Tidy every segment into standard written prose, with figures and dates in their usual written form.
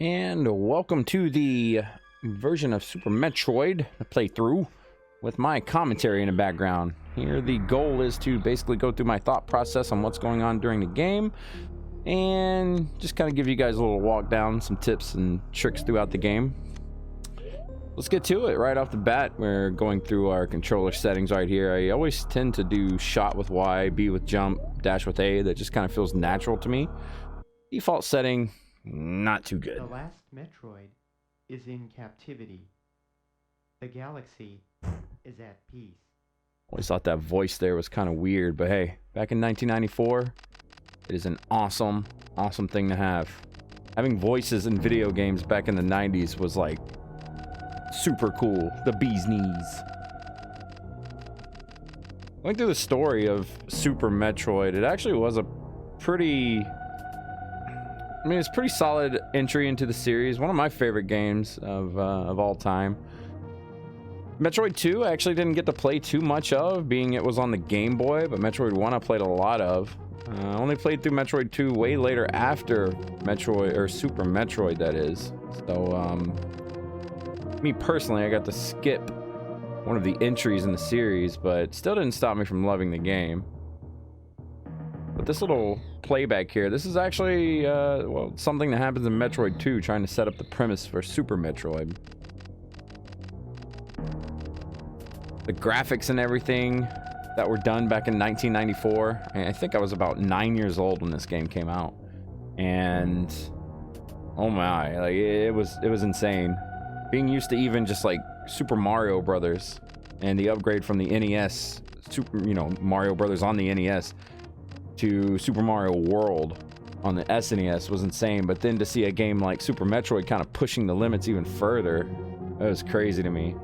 And welcome to the version of Super Metroid playthrough with my commentary in the background. Here the goal is to basically go through my thought process on what's going on during the game and just kind of give you guys a little walk down, some tips and tricks throughout the game. Let's get to it right off the bat. We're going through our controller settings right here. I always tend to do shot with Y, B with jump, dash with A. That just kind of feels natural to me. Default setting, not too good. The last Metroid is in captivity. The galaxy is at peace. Always thought that voice there was kind of weird, but hey, back in 1994, it is an awesome thing to have. Having voices in video games back in the 90s was like super cool. The bee's knees. Going through the story of Super Metroid, it actually was a pretty... I mean, it's pretty solid entry into the series. One of my favorite games of all time. Metroid 2 I actually didn't get to play too much of, being it was on the Game Boy, but Metroid 1 I played a lot of. I only played through Metroid 2 way later after Metroid, or Super Metroid that is. So, me personally, I got to skip one of the entries in the series, but still didn't stop me from loving the game. But this little playback here, this is actually, well, something that happens in Metroid 2, trying to set up the premise for Super Metroid. The graphics and everything that were done back in 1994, I think I was about 9 years old when this game came out. And, oh my, like, it was insane. Being used to even just like Super Mario Brothers and the upgrade from the NES, Mario Brothers on the NES, to Super Mario World on the SNES was insane. But then to see a game like Super Metroid kind of pushing the limits even further, that was crazy to me.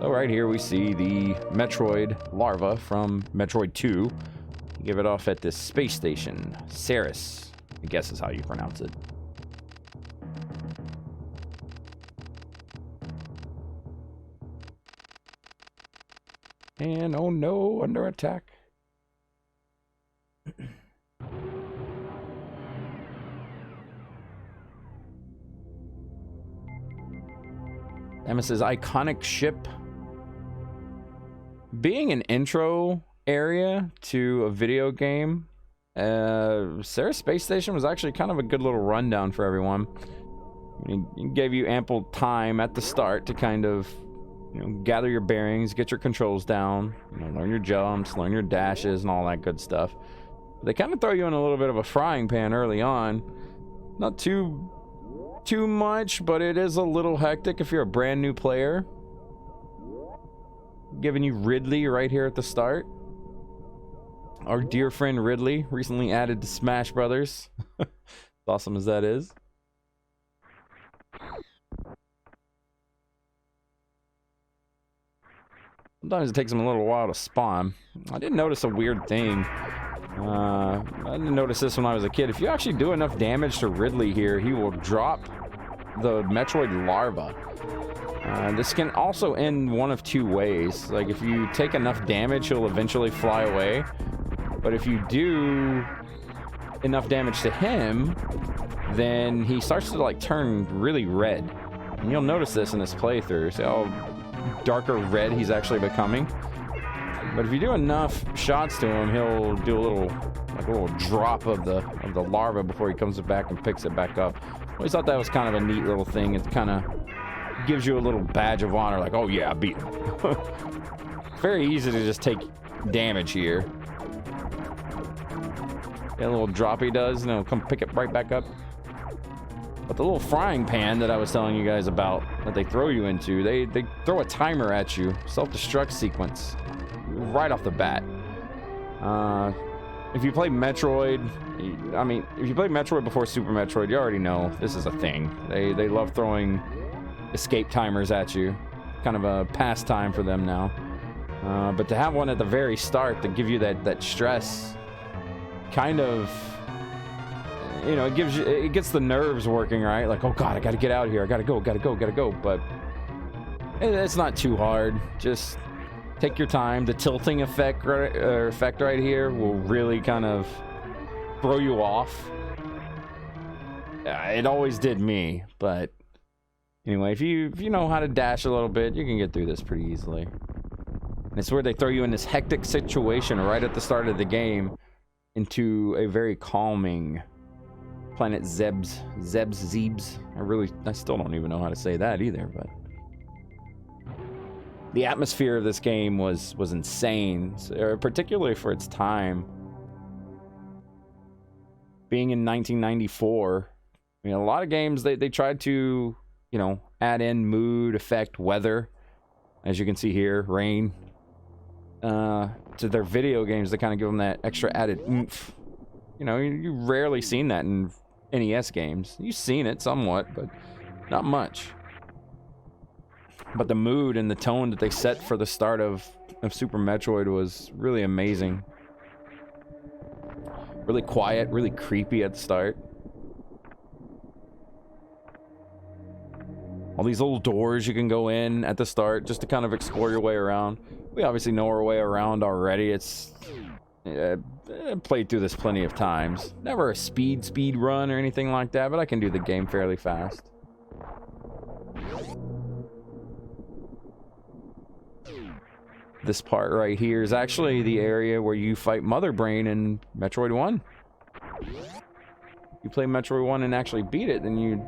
So right here we see the Metroid larva from Metroid 2. Give it off at this space station, Ceres, I guess is how you pronounce it. And oh no, under attack. Samus's iconic ship. Being an intro area to a video game, Ceres Space Station was actually kind of a good little rundown for everyone. It gave you ample time at the start to kind of gather your bearings, get your controls down, learn your jumps, learn your dashes, and all that good stuff. They kind of throw you in a little bit of a frying pan early on. Not too much, but it is a little hectic if you're a brand new player. Giving you Ridley right here at the start. Our dear friend Ridley, recently added to Smash Brothers. As awesome as that is. Sometimes it takes them a little while to spawn. I did notice a weird thing. I didn't notice this when I was a kid. If you actually do enough damage to Ridley here, he will drop the Metroid larva. This can also end one of two ways. Like, if you take enough damage, he'll eventually fly away. But if you do enough damage to him, then he starts to, like, turn really red. And you'll notice this in this playthrough. See how darker red he's actually becoming? But if you do enough shots to him, he'll do a little drop of the larva before he comes back and picks it back up. I always thought that was kind of a neat little thing. It kind of gives you a little badge of honor, like, oh yeah, I beat him. Very easy to just take damage here. That little drop he does, and he'll come pick it right back up. But the little frying pan that I was telling you guys about, that they throw you into, they throw a timer at you, self-destruct sequence, right off the bat. If you play Metroid, if you played Metroid before Super Metroid, you already know this is a thing. They love throwing escape timers at you. Kind of a pastime for them now. But to have one at the very start to give you that stress, kind of, it gets the nerves working, right? Like, oh god, I gotta get out of here, I gotta go. But it's not too hard. Just take your time. The tilting effect right here will really kind of throw you off. It always did me, but anyway, if you know how to dash a little bit, you can get through this pretty easily. And it's where they throw you in this hectic situation right at the start of the game into a very calming planet Zebes. I still don't even know how to say that either, but the atmosphere of this game was insane, particularly for its time. Being in 1994, I mean, a lot of games, they tried to, you know, add in mood, effect, weather. As you can see here, rain. To their video games, they kind of give them that extra added oomph. You know, you rarely seen that in NES games. You've seen it somewhat, but not much. But the mood and the tone that they set for the start of Super Metroid was really amazing. Really quiet, really creepy at the start. All these little doors you can go in at the start just to kind of explore your way around. We obviously know our way around already. It's played through this plenty of times. Never a speed run or anything like that, but I can do the game fairly fast. This part right here is actually the area where you fight Mother Brain in Metroid 1. You play Metroid 1 and actually beat it, then you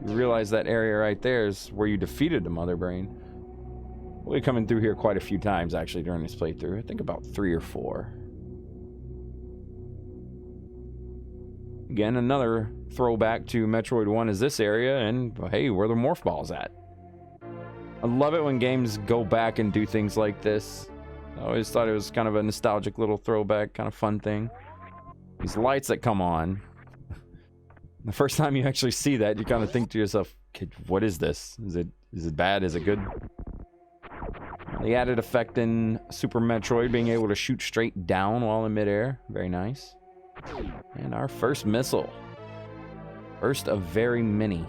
realize that area right there is where you defeated the Mother Brain. We'll be coming through here quite a few times actually during this playthrough. I think about 3 or 4. Again, another throwback to Metroid 1 is this area, and hey, where are the morph balls at? I love it when games go back and do things like this. I always thought it was kind of a nostalgic little throwback, kind of fun thing. These lights that come on. The first time you actually see that, you kind of think to yourself, what is this? Is it bad? Is it good? The added effect in Super Metroid, being able to shoot straight down while in midair. Very nice. And our first missile. First of very many.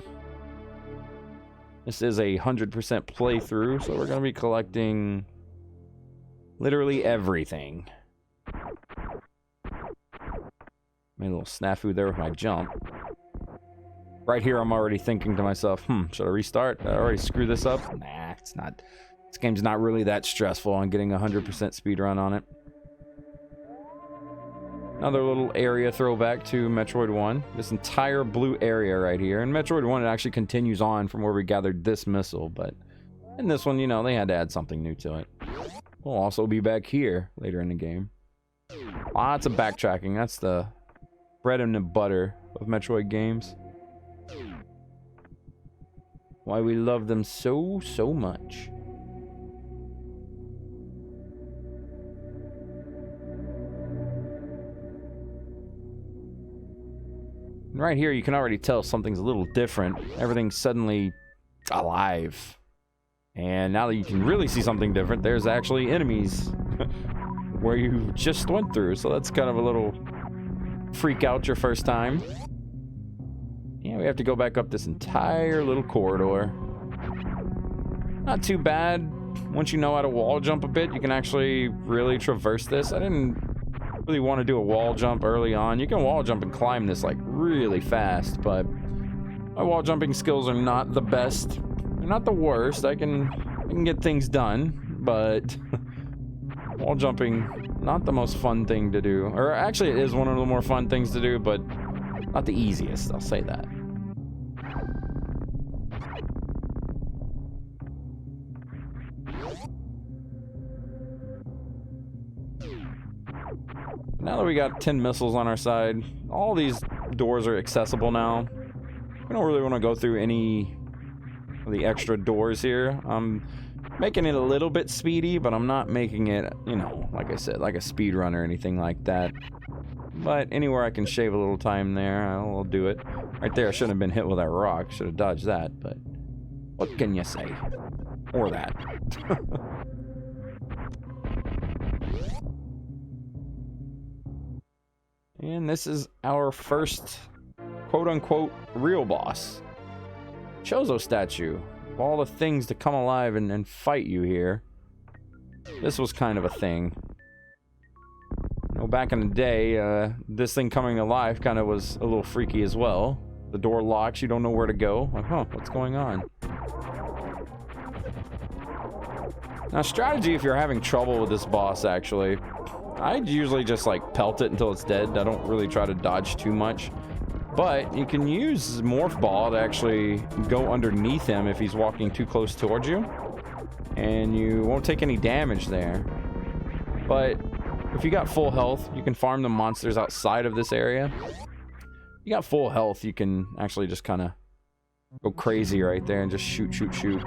This is a 100% playthrough, so we're going to be collecting literally everything. Made a little snafu there with my jump. Right here, I'm already thinking to myself, should I restart? Did I already screw this up? Nah, it's not. This game's not really that stressful on getting a 100% speedrun on it. Another little area throwback to Metroid 1. This entire blue area right here. In Metroid 1, it actually continues on from where we gathered this missile, but in this one, you know, they had to add something new to it. We'll also be back here later in the game. Lots of backtracking. That's the bread and the butter of Metroid games. Why we love them so much. And right here, you can already tell something's a little different. Everything's suddenly alive. And now that you can really see something different, there's actually enemies where you just went through. So that's kind of a little freak out your first time. Yeah, we have to go back up this entire little corridor. Not too bad. Once you know how to wall jump a bit, you can actually really traverse this. I didn't really want to do a wall jump early on. You can wall jump and climb this like really fast, but my wall jumping skills are not the best. They're not the worst. I can get things done, but wall jumping, not the most fun thing to do. Or actually, it is one of the more fun things to do, but not the easiest, I'll say that. Now that we got 10 missiles on our side, all these doors are accessible now. We don't really want to go through any of the extra doors here. I'm making it a little bit speedy, but I'm not making it, you know, like I said, like a speed run or anything like that. But anywhere I can shave a little time there, I'll do it. Right there, I shouldn't have been hit with that rock. Should have dodged that, but what can you say? Or that. And this is our first quote-unquote real boss. Chozo statue. Of all the things to come alive and fight you here, this was kind of a thing. know, back in the day, this thing coming to life kind of was a little freaky as well. The door locks, you don't know where to go. Like, huh, what's going on? Now, strategy if you're having trouble with this boss, actually. I'd usually just, like, pelt it until it's dead. I don't really try to dodge too much. But you can use Morph Ball to actually go underneath him if he's walking too close towards you. And you won't take any damage there. But if you got full health, you can farm the monsters outside of this area. You got full health, you can actually just kind of go crazy right there and just shoot, shoot, shoot.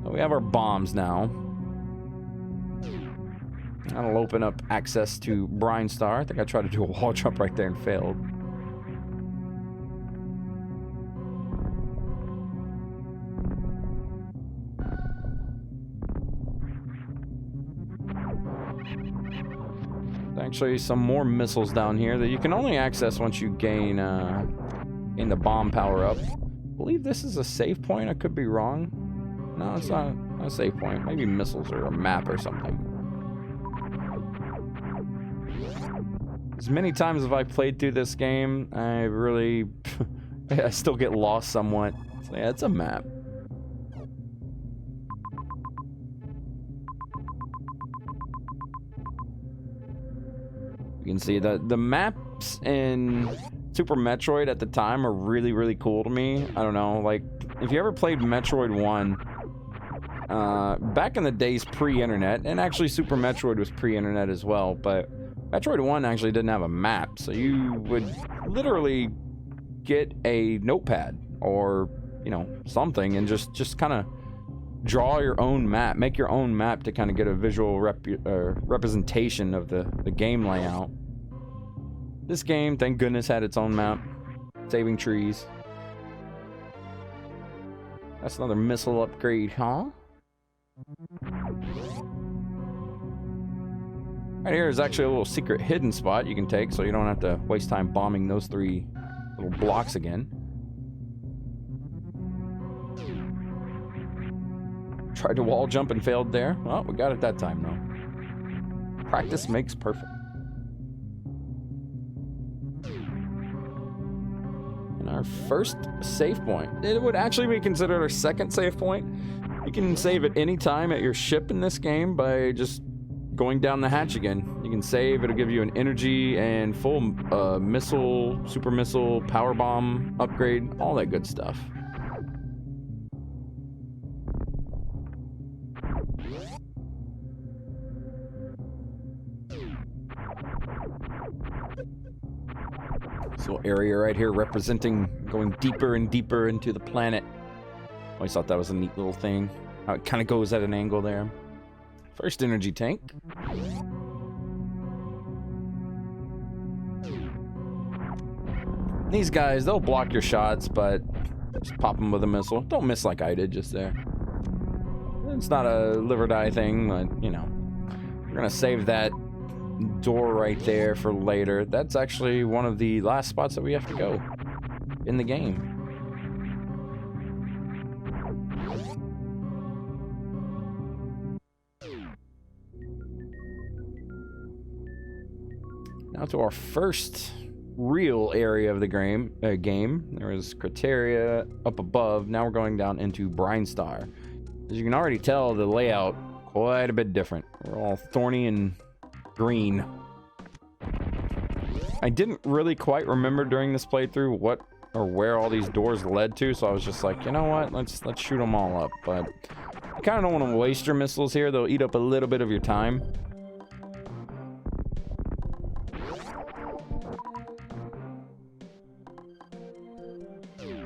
So we have our bombs now. That'll open up access to Brine Star. I think I tried to do a wall jump right there and failed. Actually, some more missiles down here that you can only access once you gain the bomb power up. I believe this is a save point. I could be wrong. No, it's not a save point. Maybe missiles or a map or something. As many times as I've played through this game, I really I still get lost somewhat. So yeah, it's a map. You can see that the maps in Super Metroid at the time are really, really cool to me. I don't know, like, if you ever played Metroid 1, back in the days pre-internet, and actually Super Metroid was pre-internet as well, but Metroid 1 actually didn't have a map, so you would literally get a notepad or, you know, something and just kind of draw your own map, make your own map to kind of get a visual representation of the game layout. This game, thank goodness, had its own map. Saving trees. That's another missile upgrade, huh? Right here is actually a little secret hidden spot you can take, so you don't have to waste time bombing those 3 little blocks again. Tried to wall jump and failed there. Well, we got it that time, though. Practice makes perfect. And our first save point. It would actually be considered our second save point. You can save at any time at your ship in this game by just going down the hatch again. You can save, it'll give you an energy and full missile, super missile, power bomb upgrade, all that good stuff. This little area right here representing going deeper and deeper into the planet. Always thought that was a neat little thing. How it kind of goes at an angle there. First energy tank. These guys, they'll block your shots, but just pop them with a missile. Don't miss like I did just there. It's not a live or die thing, but, you know. We're gonna save that door right there for later. That's actually one of the last spots that we have to go in the game. Now to our first real area of the game. There was Criteria up above. Now we're going down into Brine Star. As you can already tell, the layout quite a bit different. We're all thorny and green. I didn't really quite remember during this playthrough what or where all these doors led to, so I was just like, you know what? Let's shoot them all up. But you kind of don't want to waste your missiles here. They'll eat up a little bit of your time.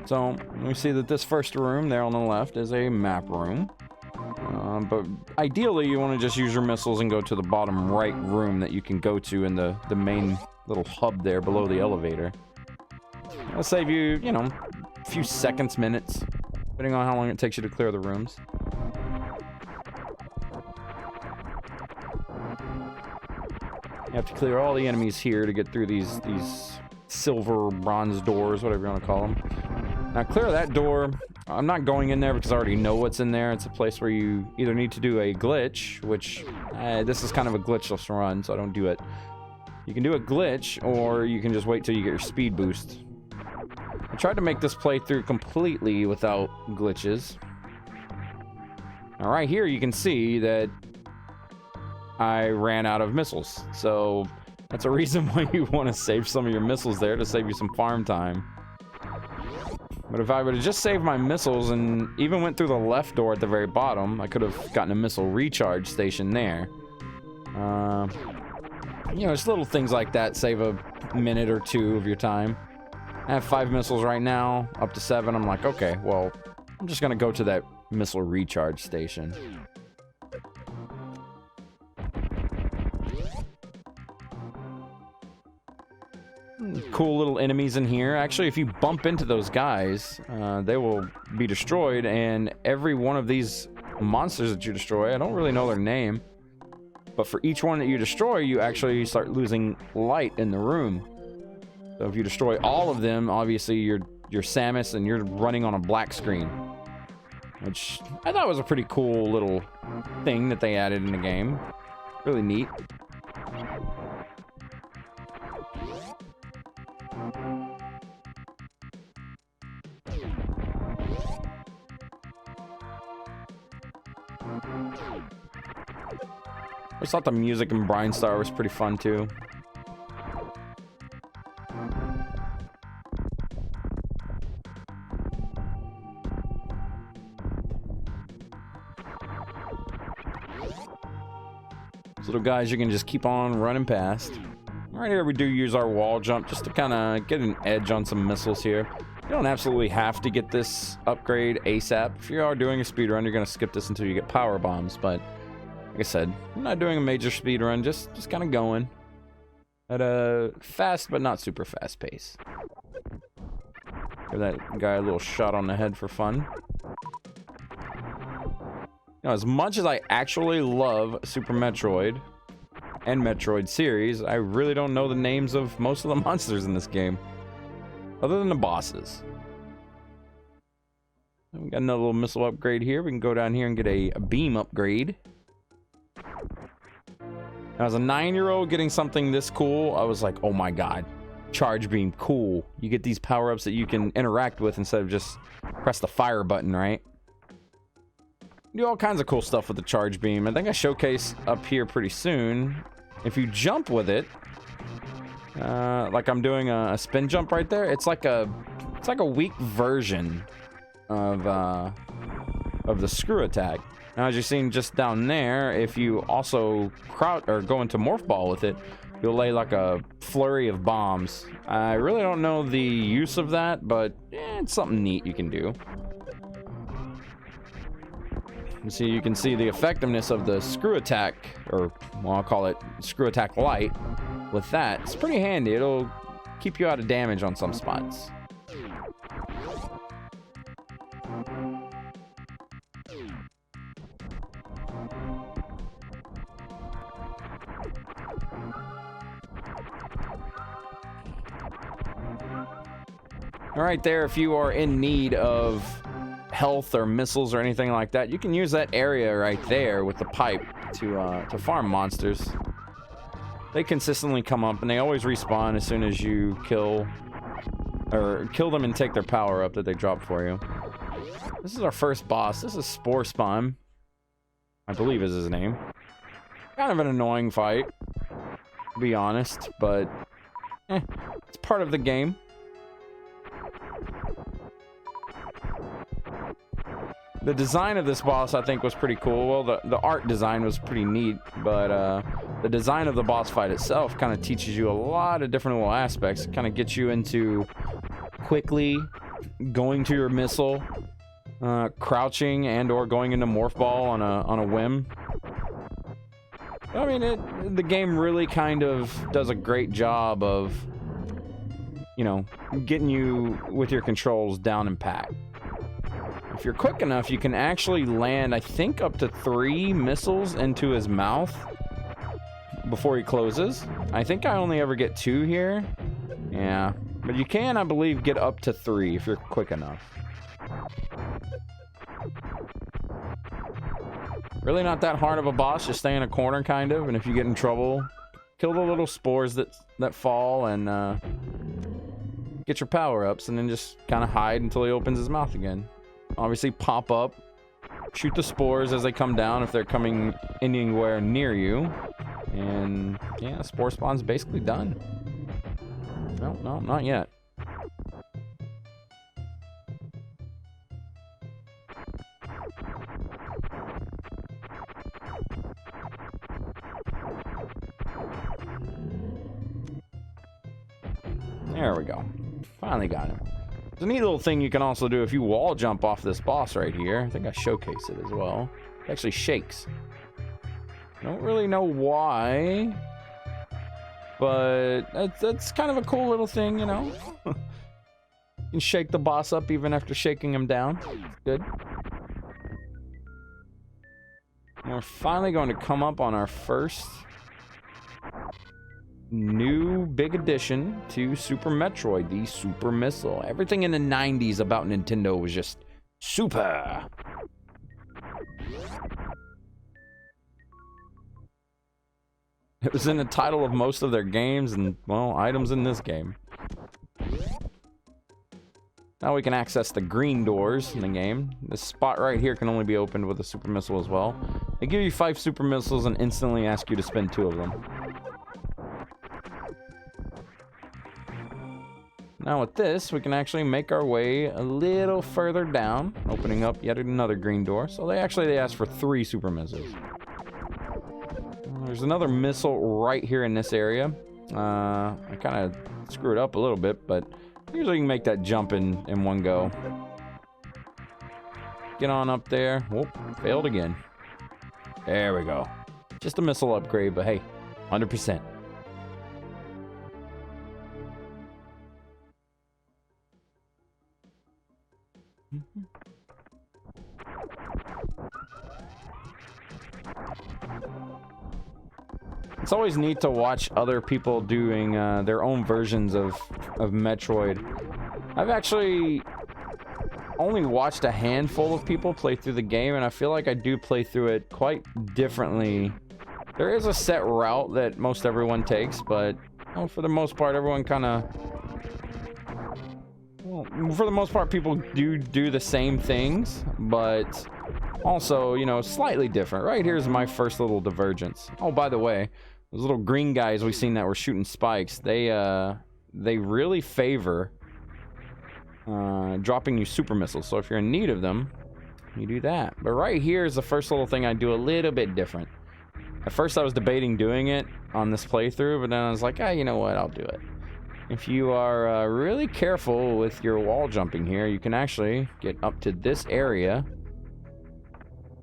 So we see that this first room there on the left is a map room. But ideally you want to just use your missiles and go to the bottom right room that you can go to in the main little hub there below the elevator. It'll save you, you know, a few seconds, minutes, depending on how long it takes you to clear the rooms. You have to clear all the enemies here to get through these silver, bronze doors, whatever you want to call them. Now, clear that door. I'm not going in there because I already know what's in there. It's a place where you either need to do a glitch, which this is kind of a glitchless run, so I don't do it. You can do a glitch, or you can just wait till you get your speed boost. I tried to make this playthrough completely without glitches. Now right here you can see that I ran out of missiles, so that's a reason why you want to save some of your missiles there, to save you some farm time. But if I would have just saved my missiles and even went through the left door at the very bottom, I could have gotten a missile recharge station there. You know, just little things like that save a minute or two of your time. I have 5 missiles right now, up to 7. I'm like, okay, well, I'm just gonna go to that missile recharge station. Cool little enemies in here. Actually, if you bump into those guys, they will be destroyed, and every one of these monsters that you destroy, I don't really know their name, but for each one that you destroy, you actually start losing light in the room. So if you destroy all of them, obviously you're Samus and you're running on a black screen, which I thought was a pretty cool little thing that they added in the game. Really neat. I just thought the music in Brine Star was pretty fun too. These little guys you can just keep on running past. Right here we do use our wall jump just to kind of get an edge on some missiles here. You don't absolutely have to get this upgrade ASAP. If you are doing a speedrun, you're going to skip this until you get power bombs, but like I said, I'm not doing a major speed run, just kind of going at a fast but not super fast pace. Give that guy a little shot on the head for fun. Now, as much as I actually love Super Metroid and Metroid series, I really don't know the names of most of the monsters in this game, other than the bosses. We got another little missile upgrade here. We can go down here and get a beam upgrade. Now, as a 9-year-old getting something this cool, I was like, oh my god, charge beam, cool. You get these power-ups that you can interact with instead of just press the fire button, right? Do all kinds of cool stuff with the charge beam. I think I showcase up here pretty soon. If you jump with it, like I'm doing a spin jump right there, it's like a weak version of the screw attack. Now, as you've seen just down there, if you also crouch or go into morph ball with it, you'll lay like a flurry of bombs. I really don't know the use of that, but it's something neat you can do. So you can see the effectiveness of the screw attack, or well, I'll call it screw attack light. With that, it's pretty handy. It'll keep you out of damage on some spots. All right, there, if you are in need of health or missiles or anything like that, you can use that area right there with the pipe to farm monsters. They consistently come up, and they always respawn as soon as you kill them and take their power up that they drop for you. This is our first boss. This is Spore Spawn, I believe is his name. Kind of an annoying fight, to be honest, but it's part of the game. The design of this boss, I think, was pretty cool. Well, the art design was pretty neat, but the design of the boss fight itself kind of teaches you a lot of different little aspects. It kind of gets you into quickly going to your missile, crouching and or going into morph ball on a whim. I mean, the game really kind of does a great job of, you know, getting you with your controls down and pat. If you're quick enough, you can actually land, I think, up to 3 missiles into his mouth before he closes. I think I only ever get 2 here. Yeah, but you can, I believe, get up to 3 if you're quick enough. Really not that hard of a boss. Just stay in a corner, kind of. And if you get in trouble, kill the little spores that fall and get your power-ups. And then just kind of hide until he opens his mouth again. Obviously, pop up. Shoot the spores as they come down if they're coming anywhere near you. And, yeah, spore spawn's basically done. No, not yet. There we go. Finally got him. There's a neat little thing you can also do if you wall jump off this boss right here. I think I showcased it as well. It actually shakes. Don't really know why, but that's kind of a cool little thing, you know? You can shake the boss up even after shaking him down. Good. And we're finally going to come up on our first new big addition to Super Metroid, the Super Missile. Everything in the 90s about Nintendo was just super. It was in the title of most of their games and, well, items in this game. Now we can access the green doors in the game. This spot right here can only be opened with a Super Missile as well. They give you 5 Super Missiles and instantly ask you to spend 2 of them. Now with this, we can actually make our way a little further down, opening up yet another green door. So they ask for 3 Super Missiles. There's another missile right here in this area. I kind of screwed up a little bit, but usually you can make that jump in one go. Get on up there. Whoop, failed again. There we go. Just a missile upgrade, but hey, 100%. It's always neat to watch other people doing their own versions of Metroid. I've actually only watched a handful of people play through the game, and I feel like I do play through it quite differently. There is a set route that most everyone takes, but well, for the most part, everyone kind of... Well, for the most part, people do the same things, but also, you know, slightly different. Right here's my first little divergence. Oh, by the way, those little green guys we've seen that were shooting spikes, they really favor dropping you super missiles. So if you're in need of them, you do that. But right here is the first little thing I do a little bit different. At first I was debating doing it on this playthrough, but then I was like, you know what, I'll do it. If you are really careful with your wall jumping here, you can actually get up to this area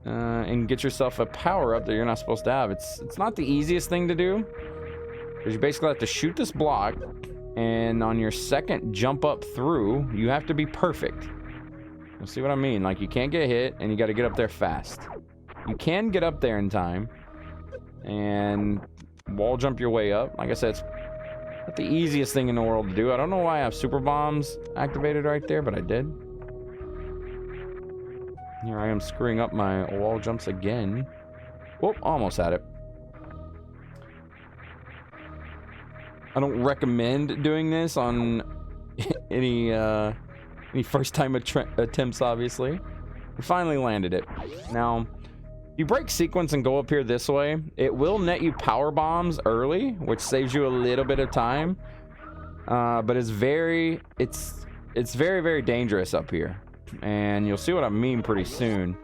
and get yourself a power-up that you're not supposed to have. It's not the easiest thing to do, because you basically have to shoot this block, and on your second jump up through, you have to be perfect. You'll see what I mean? Like, you can't get hit, and you got to get up there fast. You can get up there in time, and wall jump your way up. Like I said, it's not the easiest thing in the world to do. I don't know why I have super bombs activated right there, but I did. Here I am screwing up my wall jumps again. Whoop, almost had it. I don't recommend doing this on any first time attempts, obviously. We finally landed it. Now, if you break sequence and go up here this way, it will net you power bombs early, which saves you a little bit of time. But it's very, very dangerous up here. And you'll see what I mean pretty soon.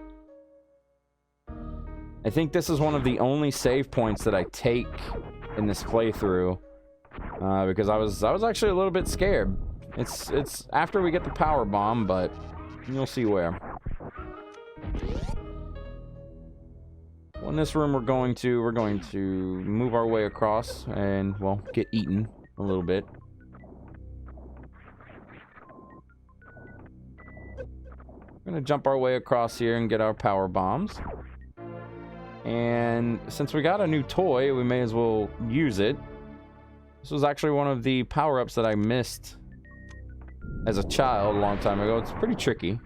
I think this is one of the only save points that I take in this playthrough, because I was actually a little bit scared. It's after we get the power bomb, but you'll see where. Well, in this room we're going to move our way across and, well, get eaten a little bit. We're gonna jump our way across here and get our power bombs. And since we got a new toy, we may as well use it. This was actually one of the power-ups that I missed as a child a long time ago. It's pretty tricky.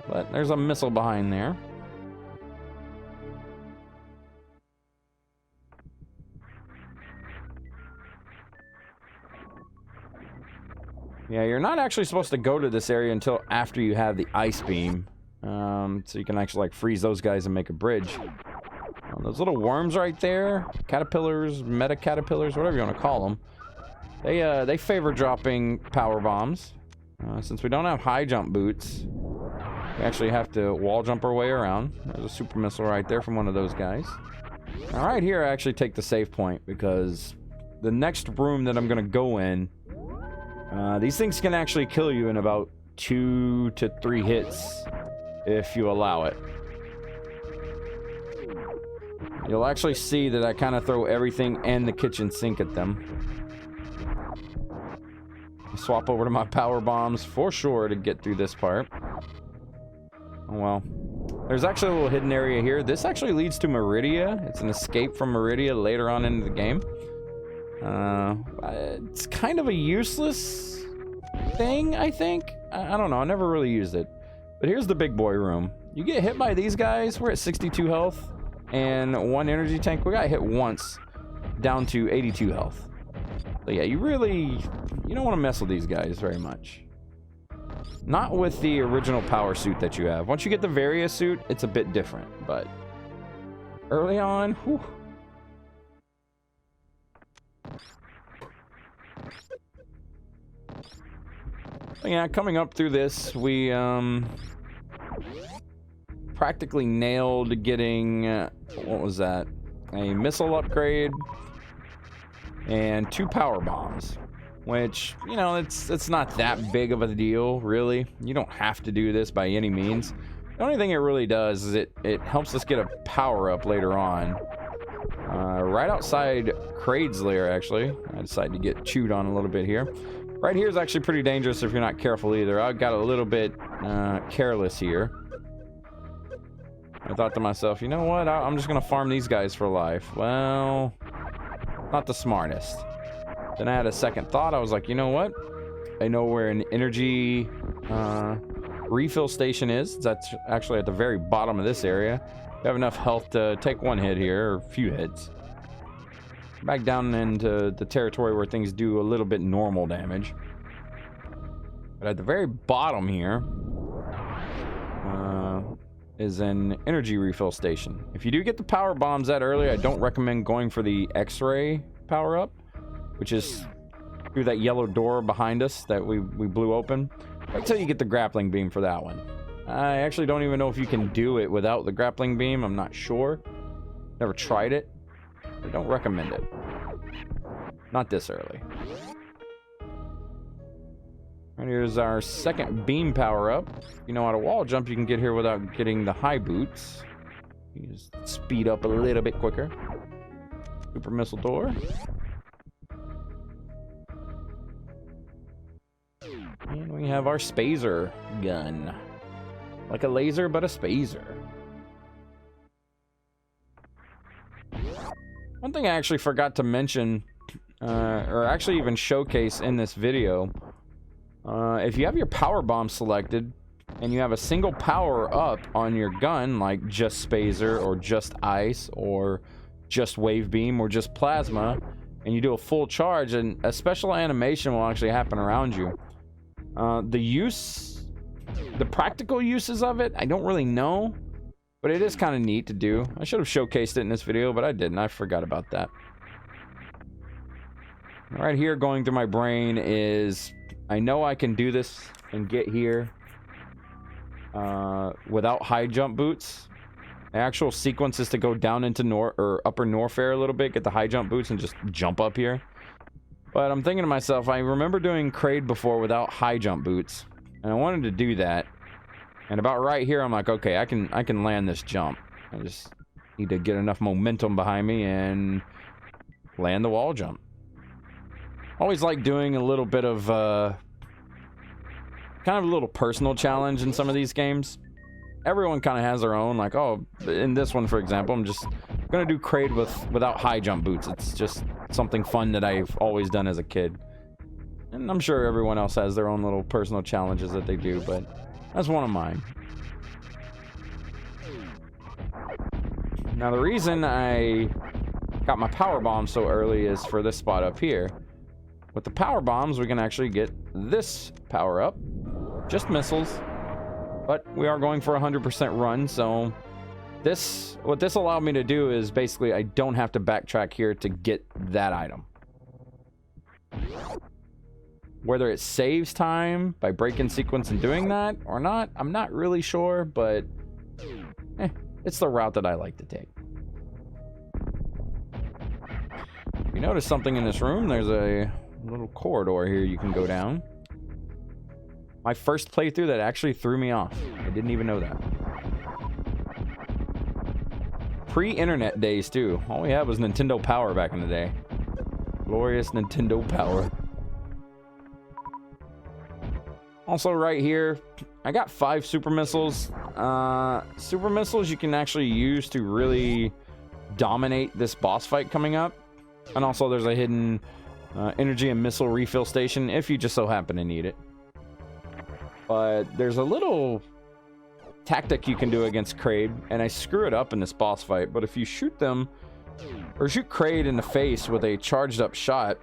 But there's a missile behind there. Yeah, you're not actually supposed to go to this area until after you have the ice beam. So you can actually, like, freeze those guys and make a bridge. Those little worms right there, caterpillars, meta caterpillars, whatever you want to call them, they favor dropping power bombs. Since we don't have high jump boots, we actually have to wall jump our way around. There's a super missile right there from one of those guys. All right, here I actually take the save point because the next room that I'm gonna go in, these things can actually kill you in about 2 to 3 hits if you allow it. You'll actually see that I kind of throw everything and the kitchen sink at them. Swap over to my power bombs for sure to get through this part. Oh well. There's actually a little hidden area here. This actually leads to Meridia. It's an escape from Meridia later on into the game. It's kind of a useless thing, I think. I don't know. I never really used it. But here's the big boy room. You get hit by these guys. We're at 62 health and 1 energy tank. We got hit once down to 82 health. So yeah, you don't want to mess with these guys very much. Not with the original power suit that you have. Once you get the Varia suit, it's a bit different, but early on, whew. Yeah, coming up through this, we practically nailed getting what was that? A missile upgrade and 2 power bombs. Which, you know, it's not that big of a deal, really. You don't have to do this by any means. The only thing it really does is it helps us get a power-up later on. Right outside Kraid's lair, actually. I decided to get chewed on a little bit here. Right here is actually pretty dangerous if you're not careful either. I got a little bit careless here. I thought to myself, you know what? I'm just going to farm these guys for life. Well, not the smartest. Then I had a second thought. I was like, you know what? I know where an energy refill station is. That's actually at the very bottom of this area. You have enough health to take 1 hit here, or a few hits. Back down into the territory where things do a little bit normal damage. But at the very bottom here is an energy refill station. If you do get the power bombs that early, I don't recommend going for the X-ray power-up, which is through that yellow door behind us that we blew open. Wait till you get the grappling beam for that one. I actually don't even know if you can do it without the grappling beam. I'm not sure. Never tried it. I don't recommend it. Not this early. And here's our second beam power up. You know how to wall jump, you can get here without getting the high boots. You just speed up a little bit quicker. Super missile door. And we have our spazer gun. Like a laser, but a spazer. One thing I actually forgot to mention, or actually even showcase in this video, if you have your power bomb selected, and you have a single power up on your gun, like just spazer, or just ice, or just wave beam, or just plasma, and you do a full charge, and a special animation will actually happen around you. The practical uses of it, I don't really know, but it is kind of neat to do. I should have showcased it in this video, but I didn't. I forgot about that. Right here going through my brain is, I know I can do this and get here without high jump boots. The actual sequence is to go down into upper Norfair a little bit, get the high jump boots, and just jump up here. But I'm thinking to myself, I remember doing Kraid before without high jump boots, and I wanted to do that. And about right here, I'm like, okay, I can land this jump. I just need to get enough momentum behind me and land the wall jump. Always like doing a little bit of kind of a little personal challenge in some of these games. Everyone kind of has their own, like, oh, in this one, for example, I'm just gonna do Kraid without high jump boots. It's just something fun that I've always done as a kid. And I'm sure everyone else has their own little personal challenges that they do, but that's one of mine. Now, the reason I got my power bomb so early is for this spot up here. with the power bombs, we can actually get this power up. Just missiles. But we are going for a 100% run, so what this allowed me to do is basically I don't have to backtrack here to get that item. Whether it saves time by breaking sequence and doing that or not, I'm not really sure, but it's the route that I like to take. You notice something in this room, there's a little corridor here you can go down. My first playthrough, that actually threw me off. I didn't even know that. Pre-internet days, too. All we had was Nintendo Power back in the day. Glorious Nintendo Power. Also, right here, I got 5 super missiles. Super missiles you can actually use to really dominate this boss fight coming up. And also, there's a hidden energy and missile refill station if you just so happen to need it. But there's a little tactic you can do against Kraid, and I screw it up in this boss fight, but if you shoot them, or shoot Kraid in the face with a charged up shot,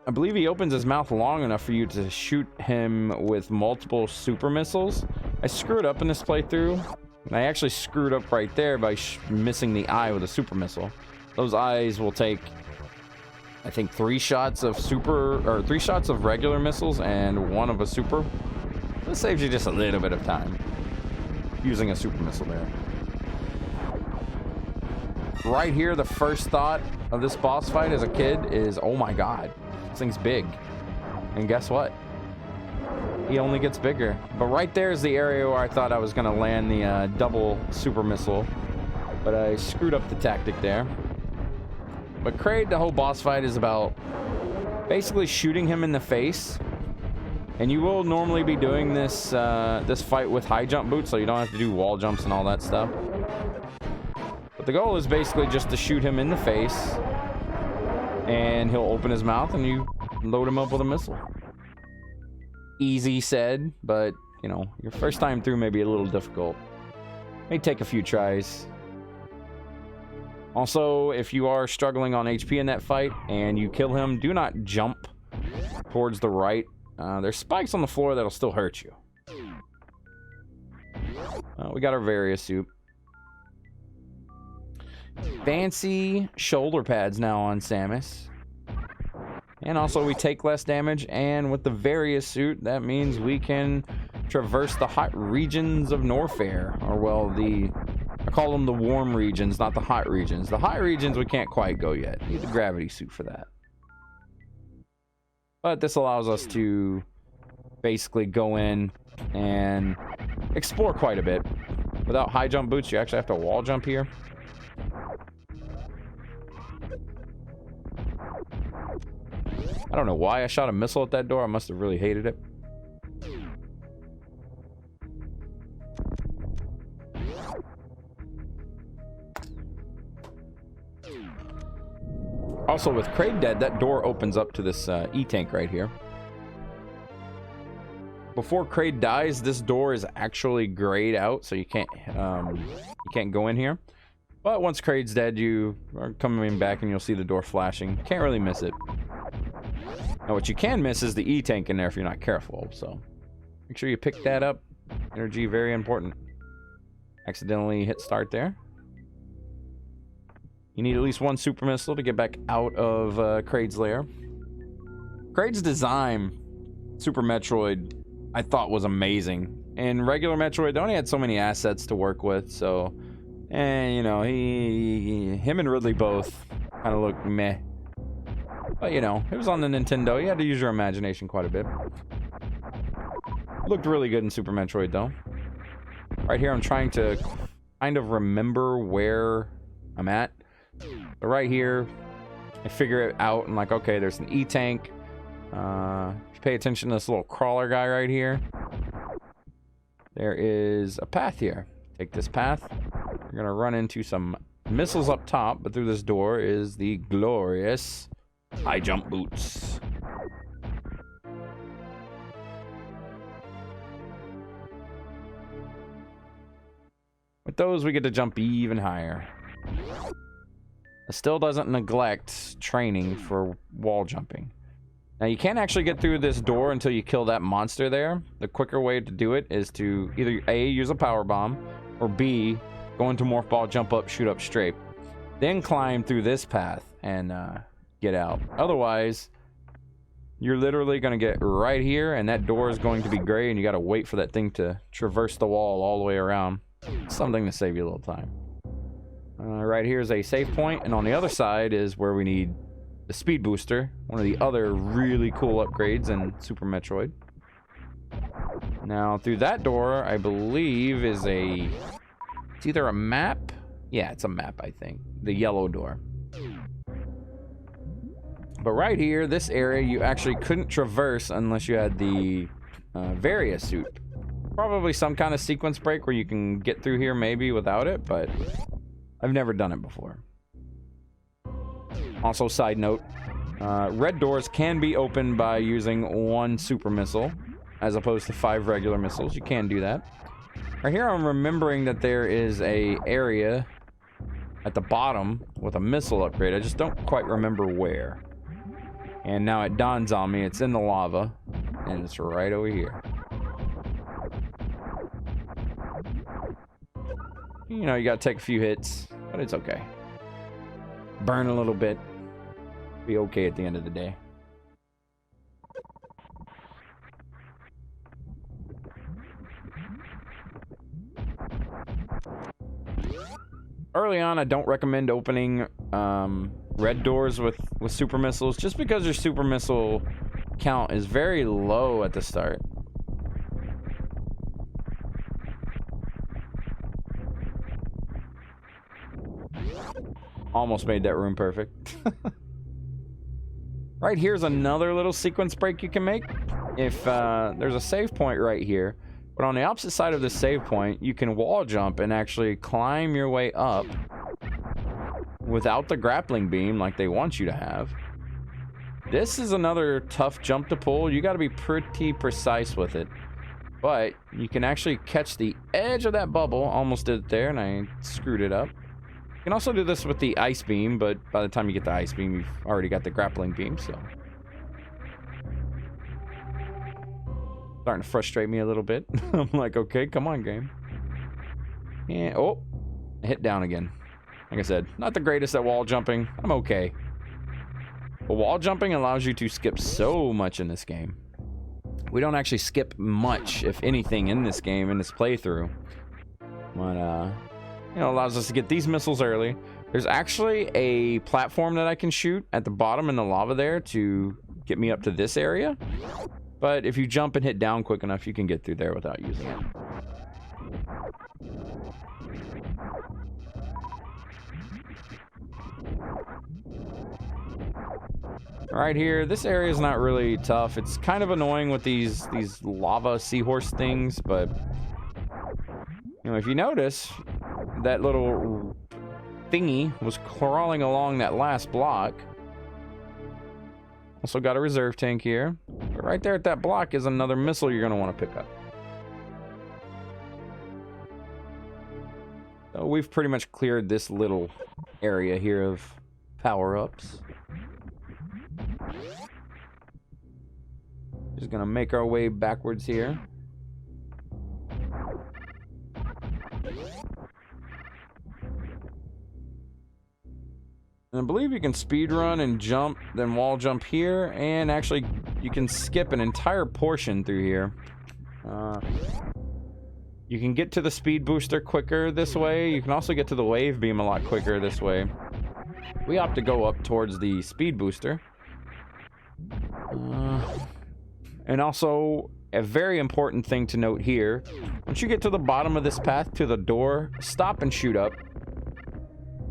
I believe he opens his mouth long enough for you to shoot him with multiple super missiles. I screwed up in this playthrough, and I actually screwed up right there by missing the eye with a super missile. Those eyes will take, I think, 3 shots of regular missiles and 1 of a super. This saves you just a little bit of time using a super missile there. Right here, the first thought of this boss fight as a kid is, oh my god, this thing's big. And guess what? He only gets bigger. But right there is the area where I thought I was going to land the double super missile. But I screwed up the tactic there. But Kraid, the whole boss fight is about basically shooting him in the face. And you will normally be doing this this fight with high jump boots, so you don't have to do wall jumps and all that stuff. But the goal is basically just to shoot him in the face, and he'll open his mouth, and you load him up with a missile. Easy said, but, you know, your first time through may be a little difficult. May take a few tries. Also, if you are struggling on HP in that fight, and you kill him, do not jump towards the right. There's spikes on the floor that'll still hurt you. We got our various suit. Fancy shoulder pads now on Samus. And also we take less damage, and with the various suit, that means we can traverse the hot regions of Norfair. Or well, I call them the warm regions, not the hot regions. The hot regions we can't quite go yet. Need the gravity suit for that. But this allows us to basically go in and explore quite a bit. Without high jump boots, you actually have to wall jump here. I don't know why I shot a missile at that door. I must have really hated it. Also, with Kraid dead, that door opens up to this E-tank right here. Before Kraid dies, this door is actually grayed out, so you can't go in here. But once Kraid's dead, you are coming back and you'll see the door flashing. Can't really miss it. Now, what you can miss is the E-tank in there if you're not careful, so make sure you pick that up. Energy, very important. Accidentally hit start there. You need at least 1 super missile to get back out of Kraid's lair. Kraid's design, Super Metroid, I thought was amazing. In regular Metroid, they only had so many assets to work with, so... And, you know, him and Ridley both kind of look meh. But, you know, it was on the Nintendo. You had to use your imagination quite a bit. Looked really good in Super Metroid, though. Right here, I'm trying to kind of remember where I'm at. But right here, I figure it out. I'm like, okay, there's an E-tank. If you pay attention to this little crawler guy right here, there is a path here. Take this path. You're going to run into some missiles up top, but through this door is the glorious high jump boots. With those, we get to jump even higher. It still doesn't neglect training for wall jumping. Now, you can't actually get through this door until you kill that monster there. The quicker way to do it is to either A, use a power bomb, or B, go into morph ball, jump up, shoot up straight. Then climb through this path and get out. Otherwise, you're literally going to get right here, and that door is going to be gray, and you got to wait for that thing to traverse the wall all the way around. Something to save you a little time. Right here is a save point, and on the other side is where we need the speed booster, one of the other really cool upgrades in Super Metroid. Now, through that door, I believe is it's either a map. Yeah, it's a map, I think. The yellow door. But right here, this area, you actually couldn't traverse unless you had the Varia suit. Probably some kind of sequence break where you can get through here maybe without it, but I've never done it before. Also, side note, red doors can be opened by using 1 super missile as opposed to 5 regular missiles. You can do that. Right here, I'm remembering that there is a area at the bottom with a missile upgrade. I just don't quite remember where. And now it dawns on me, it's in the lava, and it's right over here. You know, you gotta take a few hits, but it's okay. Burn a little bit. Be okay at the end of the day. Early on, I don't recommend opening red doors with super missiles, just because your super missile count is very low at the start. Almost made that room perfect. Right here's another little sequence break you can make. If there's a save point right here, but on the opposite side of the save point, you can wall jump and actually climb your way up without the grappling beam like they want you to have. This is another tough jump to pull. You got to be pretty precise with it. But you can actually catch the edge of that bubble. Almost did it there, and I screwed it up. You can also do this with the ice beam, but by the time you get the ice beam, you've already got the grappling beam, so. Starting to frustrate me a little bit. I'm like, okay, come on, game. And, oh, hit down again. Like I said, not the greatest at wall jumping. I'm okay. But wall jumping allows you to skip so much in this game. We don't actually skip much, if anything, in this game, in this playthrough. But, you know, allows us to get these missiles early. There's actually a platform that I can shoot at the bottom in the lava there to get me up to this area. But if you jump and hit down quick enough, you can get through there without using it. Right here, this area is not really tough. It's kind of annoying with these lava seahorse things, but you know, if you notice, that little thingy was crawling along that last block. Also got a reserve tank here. But right there at that block is another missile you're going to want to pick up. So we've pretty much cleared this little area here of power-ups. Just going to make our way backwards here. And I believe you can speed run and jump, then wall jump here, and actually you can skip an entire portion through here. You can get to the speed booster quicker this way. You can also get to the wave beam a lot quicker this way. We opt to go up towards the speed booster. And also, a very important thing to note here, once you get to the bottom of this path to the door, stop and shoot up.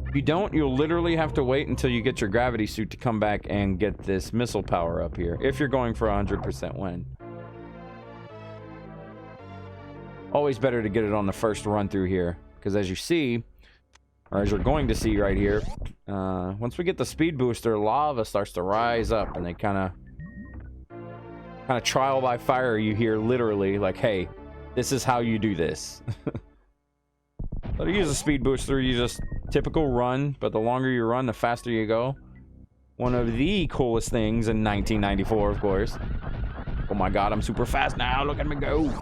If you don't, you'll literally have to wait until you get your gravity suit to come back and get this missile power up here, if you're going for 100% win. Always better to get it on the first run through here, because as you see, or as you're going to see right here, once we get the speed booster, lava starts to rise up, and they kind of trial by fire you here, literally, like, hey, this is how you do this. So to use a speed booster, you just typical run, but the longer you run, the faster you go. One of the coolest things in 1994, of course. Oh my god, I'm super fast now. Look at me go.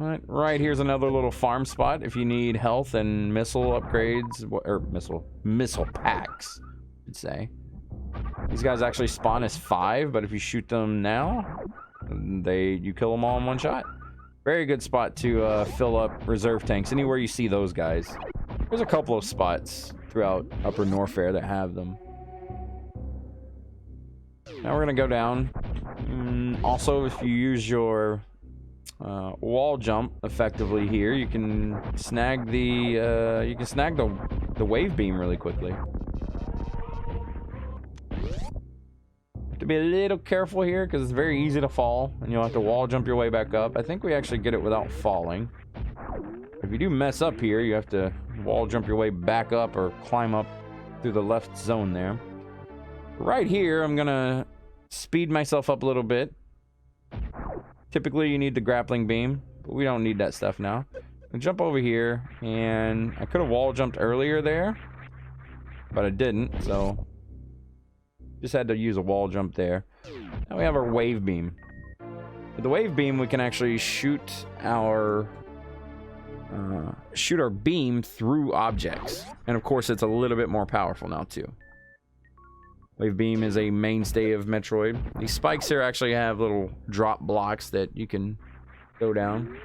Alright, right here's another little farm spot if you need health and missile upgrades, or missile packs, I'd say. These guys actually spawn as 5, but if you shoot them now, you kill them all in one shot. Very good spot to fill up reserve tanks anywhere you see those guys. There's a couple of spots throughout Upper Norfair that have them. Now we're gonna go down. Also, if you use your wall jump effectively here, you can snag the wave beam really quickly. Have to be a little careful here because it's very easy to fall, and you'll have to wall jump your way back up. I think we actually get it without falling. If you do mess up here, you have to wall jump your way back up or climb up through the left zone there. Right here, I'm gonna speed myself up a little bit. Typically, you need the grappling beam, but we don't need that stuff now. I'll jump over here, and I could have wall jumped earlier there, but I didn't, so just had to use a wall jump there. Now we have our wave beam. With the wave beam, we can actually shoot our beam through objects, and of course, it's a little bit more powerful now too. Wave beam is a mainstay of Metroid. These spikes here actually have little drop blocks that you can go down.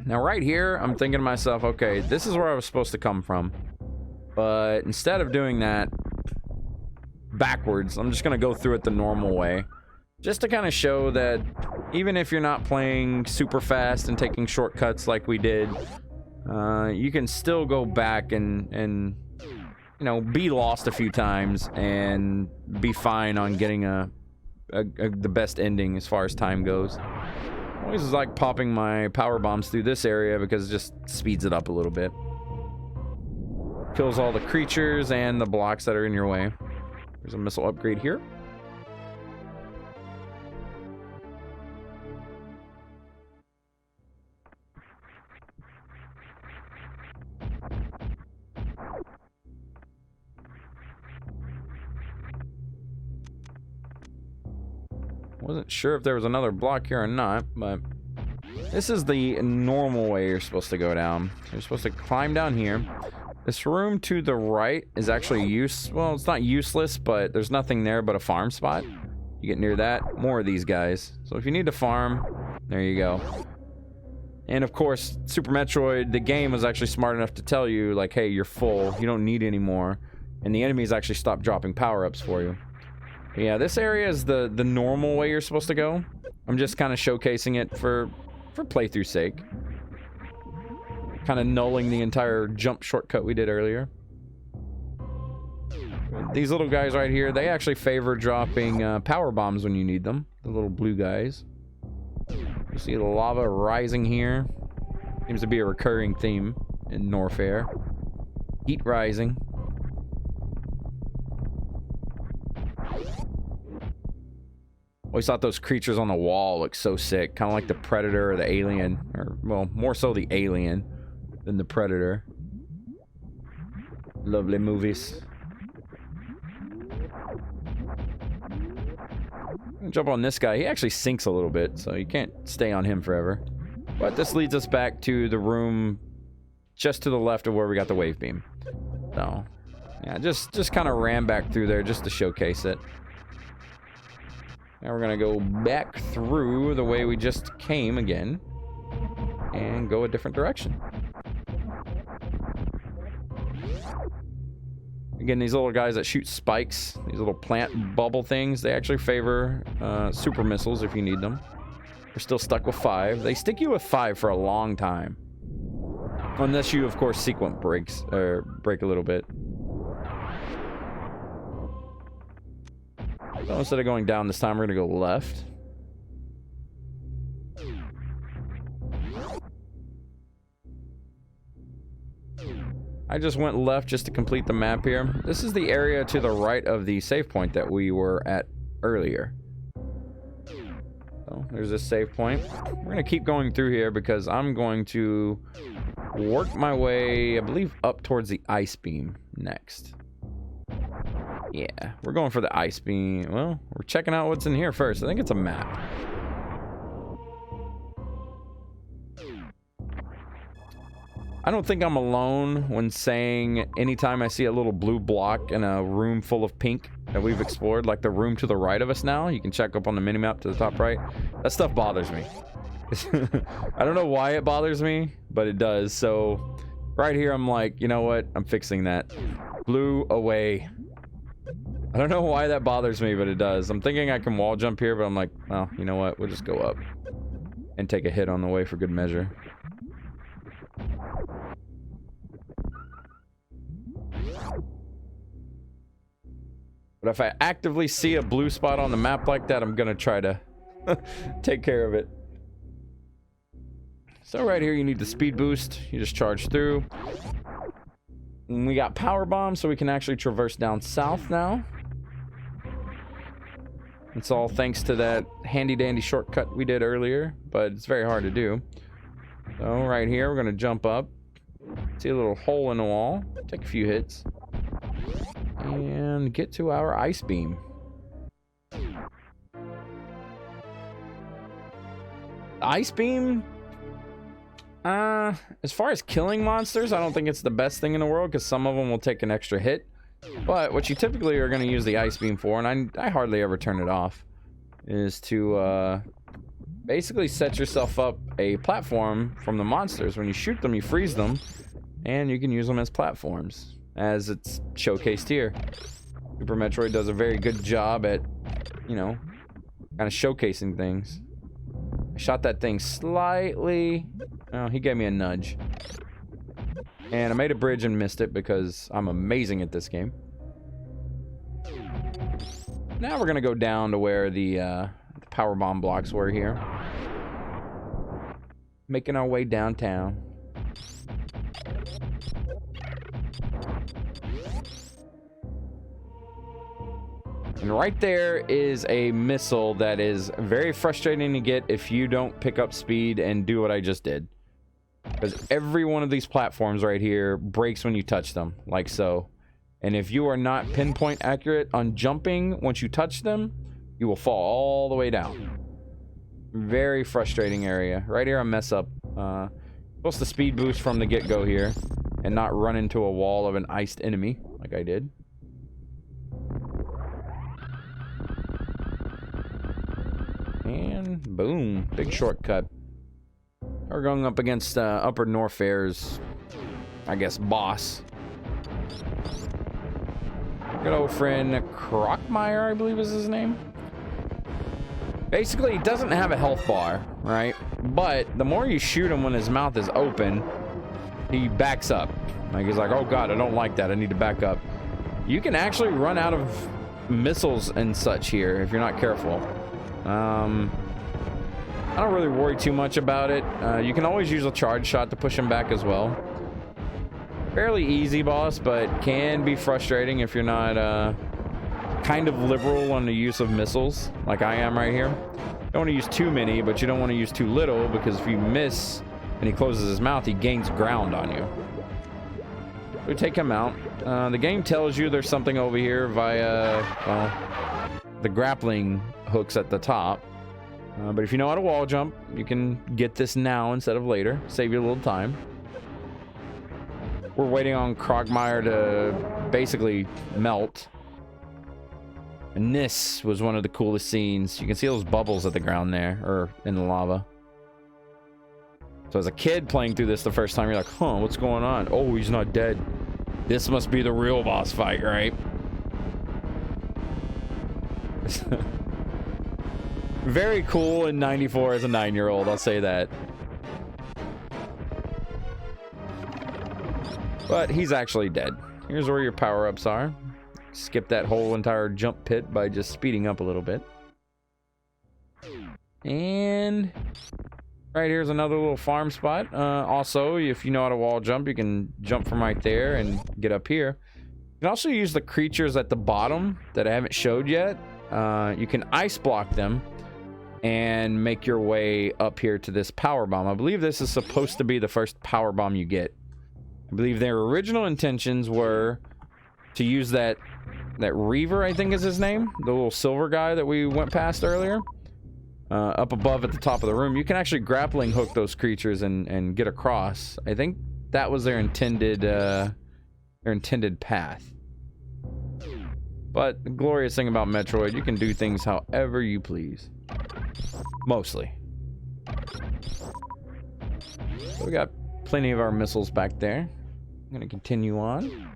Now right here, I'm thinking to myself, okay, this is where I was supposed to come from. But instead of doing that backwards, I'm just going to go through it the normal way. Just to kind of show that even if you're not playing super fast and taking shortcuts like we did, you can still go back and you know, be lost a few times and be fine on getting the best ending as far as time goes. I always like popping my power bombs through this area because it just speeds it up a little bit. Kills all the creatures and the blocks that are in your way. There's a missile upgrade here. Wasn't sure if there was another block here or not, but this is the normal way you're supposed to go down. You're supposed to climb down here. This room to the right is actually well, it's not useless, but there's nothing there but a farm spot. You get near that, more of these guys. So if you need to farm, there you go. And of course, Super Metroid, the game was actually smart enough to tell you, like, hey, you're full, you don't need any more. And the enemies actually stop dropping power-ups for you. Yeah, this area is the normal way you're supposed to go. I'm just kind of showcasing it for playthrough sake. Kind of nulling the entire jump shortcut we did earlier. These little guys right here, they actually favor dropping power bombs when you need them. The little blue guys. You see the lava rising here. Seems to be a recurring theme in Norfair. Heat rising. Always thought those creatures on the wall looked so sick. Kind of like the Predator or the Alien. Or, well, more so the Alien than the Predator. Lovely movies. Jump on this guy. He actually sinks a little bit, so you can't stay on him forever. But this leads us back to the room just to the left of where we got the wave beam. So, yeah, just kind of ran back through there just to showcase it. Now we're gonna go back through the way we just came again and go a different direction. Again, these little guys that shoot spikes, these little plant bubble things, they actually favor super missiles if you need them. You're still stuck with 5. They stick you with 5 for a long time. Unless you, of course, sequence breaks, or break a little bit. So instead of going down this time, we're going to go left. I just went left just to complete the map here. This is the area to the right of the save point that we were at earlier. So there's this save point. We're gonna keep going through here because I'm going to work my way, I believe, up towards the ice beam next. Yeah, we're going for the ice beam. Well, we're checking out what's in here first. I think it's a map. I don't think I'm alone when saying anytime I see a little blue block in a room full of pink that we've explored, like the room to the right of us now, you can check up on the minimap to the top right. That stuff bothers me. I don't know why it bothers me, but it does. So right here, I'm like, you know what? I'm fixing that. Blue away. I don't know why that bothers me, but it does. I'm thinking I can wall jump here, but I'm like, well, you know what? We'll just go up and take a hit on the way for good measure. But if I actively see a blue spot on the map like that, I'm gonna try to take care of it. So right here, you need the speed boost. You just charge through. And we got power bombs, so we can actually traverse down south now. It's all thanks to that handy dandy shortcut we did earlier, but it's very hard to do. So right here, we're gonna jump up. See a little hole in the wall. Take a few hits. And get to our ice beam. Ice beam? As far as killing monsters, I don't think it's the best thing in the world because some of them will take an extra hit. But what you typically are going to use the ice beam for, and I hardly ever turn it off, is to basically set yourself up a platform from the monsters. When you shoot them, you freeze them, and you can use them as platforms, as it's showcased here. Super Metroid does a very good job at, you know, kind of showcasing things. I shot that thing slightly. Oh, he gave me a nudge. And I made a bridge and missed it because I'm amazing at this game. Now we're going to go down to where the power bomb blocks were here. Making our way downtown. And right there is a missile that is very frustrating to get if you don't pick up speed and do what I just did. Because every one of these platforms right here breaks when you touch them, like so. And if you are not pinpoint accurate on jumping once you touch them, you will fall all the way down. Very frustrating area. Right here I mess up. Supposed to speed boost from the get-go here and not run into a wall of an iced enemy like I did. And boom, big shortcut. We're going up against Upper North Fair's, I guess, boss. Good old friend Crockmeyer, I believe is his name. Basically, he doesn't have a health bar, right? But the more you shoot him when his mouth is open, he backs up. Like, he's like, oh god, I don't like that, I need to back up. You can actually run out of missiles and such here if you're not careful. I don't really worry too much about it. You can always use a charge shot to push him back as well. Fairly easy boss, but can be frustrating if you're not kind of liberal on the use of missiles, like I am right here. You don't want to use too many, but you don't want to use too little, because if you miss and he closes his mouth, he gains ground on you. We take him out. The game tells you there's something over here via the grappling hooks at the top. But if you know how to wall jump, you can get this now instead of later. Save you a little time. We're waiting on Krogmeyer to basically melt. And this was one of the coolest scenes. You can see those bubbles at the ground there, or in the lava. So as a kid playing through this the first time, you're like, huh, what's going on? Oh, he's not dead. This must be the real boss fight, right? Very cool in 94 as a 9-year-old, I'll say that. But he's actually dead. Here's where your power-ups are. Skip that whole entire jump pit by just speeding up a little bit. And right here's another little farm spot. Also, if you know how to wall jump, you can jump from right there and get up here. You can also use the creatures at the bottom that I haven't showed yet. You can ice block them. and make your way up here to this power bomb. I believe this is supposed to be the first power bomb you get. I believe their original intentions were to use that Reaver, I think is his name, the little silver guy that we went past earlier, up above at the top of the room. You can actually grappling hook those creatures and get across. I think that was their intended path. But the glorious thing about Metroid, you can do things however you please. Mostly. So we got plenty of our missiles back there. I'm gonna continue on.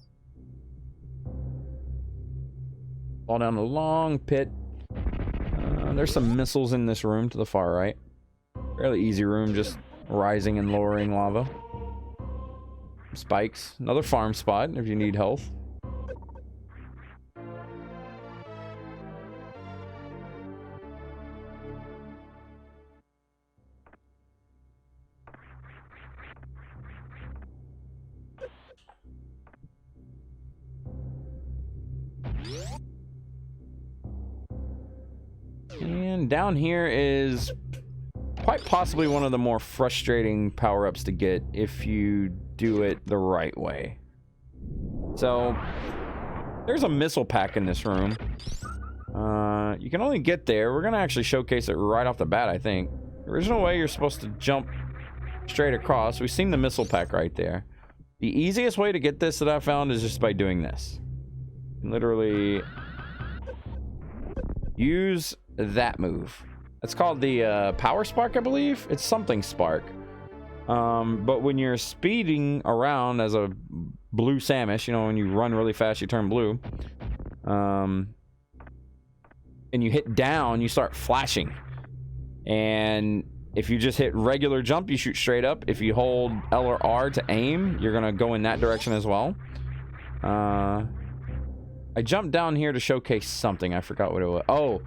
Fall down a long pit. There's some missiles in this room to the far right. Fairly easy room, just rising and lowering lava. Spikes. Another farm spot if you need health. And down here is quite possibly one of the more frustrating power-ups to get if you do it the right way. So, there's a missile pack in this room. You can only get there. We're going to actually showcase it right off the bat, I think. The original way, you're supposed to jump straight across. We've seen the missile pack right there. The easiest way to get this that I found is just by doing this. Literally use that move. It's called the power spark, I believe. It's something spark. But when you're speeding around as a blue Samus, you know, when you run really fast, you turn blue. And you hit down, you start flashing. And if you just hit regular jump, you shoot straight up. If you hold L or R to aim, you're gonna go in that direction as well. I jumped down here to showcase something. I forgot what it was. Oh,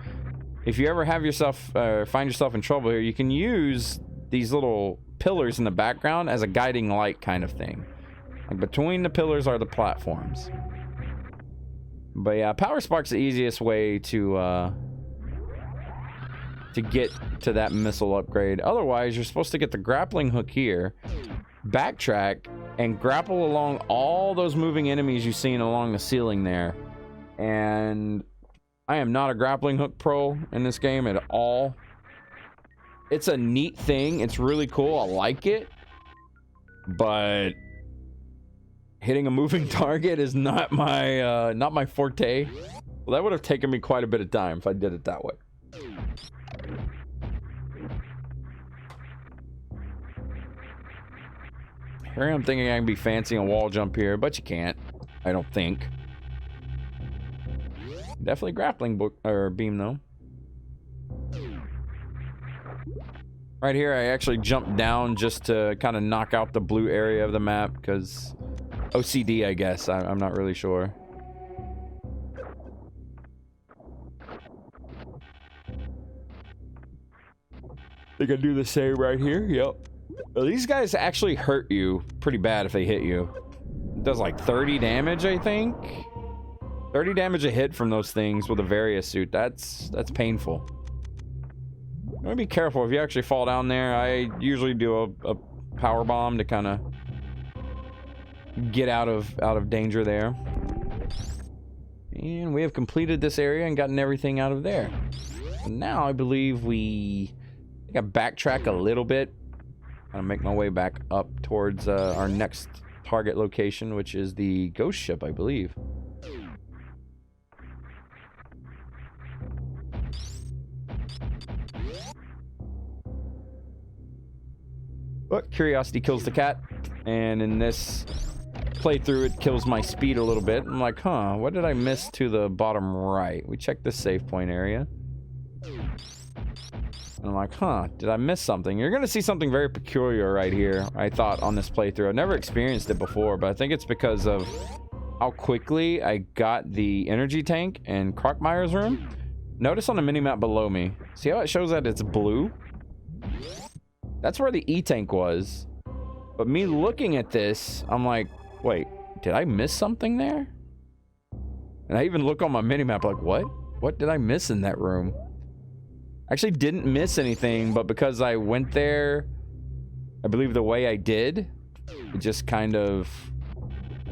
if you ever have yourself find yourself in trouble here, you can use these little pillars in the background as a guiding light kind of thing. Like between the pillars are the platforms. But yeah, power spark's the easiest way to get to that missile upgrade. Otherwise, you're supposed to get the grappling hook here, backtrack, and grapple along all those moving enemies you've seen along the ceiling there. And I am not a grappling hook pro in this game at all. It's a neat thing. It's really cool. I like it. But hitting a moving target is not my forte. Well, that would have taken me quite a bit of time if I did it that way. Here I'm thinking I can be fancy and wall jump here, but you can't. I don't think. Definitely grappling book or beam though. Right here, I actually jumped down just to kind of knock out the blue area of the map because OCD, I guess. I'm not really sure. Think I do the same right here. Yep. Well, these guys actually hurt you pretty bad if they hit you. It does like 30 damage, I think. 30 damage a hit from those things with a Various suit. That's painful. I'm gonna be careful if you actually fall down there. I usually do a power bomb to kind of get out of danger there. And we have completed this area and gotten everything out of there. And now I believe I think I backtrack a little bit. I'm gonna make my way back up towards our next target location, which is the ghost ship, I believe. But curiosity kills the cat, and in this playthrough it kills my speed a little bit. I'm like, huh, what did I miss to the bottom right? We checked the save point area. And I'm like, huh, did I miss something? You're gonna see something very peculiar right here, I thought, on this playthrough. I've never experienced it before, but I think it's because of how quickly I got the energy tank in Crockmeyer's room. Notice on the minimap below me, see how it shows that it's blue? That's where the E-tank was. But me looking at this, I'm like, wait, did I miss something there? And I even look on my minimap like, what? What did I miss in that room? I actually didn't miss anything, but because I went there, I believe the way I did, it just kind of,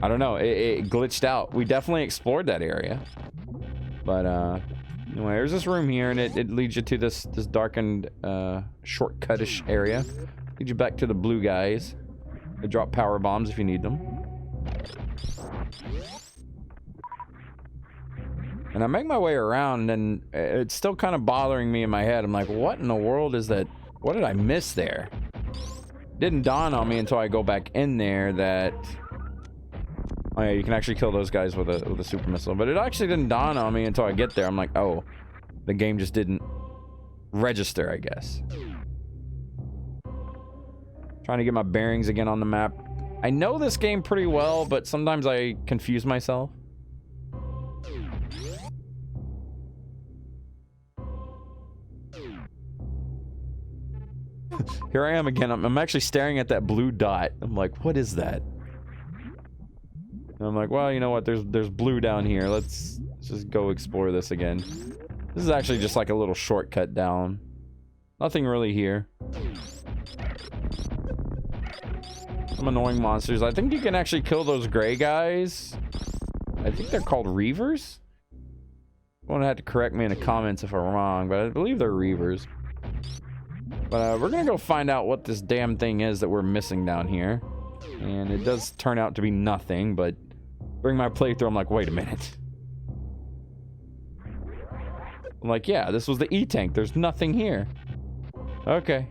I don't know, it glitched out. We definitely explored that area. But, anyway, there's this room here, and it leads you to this darkened, shortcut-ish area. Leads you back to the blue guys. They drop power bombs if you need them. And I make my way around, and it's still kind of bothering me in my head. I'm like, what in the world is that? What did I miss there? It didn't dawn on me until I go back in there that... Oh yeah, you can actually kill those guys with a super missile. But it actually didn't dawn on me until I get there. I'm like, oh, the game just didn't register, I guess. Trying to get my bearings again on the map. I know this game pretty well, but sometimes I confuse myself. Here I am again. I'm actually staring at that blue dot. I'm like, what is that? And I'm like, well, you know what? There's blue down here. Let's just go explore this again. This is actually just like a little shortcut down. Nothing really here. Some annoying monsters. I think you can actually kill those gray guys. I think they're called Reavers. Someone had to correct me in the comments if I'm wrong, but I believe they're Reavers. But we're gonna go find out what this damn thing is that we're missing down here. And it does turn out to be nothing, but during my playthrough, I'm like, wait a minute. I'm like, yeah, this was the E-Tank. There's nothing here. Okay.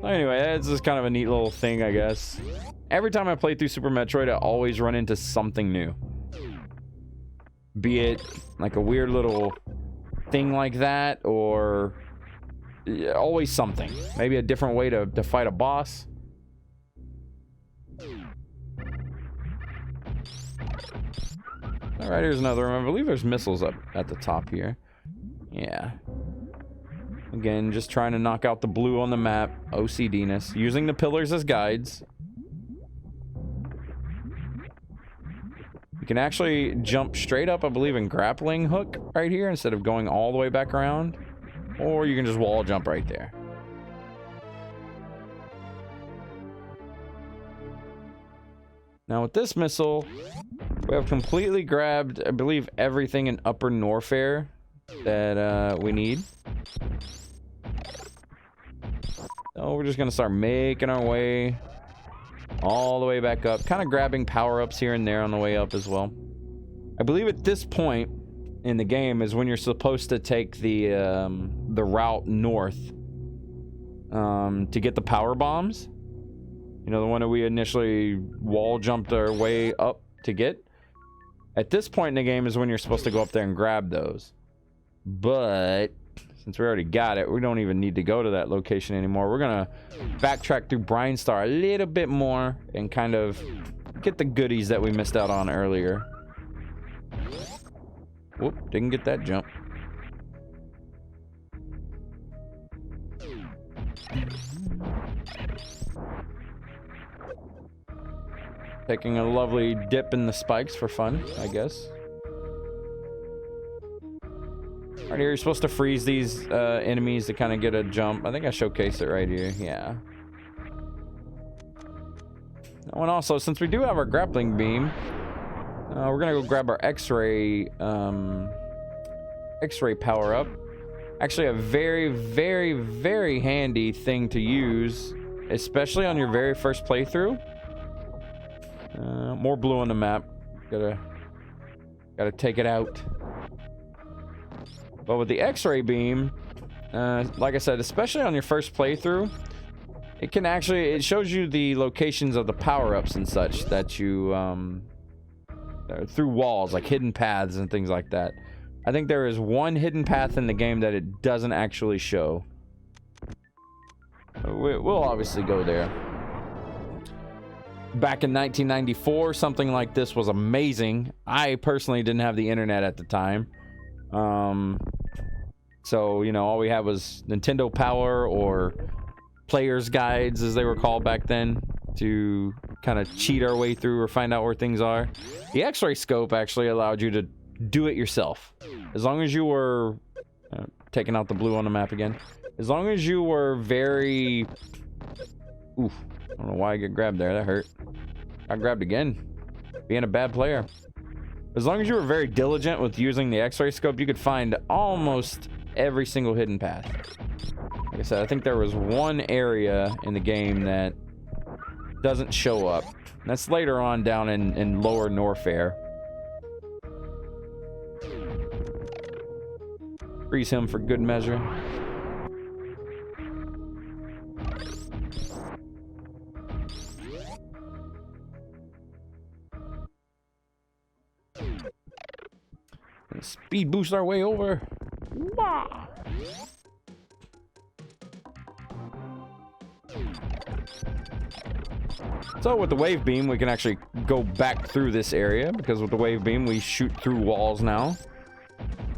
Anyway, it's just kind of a neat little thing, I guess. Every time I play through Super Metroid, I always run into something new. Be it like a weird little thing like that, or always something. Maybe a different way to fight a boss. Alright, here's another one. I believe there's missiles up at the top here. Yeah. Again, just trying to knock out the blue on the map. OCD-ness. Using the pillars as guides. You can actually jump straight up, I believe, in grappling hook right here instead of going all the way back around. Or you can just wall jump right there. Now with this missile, we have completely grabbed, I believe, everything in Upper Norfair that we need. So we're just going to start making our way all the way back up. Kind of grabbing power-ups here and there on the way up as well. I believe at this point in the game is when you're supposed to take the route north to get the power bombs. You know, the one that we initially wall jumped our way up to get. At this point in the game is when you're supposed to go up there and grab those. But since we already got it, we don't even need to go to that location anymore. We're gonna backtrack through Brine Star a little bit more and kind of get the goodies that we missed out on earlier. Whoop, didn't get that jump. Taking a lovely dip in the spikes for fun, I guess. Right here, you're supposed to freeze these enemies to kind of get a jump. I think I showcased it right here. Yeah. Oh, and also, since we do have our grappling beam, we're gonna go grab our X-ray power-up. Actually, a very, very, very handy thing to use, especially on your very first playthrough. More blue on the map. Gotta take it out. But with the X-ray beam, like I said, especially on your first playthrough, it can actually, it shows you the locations of the power-ups and such that you, through walls, like hidden paths and things like that. I think there is one hidden path in the game that it doesn't actually show. We'll obviously go there. Back in 1994, something like this was amazing. I personally didn't have the internet at the time. So, you know, all we had was Nintendo Power or player's guides, as they were called back then, to kind of cheat our way through or find out where things are. The X-ray scope actually allowed you to do it yourself. As long as you were Taking out the blue on the map again. As long as you were very... Oof. I don't know why I get grabbed there. That hurt. I grabbed again. Being a bad player. As long as you were very diligent with using the X-ray scope, you could find almost every single hidden path. Like I said, I think there was one area in the game that doesn't show up. That's later on down in Lower Norfair. Freeze him for good measure. And speed boost our way over. Wah! So with the wave beam, we can actually go back through this area, because with the wave beam, we shoot through walls now.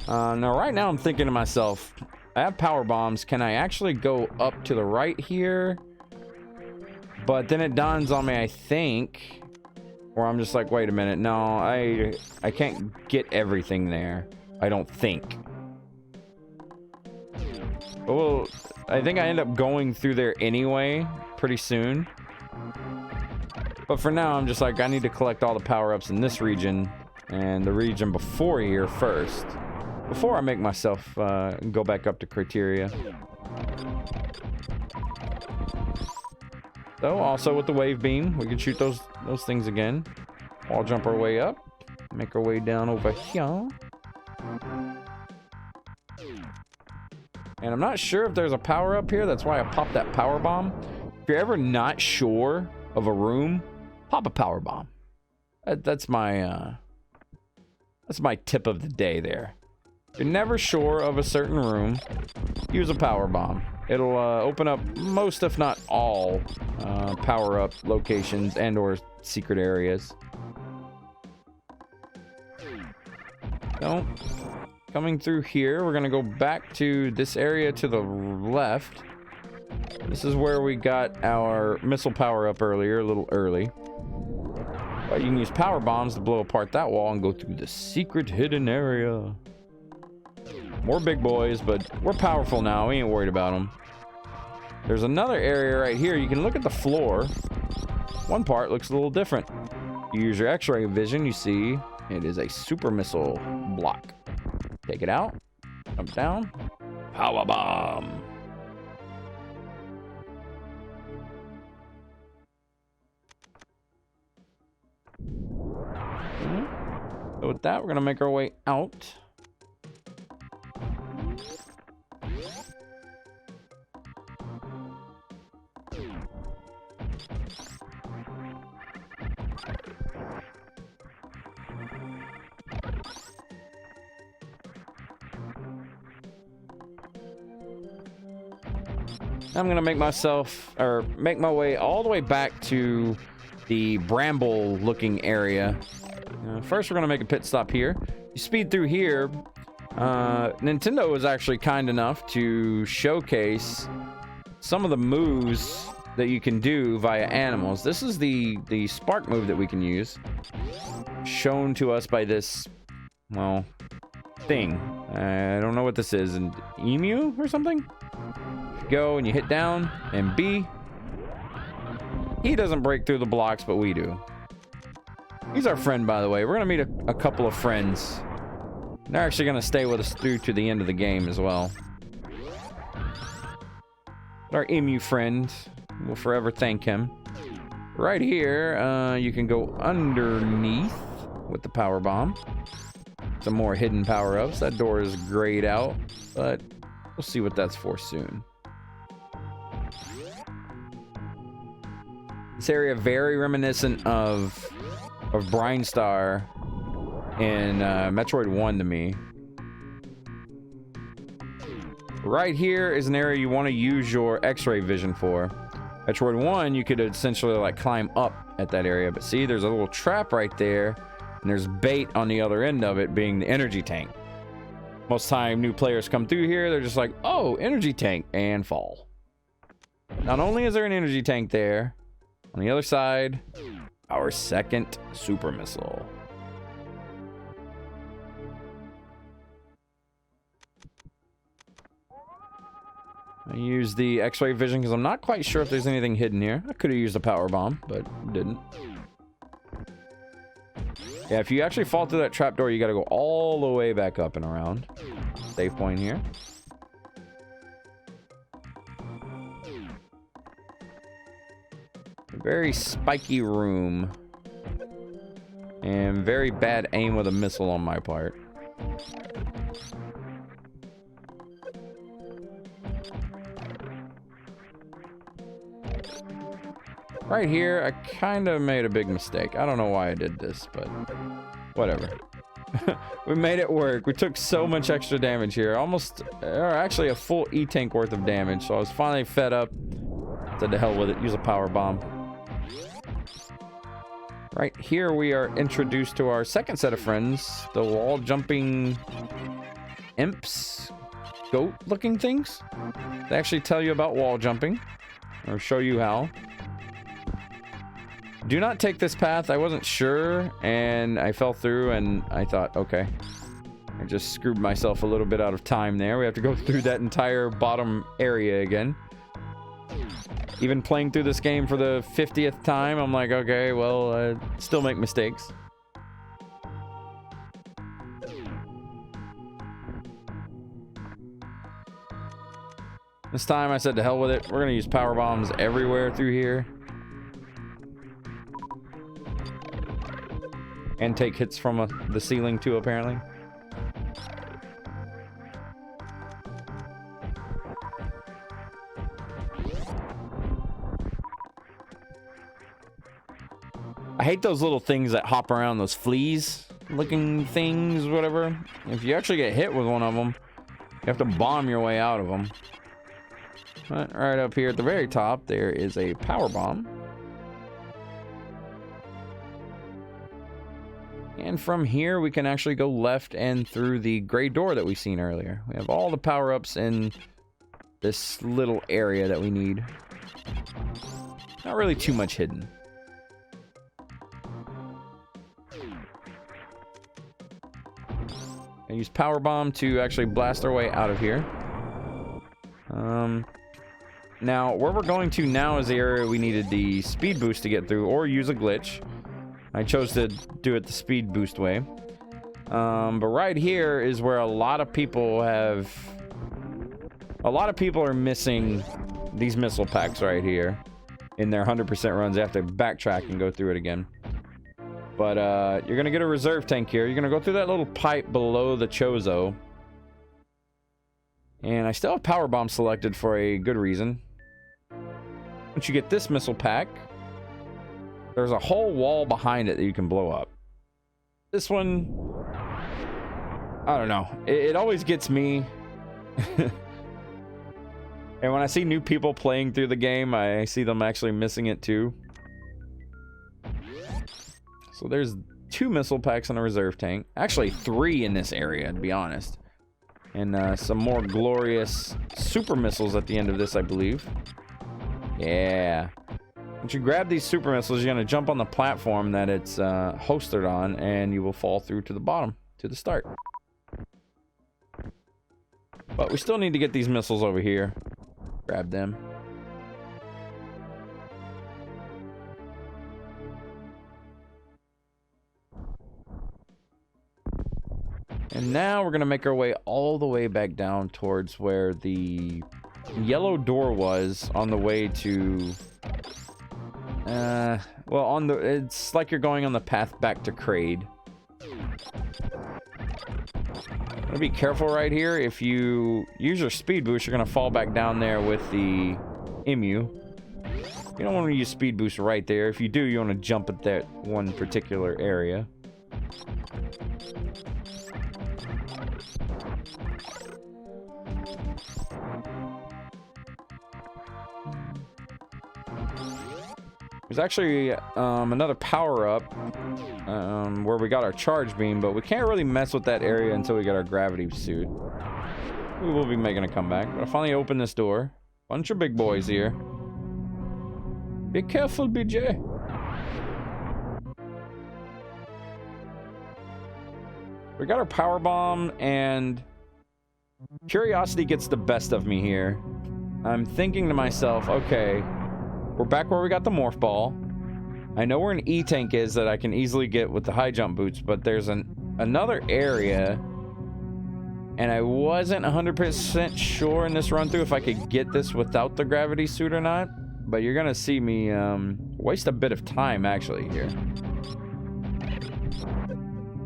Now, right now, I'm thinking to myself, I have power bombs. Can I actually go up to the right here? But then it dawns on me, I think, or I'm just like, wait a minute. No, I can't get everything there. I don't think. Well, I think I end up going through there anyway, pretty soon. But for now, I'm just like, I need to collect all the power-ups in this region and the region before here first. Before I make myself go back up to criteria. So, also with the wave beam, we can shoot those things again. Wall jump our way up. Make our way down over here. And I'm not sure if there's a power up here. That's why I popped that power bomb. If you're ever not sure of a room, pop a power bomb. That's my tip of the day there. If you're never sure of a certain room, use a power bomb. It'll open up most, if not all, power-up locations and or secret areas. So, coming through here, we're gonna go back to this area to the left. This is where we got our missile power-up earlier, a little early. But you can use power bombs to blow apart that wall and go through the secret hidden area. More big boys, but we're powerful now. We ain't worried about them. There's another area right here. You can look at the floor. One part looks a little different. You use your X-ray vision, you see it is a super missile block. Take it out. Jump down. Power bomb. So with that, we're gonna make our way out. I'm gonna make my way all the way back to the bramble looking area. First, we're gonna make a pit stop here. You speed through here. Nintendo was actually kind enough to showcase some of the moves that you can do via animals. This is the spark move that we can use, shown to us by this, well, thing. I don't know what this is, an emu or something? Go and you hit down and B. He doesn't break through the blocks, but we do. He's our friend, by the way. We're gonna meet a couple of friends. They're actually gonna stay with us through to the end of the game as well. Our emu friend, we'll forever thank him. Right here, you can go underneath with the power bomb. Some more hidden power-ups. That door is grayed out, but we'll see what that's for soon. This area very reminiscent of Brine Star in Metroid 1 to me. Right here is an area you want to use your X-ray vision for. Metroid 1, you could essentially like climb up at that area, but see, there's a little trap right there, and there's bait on the other end of it being the energy tank. Most time new players come through here, they're just like, oh, energy tank, and fall. Not only is there an energy tank there, on the other side, our second super missile. I use the X-ray vision because I'm not quite sure if there's anything hidden here. I could have used a power bomb, but didn't. Yeah, if you actually fall through that trapdoor, you got to go all the way back up and around. Save point here. A very spiky room. And very bad aim with a missile on my part. Right here, I kind of made a big mistake. I don't know why I did this, but whatever. We made it work. We took so much extra damage here. Almost, or actually a full E-tank worth of damage. So I was finally fed up. Said to hell with it. Use a power bomb. Right here, we are introduced to our second set of friends. The wall jumping imps. Goat-looking things. They actually tell you about wall jumping. Or show you how. Do not take this path. I wasn't sure, and I fell through, and I thought, okay. I just screwed myself a little bit out of time there. We have to go through that entire bottom area again. Even playing through this game for the 50th time, I'm like, okay, well, I still make mistakes. This time I said to hell with it. We're going to use power bombs everywhere through here. And take hits from the ceiling too, apparently. I hate those little things that hop around, those fleas looking things, whatever. If you actually get hit with one of them, you have to bomb your way out of them. But right up here at the very top, there is a power bomb. And from here, we can actually go left and through the gray door that we've seen earlier. We have all the power-ups in this little area that we need. Not really too much hidden. I use power bomb to actually blast our way out of here. Now, where we're going to now is the area we needed the speed boost to get through, or use a glitch. I chose to do it the speed boost way. But right here is where a lot of people have... A lot of people are missing these missile packs right here. In their 100% runs, they have to backtrack and go through it again. But you're going to get a reserve tank here. You're going to go through that little pipe below the Chozo. And I still have power bomb selected for a good reason. Once you get this missile pack, there's a whole wall behind it that you can blow up. This one, I don't know. It always gets me. And when I see new people playing through the game, I see them actually missing it too. So there's 2 missile packs on a reserve tank. Actually 3 in this area, to be honest. And some more glorious super missiles at the end of this, I believe. Yeah. Once you grab these super missiles, you're going to jump on the platform that it's hosted on, and you will fall through to the bottom, to the start. But we still need to get these missiles over here. Grab them. And now we're going to make our way all the way back down towards where the yellow door was on the way to... well, it's like you're going on the path back to Kraid. Gotta be careful right here. If you use your speed boost, you're going to fall back down there with the Emu. You don't want to use speed boost right there. If you do, you want to jump at that one particular area. There's actually another power-up where we got our charge beam, but we can't really mess with that area until we get our gravity suit. We will be making a comeback, but I finally opened this door. Bunch of big boys here. Be careful, BJ. We got our power bomb, and curiosity gets the best of me here. I'm thinking to myself, okay, we're back where we got the morph ball. I know where an E-tank is that I can easily get with the high jump boots, but there's another area, and I wasn't 100% sure in this run through if I could get this without the gravity suit or not. But you're gonna see me waste a bit of time actually here.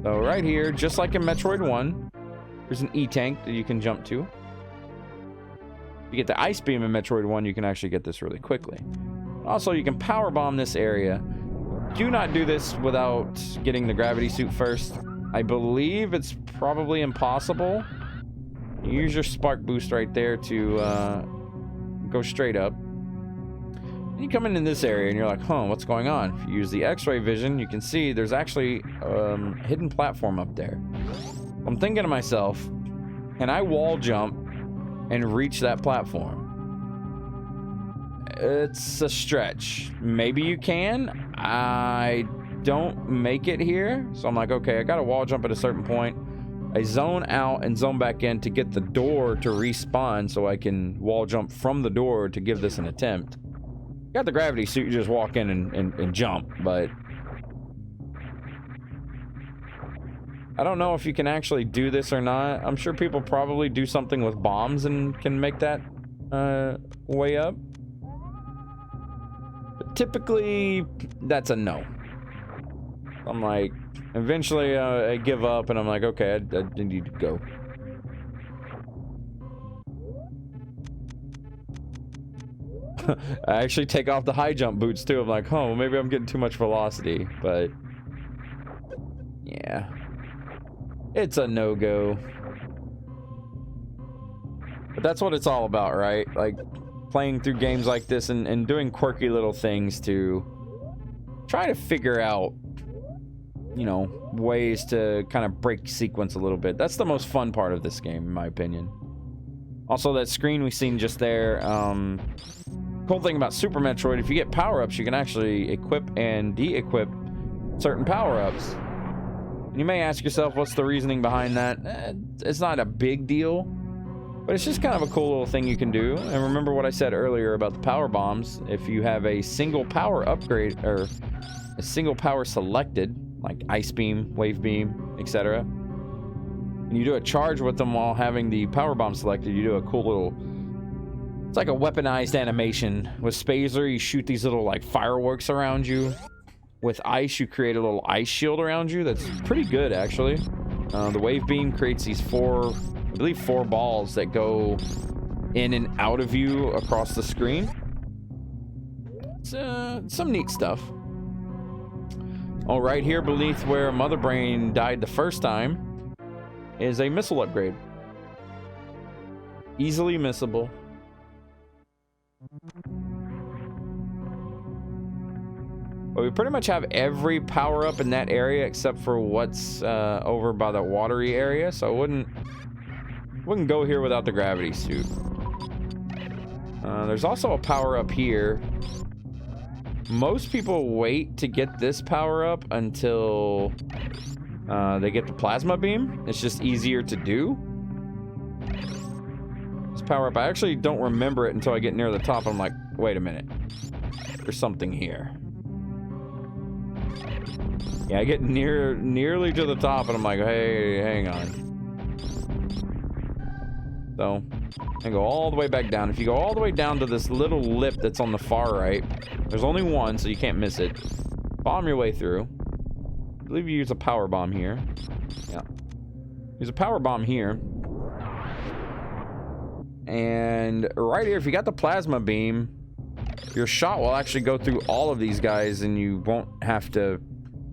So right here, just like in Metroid 1, there's an E-tank that you can jump to. If you get the ice beam in Metroid 1, you can actually get this really quickly. Also, you can power bomb this area. Do not do this without getting the gravity suit first. I believe it's probably impossible. Use your spark boost right there to go straight up. And you come in this area and you're like, huh, what's going on? If you use the X-ray vision, you can see there's actually a hidden platform up there. I'm thinking to myself, can I wall jump and reach that platform? It's a stretch. Maybe you can. I don't make it here. So I'm like, okay, I got to wall jump at a certain point. I zone out and zone back in to get the door to respawn so I can wall jump from the door to give this an attempt. Got the gravity suit, you just walk in and jump, but I don't know if you can actually do this or not. I'm sure people probably do something with bombs and can make that way up. But typically, that's a no. I'm like, eventually I give up and I'm like, okay, I need to go. I actually take off the high jump boots too. I'm like, oh, well, maybe I'm getting too much velocity, but yeah, it's a no-go. But that's what it's all about, right? Like playing through games like this and doing quirky little things to try to figure out, you know, ways to kind of break sequence a little bit. That's the most fun part of this game, in my opinion. Also, that screen we seen just there, cool thing about Super Metroid, if you get power-ups, you can actually equip and de-equip certain power-ups. You may ask yourself, what's the reasoning behind that? It's not a big deal, but it's just kind of a cool little thing you can do. And remember what I said earlier about the power bombs. If you have a single power upgrade, or a single power selected, like Ice Beam, Wave Beam, etc., and you do a charge with them while having the power bomb selected, you do a cool little... It's like a weaponized animation. With Spazer, you shoot these little like fireworks around you. With ice, you create a little ice shield around you. That's pretty good, actually. The wave beam creates these four balls that go in and out of you across the screen. It's some neat stuff. Oh, right here beneath where Mother Brain died the first time is a missile upgrade. Easily missable. But we pretty much have every power up in that area except for what's over by the watery area, so I wouldn't go here without the gravity suit. There's also a power up here. Most people wait to get this power up until they get the plasma beam. It's just easier to do. This power up, I actually don't remember it until I get near the top. I'm like, wait a minute, there's something here. Yeah, I get nearly to the top and I'm like, hey, hang on. So I go all the way back down. If you go all the way down to this little lip that's on the far right, there's only one, so you can't miss it. Bomb your way through. I believe you use a power bomb here. Yeah. Use a power bomb here. And right here, if you got the plasma beam, your shot will actually go through all of these guys and you won't have to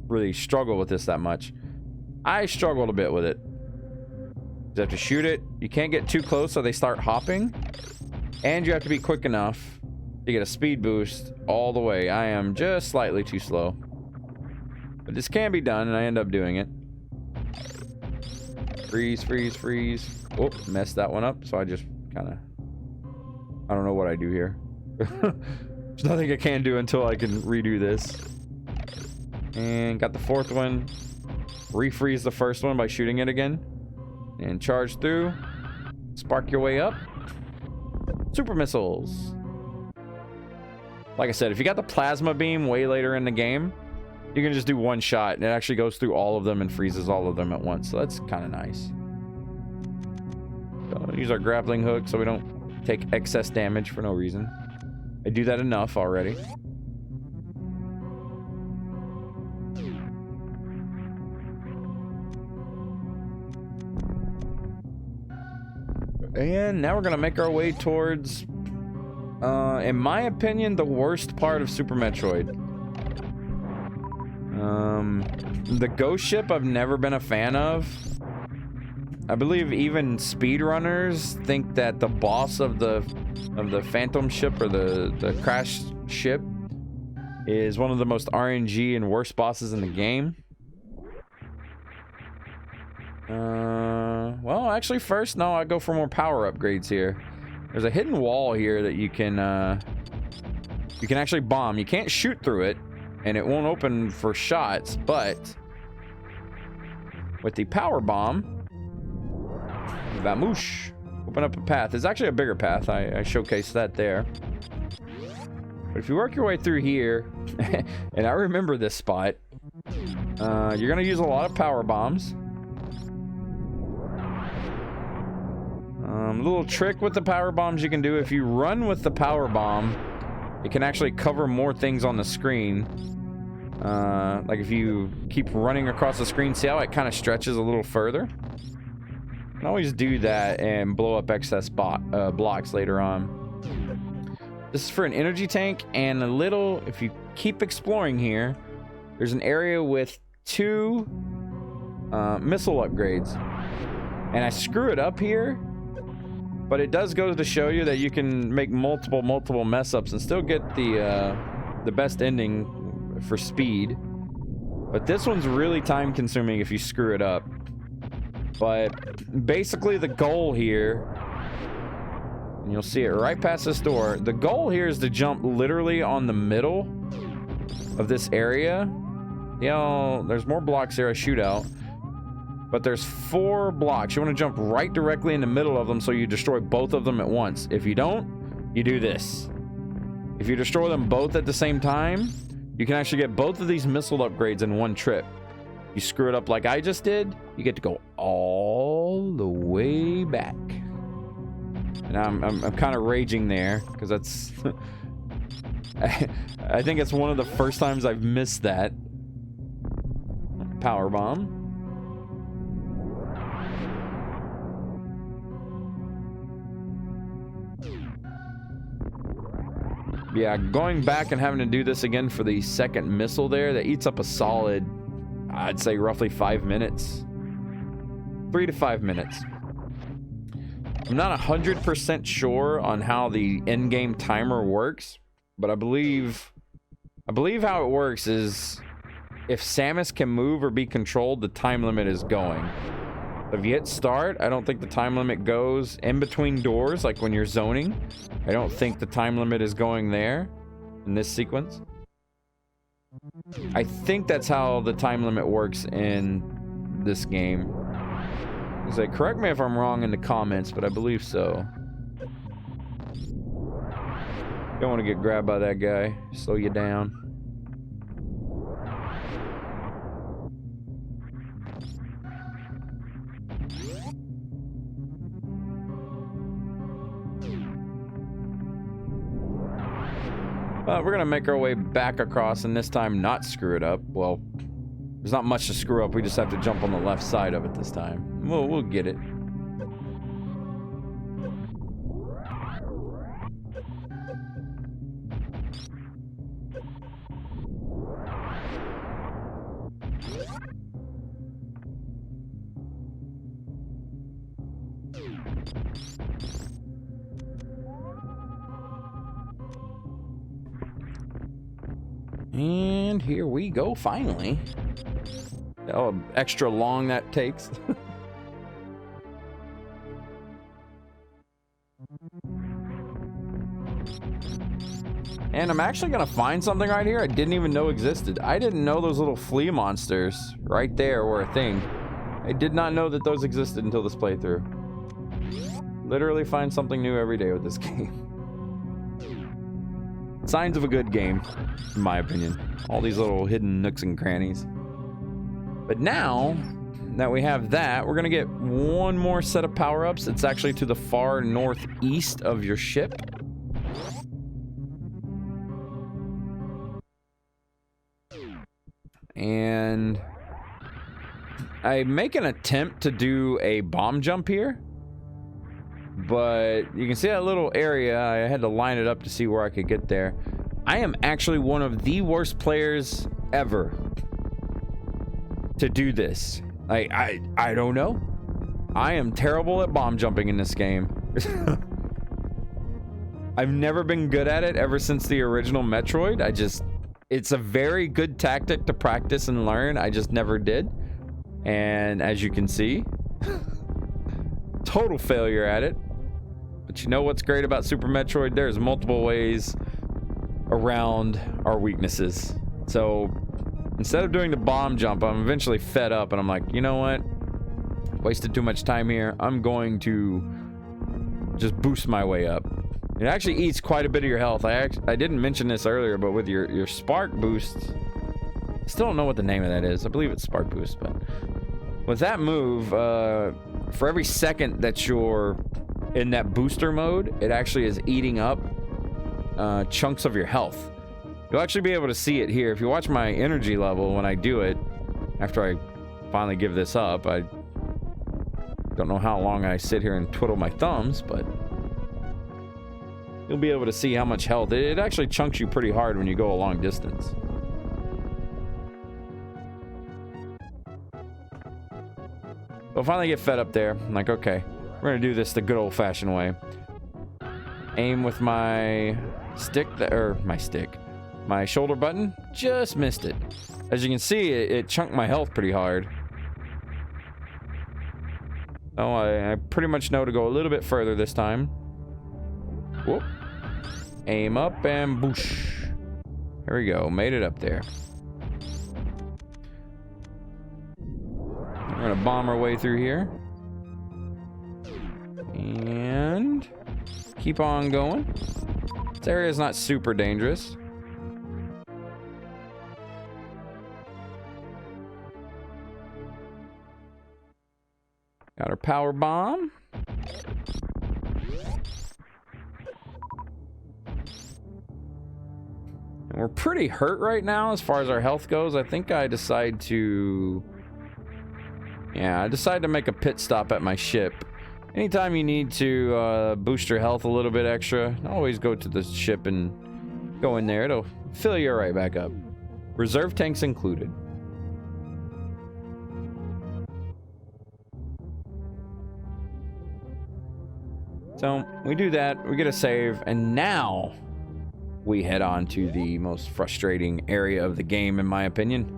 really struggle with this that much. I struggled a bit with it. You have to shoot it. You can't get too close so they start hopping. And you have to be quick enough to get a speed boost all the way. I am just slightly too slow. But this can be done, and I end up doing it. Freeze, freeze, freeze. Oh, messed that one up. So I just kind of... I don't know what I do here. There's nothing I can do until I can redo this. And got the fourth one. Refreeze the first one by shooting it again. And charge through. Spark your way up. Super missiles. Like I said, if you got the plasma beam way later in the game, you can just do one shot and it actually goes through all of them and freezes all of them at once. So that's kind of nice. So use our grappling hook so we don't take excess damage for no reason. I do that enough already. And now we're gonna make our way towards, in my opinion, the worst part of Super Metroid. The ghost ship I've never been a fan of. I believe even speedrunners think that the boss of the phantom ship or the crash ship is one of the most RNG and worst bosses in the game. Well, actually, first, no, I go for more power upgrades here. There's a hidden wall here that you can actually bomb. You can't shoot through it, and it won't open for shots, but with the power bomb, Vamoosh, open up a path. It's actually a bigger path. I showcased that there. But if you work your way through here, and I remember this spot, you're gonna use a lot of power bombs. Little trick with the power bombs you can do, if you run with the power bomb, it can actually cover more things on the screen. Like if you keep running across the screen, see how it kind of stretches a little further? You can always do that and blow up excess blocks later on. This is for an energy tank and a little, if you keep exploring here, there's an area with 2 missile upgrades. And I screw it up here, but it does go to show you that you can make multiple mess ups and still get the best ending for speed. But this one's really time consuming if you screw it up. But basically the goal here, and you'll see it right past this door, the goal here is to jump literally on the middle of this area. You know, there's more blocks here I shoot out. But there's 4 blocks. You want to jump right directly in the middle of them so you destroy both of them at once. If you don't, you do this. If you destroy them both at the same time, you can actually get both of these missile upgrades in one trip. You screw it up like I just did, you get to go all the way back. And I'm kind of raging there because that's I think it's one of the first times I've missed that. Power bomb. Yeah, going back and having to do this again for the second missile there, that eats up a solid, I'd say roughly 5 minutes. 3 to 5 minutes. I'm not 100% sure on how the in-game timer works, but I believe how it works is if Samus can move or be controlled, the time limit is going. If you hit start, I don't think the time limit goes in between doors, like when you're zoning. I don't think the time limit is going there in this sequence. I think that's how the time limit works in this game. Say, correct me if I'm wrong in the comments, but I believe so. Don't want to get grabbed by that guy. Slow you down. We're gonna make our way back across and this time not screw it up. Well, there's not much to screw up. We just have to jump on the left side of it this time. We'll get it. And here we go, finally. Oh, extra long that takes. And I'm actually gonna find something right here I didn't even know existed. I didn't know those little flea monsters right there were a thing. I did not know that those existed until this playthrough. Literally find something new every day with this game. Signs of a good game, in my opinion. All these little hidden nooks and crannies. But now that we have that, we're gonna get one more set of power-ups. It's actually to the far northeast of your ship. And I make an attempt to do a bomb jump here, but you can see that little area. I had to line it up to see where I could get there. I am actually one of the worst players ever to do this. I don't know. I am terrible at bomb jumping in this game. I've never been good at it ever since the original Metroid. It's a very good tactic to practice and learn. I just never did. And as you can see, total failure at it. But you know what's great about Super Metroid? There's multiple ways around our weaknesses. So instead of doing the bomb jump, I'm eventually fed up and I'm like, you know what? Wasted too much time here. I'm going to just boost my way up. It actually eats quite a bit of your health. I didn't mention this earlier, but with your spark boost, I still don't know what the name of that is. I believe it's spark boost, but with that move, for every second that you're in that booster mode, it actually is eating up chunks of your health. You'll actually be able to see it here. If you watch my energy level when I do it, after I finally give this up, I don't know how long I sit here and twiddle my thumbs, but you'll be able to see how much health. It actually chunks you pretty hard when you go a long distance. So finally get fed up there. I'm like, okay, we're gonna do this the good old-fashioned way. Aim with my stick, my shoulder button. Just missed it. As you can see, it chunked my health pretty hard. So I pretty much know to go a little bit further this time. Whoop. Aim up and boosh. Here we go. Made it up there. We're gonna bomb our way through here. And keep on going. This area is not super dangerous. Got our power bomb. And we're pretty hurt right now as far as our health goes. I think I decide to... Yeah, I decided to make a pit stop at my ship. Anytime you need to boost your health a little bit extra, always go to the ship and go in there. It'll fill you right back up. Reserve tanks included. So we do that, we get a save, and now we head on to the most frustrating area of the game, in my opinion.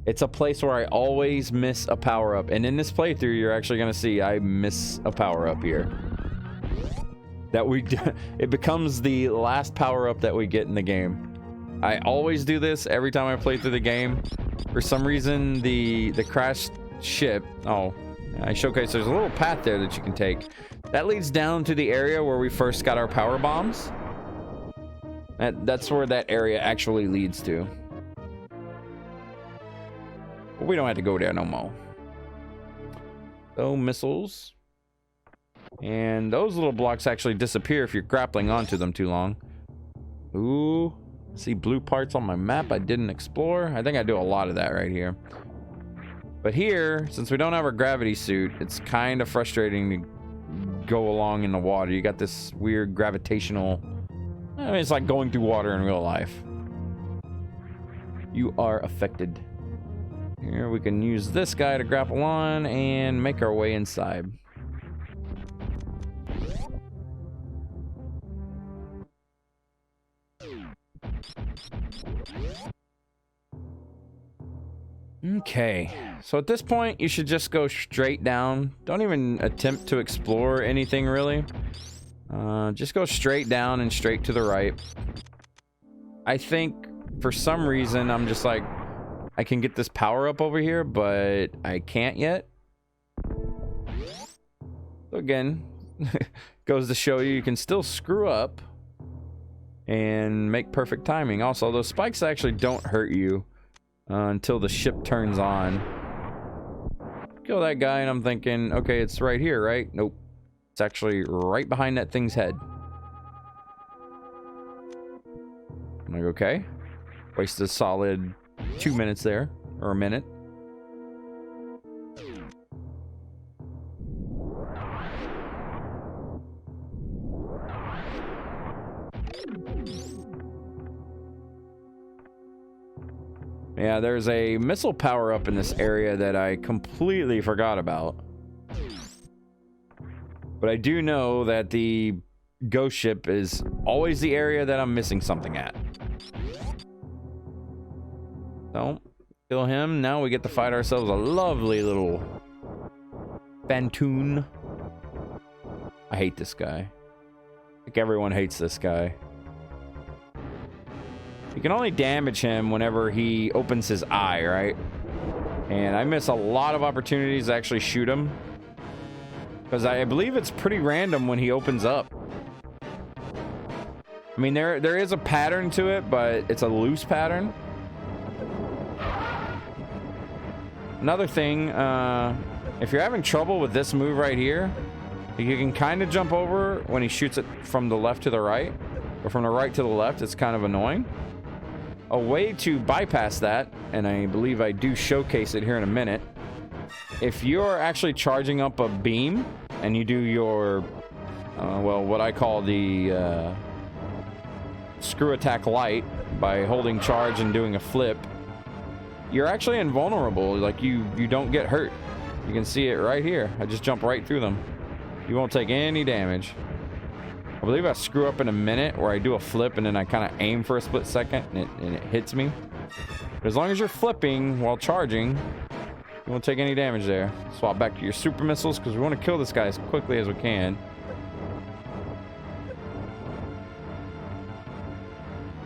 It's a place where I always miss a power-up, and in this playthrough, you're actually going to see I miss a power-up here. It becomes the last power-up that we get in the game. I always do this every time I play through the game. For some reason, the crashed ship... Oh, I showcased there's a little path there that you can take. That leads down to the area where we first got our power bombs. That's where that area actually leads to. But we don't have to go there no more. So, missiles. And those little blocks actually disappear if you're grappling onto them too long. Ooh. I see blue parts on my map I didn't explore. I think I do a lot of that right here. But here, since we don't have our gravity suit, it's kind of frustrating to go along in the water. You got this weird gravitational... I mean, it's like going through water in real life. You are affected. Here, we can use this guy to grapple on and make our way inside. Okay, so at this point, you should just go straight down. Don't even attempt to explore anything, really. Just go straight down and straight to the right. I think, for some reason, I'm just like, I can get this power up over here, but I can't yet. So again, goes to show you, you can still screw up and make perfect timing. Also, those spikes actually don't hurt you until the ship turns on. Kill that guy, and I'm thinking, okay, it's right here, right? Nope. It's actually right behind that thing's head. I'm like, okay. Wasted a solid 2 minutes there, or a minute. Yeah, there's a missile power-up in this area that I completely forgot about. But I do know that the ghost ship is always the area that I'm missing something at. So, kill him. Now we get to fight ourselves a lovely little Phantoon. I hate this guy. I think everyone hates this guy. You can only damage him whenever he opens his eye, right? And I miss a lot of opportunities to actually shoot him. Because I believe it's pretty random when he opens up. I mean, there is a pattern to it, but it's a loose pattern. Another thing, if you're having trouble with this move right here, you can kind of jump over when he shoots it from the left to the right. Or from the right to the left. It's kind of annoying. A way to bypass that, and I believe I do showcase it here in a minute. If you're actually charging up a beam, and you do your, well, what I call the screw attack light by holding charge and doing a flip, you're actually invulnerable. Like, you don't get hurt. You can see it right here. I just jump right through them. You won't take any damage. I believe I screw up in a minute where I do a flip and then I kind of aim for a split second and it hits me. But as long as you're flipping while charging, you won't take any damage there. Swap back to your super missiles because we want to kill this guy as quickly as we can.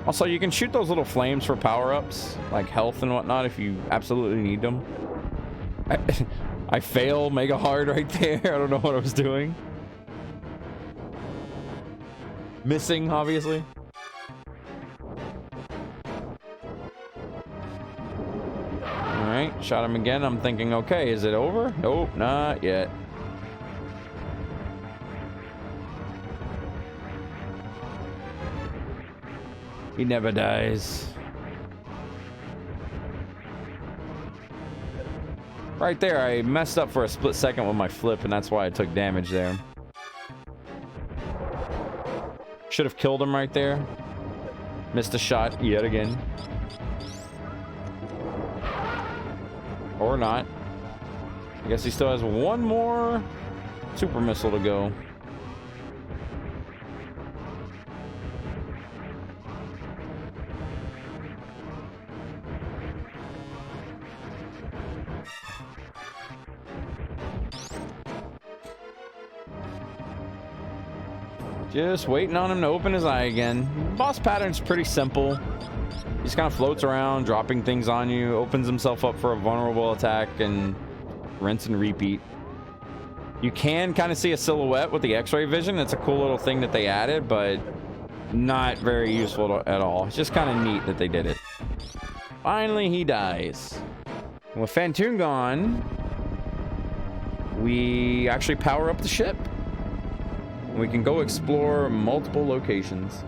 Also, you can shoot those little flames for power-ups, like health and whatnot, if you absolutely need them. I fail mega hard right there. I don't know what I was doing. Missing, obviously. Alright, shot him again. I'm thinking, okay, is it over? Nope, not yet. He never dies. Right there, I messed up for a split second with my flip, and that's why I took damage there. Should have killed him right there. Missed a shot yet again. Or not. I guess he still has one more super missile to go. Just waiting on him to open his eye again. Boss pattern's pretty simple. He just kind of floats around, dropping things on you, opens himself up for a vulnerable attack, and rinse and repeat. You can kind of see a silhouette with the X-ray vision. That's a cool little thing that they added, but not very useful at all. It's just kind of neat that they did it. Finally, he dies. With Phantoon gone, we actually power up the ship. We can go explore multiple locations.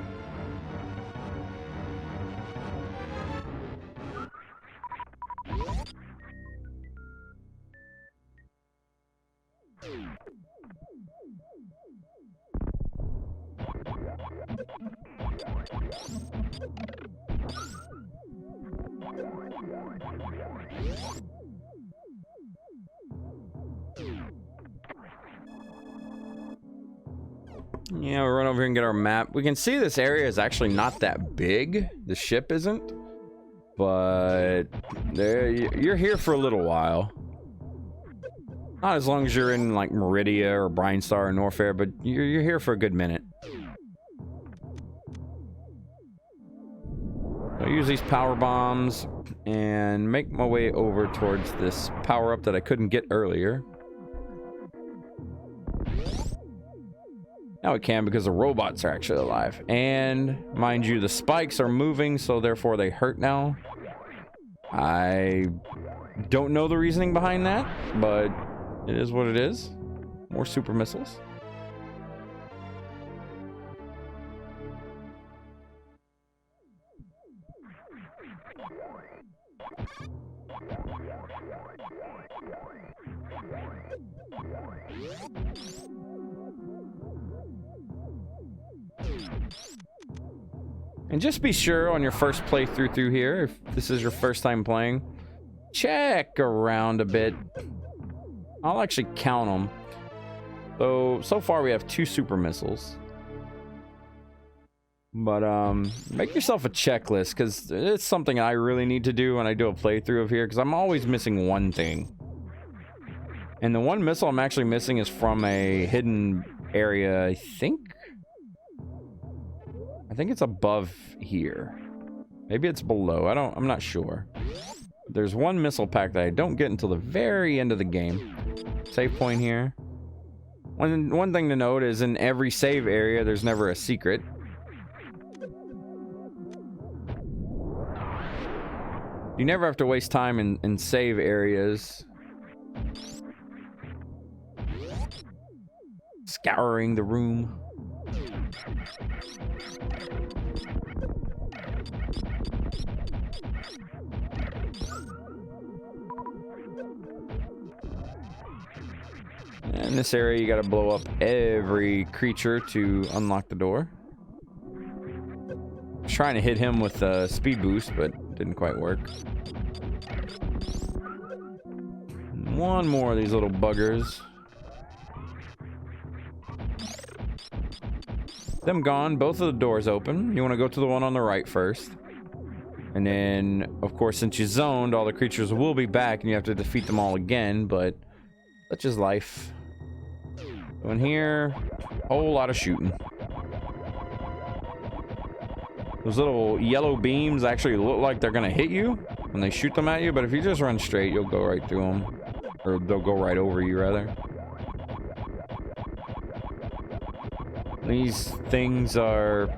Yeah, we'll run over here and get our map. We can see this area is actually not that big. The ship isn't. But you're here for a little while. Not as long as you're in like Meridia or Brinestar or Norfair, but you're here for a good minute. I'll use these power bombs and make my way over towards this power up that I couldn't get earlier. Now it can because the robots are actually alive. And, mind you, the spikes are moving, so therefore they hurt now. I don't know the reasoning behind that, but it is what it is. More super missiles. And just be sure on your first playthrough through here, if this is your first time playing, check around a bit. I'll actually count them. So far we have 2 super missiles. But make yourself a checklist, because it's something I really need to do when I do a playthrough of here, because I'm always missing one thing. And the one missile I'm actually missing is from a hidden area, I think it's above here. Maybe it's below. I'm not sure. There's one missile pack that I don't get until the very end of the game. Save point here. One thing to note is in every save area, there's never a secret. You never have to waste time in save areas. Scouring the room. In this area, you gotta blow up every creature to unlock the door. I was trying to hit him with a speed boost, but didn't quite work. One more of these little buggers. Them gone, both of the doors open. You want to go to the one on the right first. And then, of course, since you zoned, all the creatures will be back and you have to defeat them all again, but such is life. So in here, whole lot of shooting. Those little yellow beams actually look like they're gonna hit you when they shoot them at you, but if you just run straight, you'll go right through them. Or they'll go right over you, rather. These things are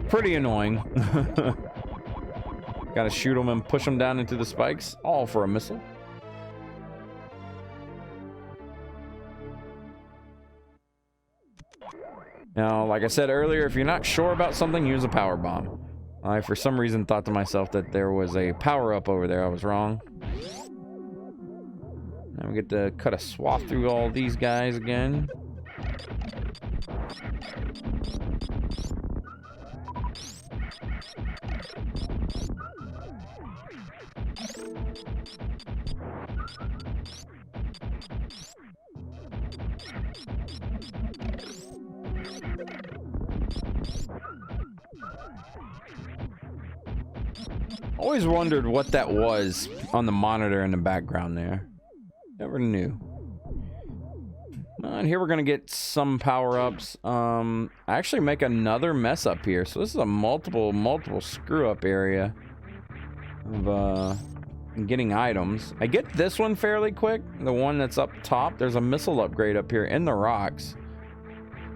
pretty annoying. Gotta shoot them and push them down into the spikes, all for a missile. Now, like I said earlier, if you're not sure about something, use a power bomb. I, for some reason, thought to myself that there was a power-up over there. I was wrong. Now we get to cut a swath through all these guys again. Always wondered what that was on the monitor in the background there. Never knew. And here we're gonna get some power-ups. I actually make another mess up here. So this is a multiple screw-up area of getting items. I get this one fairly quick. The one that's up top. There's a missile upgrade up here in the rocks.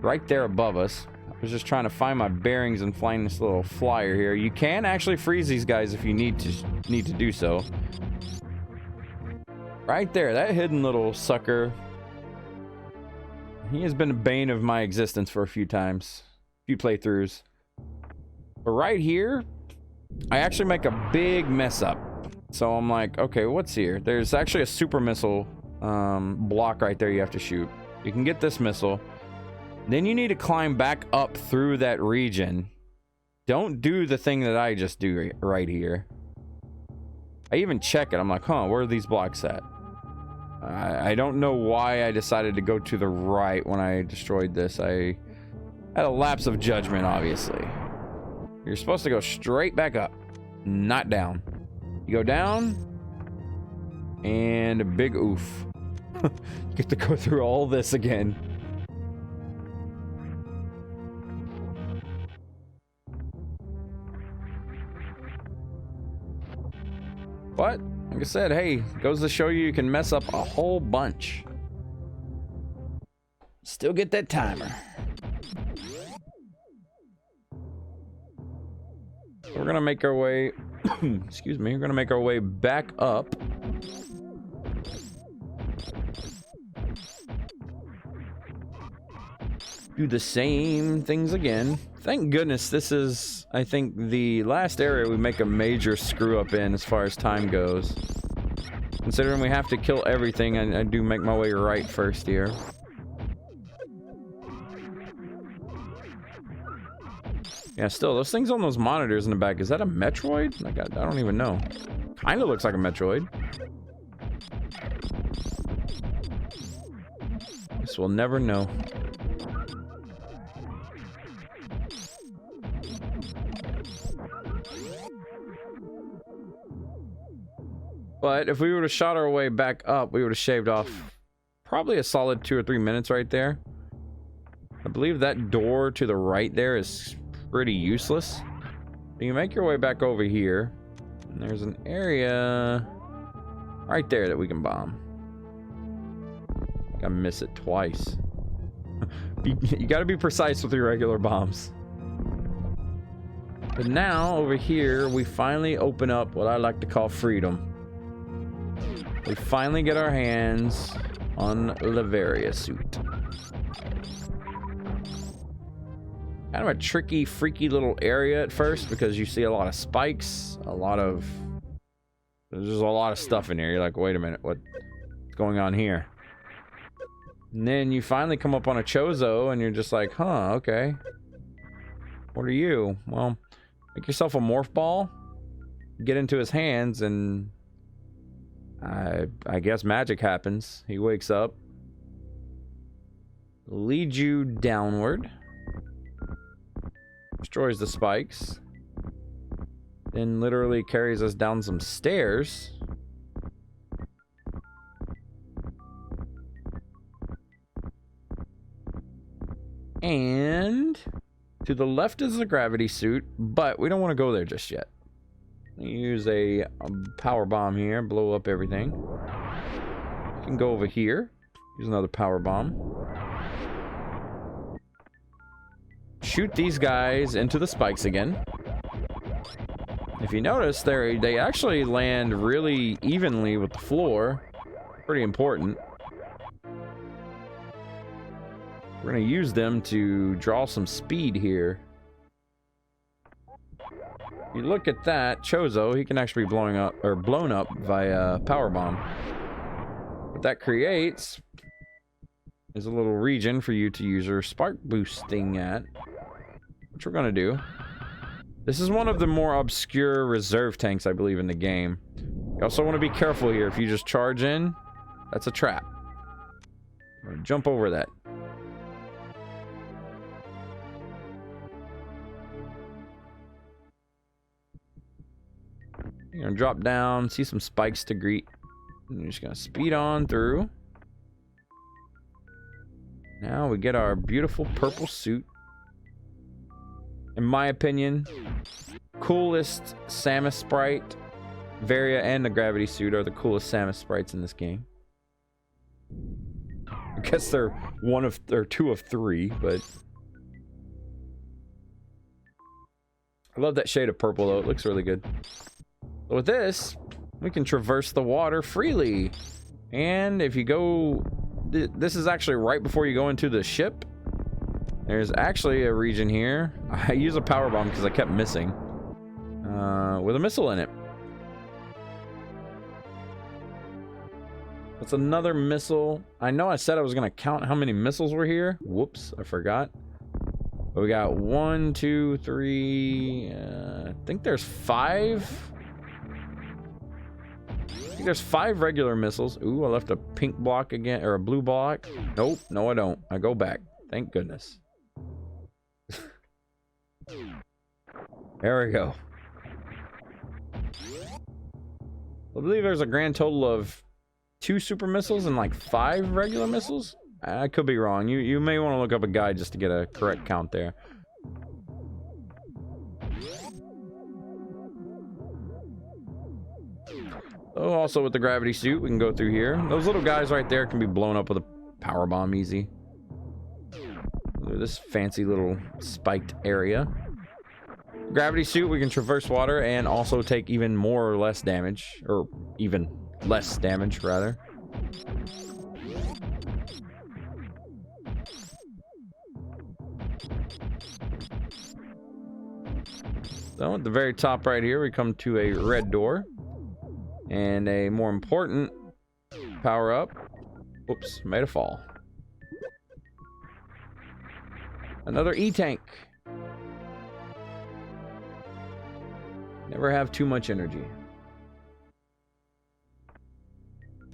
Right there above us. I was just trying to find my bearings and find this little flyer here. You can actually freeze these guys if you need to do so. Right there, that hidden little sucker. He has been a bane of my existence for a few times. A few playthroughs. But right here, I actually make a big mess up. So I'm like, okay, what's here? There's actually a super missile block right there you have to shoot. You can get this missile. Then you need to climb back up through that region. Don't do the thing that I just do right here. I even check it. I'm like, huh, where are these blocks at? I don't know why I decided to go to the right when I destroyed this. I had a lapse of judgment, obviously. You're supposed to go straight back up, not down. You go down, and a big oof. You get to go through all this again. But, like I said, hey, goes to show you can mess up a whole bunch. Still get that timer. We're gonna make our way, excuse me, we're gonna make our way back up. Do the same things again. Thank goodness this is, I think, the last area we make a major screw up in as far as time goes. Considering we have to kill everything, I do make my way right first here. Yeah, still, those things on those monitors in the back, is that a Metroid? Like, I don't even know. Kinda looks like a Metroid. Guess we'll never know. But if we would have shot our way back up, we would have shaved off probably a solid 2 or 3 minutes right there. I believe that door to the right there is pretty useless. You make your way back over here, and there's an area right there that we can bomb. I miss it twice. You gotta be precise with your regular bombs. But now, over here, we finally open up what I like to call freedom. We finally get our hands on the Varia suit. Kind of a tricky, freaky little area at first because you see a lot of spikes, there's a lot of stuff in here. You're like, wait a minute, what's going on here? And then you finally come up on a Chozo and you're just like, huh, okay. What are you? Well, make yourself a morph ball, get into his hands, and I guess magic happens. He wakes up, leads you downward, destroys the spikes, then literally carries us down some stairs. And to the left is the gravity suit, but we don't want to go there just yet. Use a power bomb here, blow up everything. You can go over here, use another power bomb. Shoot these guys into the spikes again. If you notice, they actually land really evenly with the floor. Pretty important. We're going to use them to draw some speed here. You look at that, Chozo, he can actually be blown up via power bomb. What that creates is a little region for you to use your spark boosting at, which we're gonna do. This is one of the more obscure reserve tanks, I believe, in the game. You also want to be careful here. If you just charge in, that's a trap. I'm gonna jump over that. You're gonna drop down, see some spikes to greet. And you're just gonna speed on through. Now we get our beautiful purple suit. In my opinion, coolest Samus sprite. Varia and the gravity suit are the coolest Samus sprites in this game. I guess they're two of three, but I love that shade of purple though. It looks really good. With this, we can traverse the water freely. And if you go... This is actually right before you go into the ship. There's actually a region here. I use a power bomb because I kept missing. With a missile in it. That's another missile. I know I said I was going to count how many missiles were here. Whoops, I forgot. But we got 1, 2, 3... I think there's 5... I think there's 5 regular missiles. Ooh, I left a pink block again, or a blue block. Nope, no I don't. I go back. Thank goodness. There we go. I believe there's a grand total of 2 super missiles and like 5 regular missiles. I could be wrong. You may want to look up a guide just to get a correct count there. Oh, also with the gravity suit, we can go through here. Those little guys right there can be blown up with a power bomb easy. this fancy little spiked area. Gravity suit, we can traverse water and also take even more or less damage, or even less damage rather. So at the very top right here, we come to a red door and a more important power up. Oops, made a fall. Another E-tank. Never have too much energy.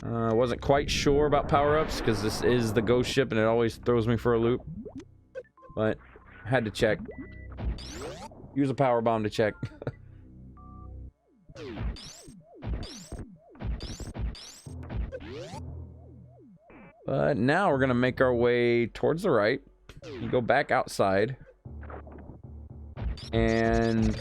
I wasn't quite sure about power-ups because this is the ghost ship and it always throws me for a loop. But I had to check. Use a power bomb to check. But now we're gonna make our way towards the right. You go back outside. And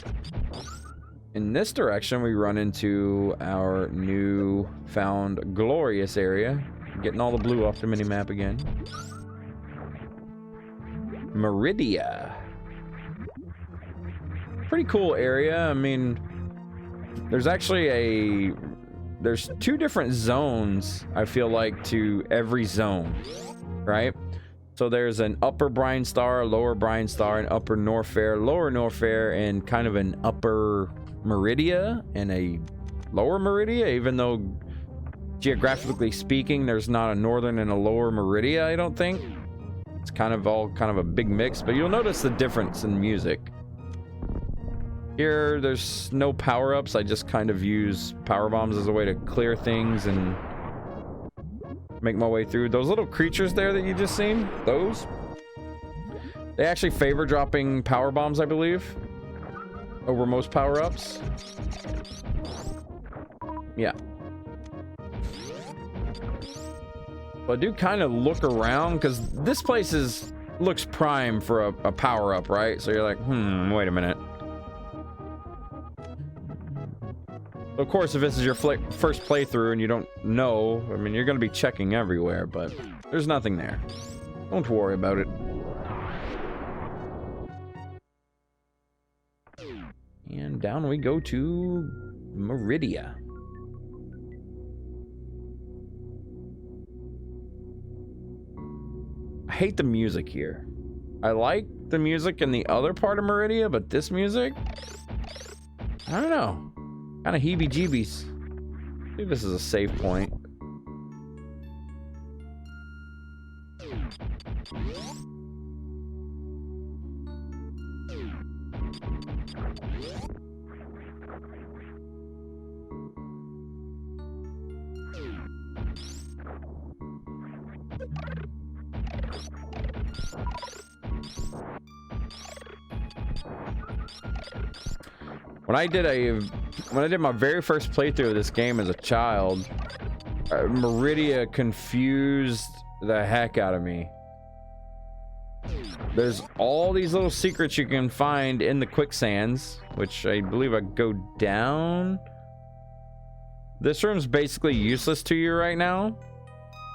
in this direction, we run into our new found glorious area. Getting all the blue off the mini-map again. Meridia. Pretty cool area. I mean, there's actually there's two different zones, I feel like, to every zone, right? So there's an upper Brine Star, lower Brine Star, an upper Norfair, lower Norfair, and kind of an upper Meridia and a lower Meridia, even though geographically speaking, there's not a northern and a lower Meridia, I don't think. It's kind of all kind of a big mix, but you'll notice the difference in music. Here, there's no power-ups. I just kind of use power bombs as a way to clear things and make my way through. Those little creatures there that you just seen, those, they actually favor dropping power bombs, I believe, over most power-ups. Yeah. But I do kind of look around because this place looks prime for a power-up, right? So you're like, wait a minute. Of course, if this is your first playthrough and you don't know, I mean, you're going to be checking everywhere, but there's nothing there. Don't worry about it. And down we go to Meridia. I hate the music here. I like the music in the other part of Meridia, but this music, I don't know. Kind of heebie-jeebies. I think this is a save point. When I did my very first playthrough of this game as a child, Meridia confused the heck out of me. There's all these little secrets you can find in the quicksands, which I believe I go down. This room's basically useless to you right now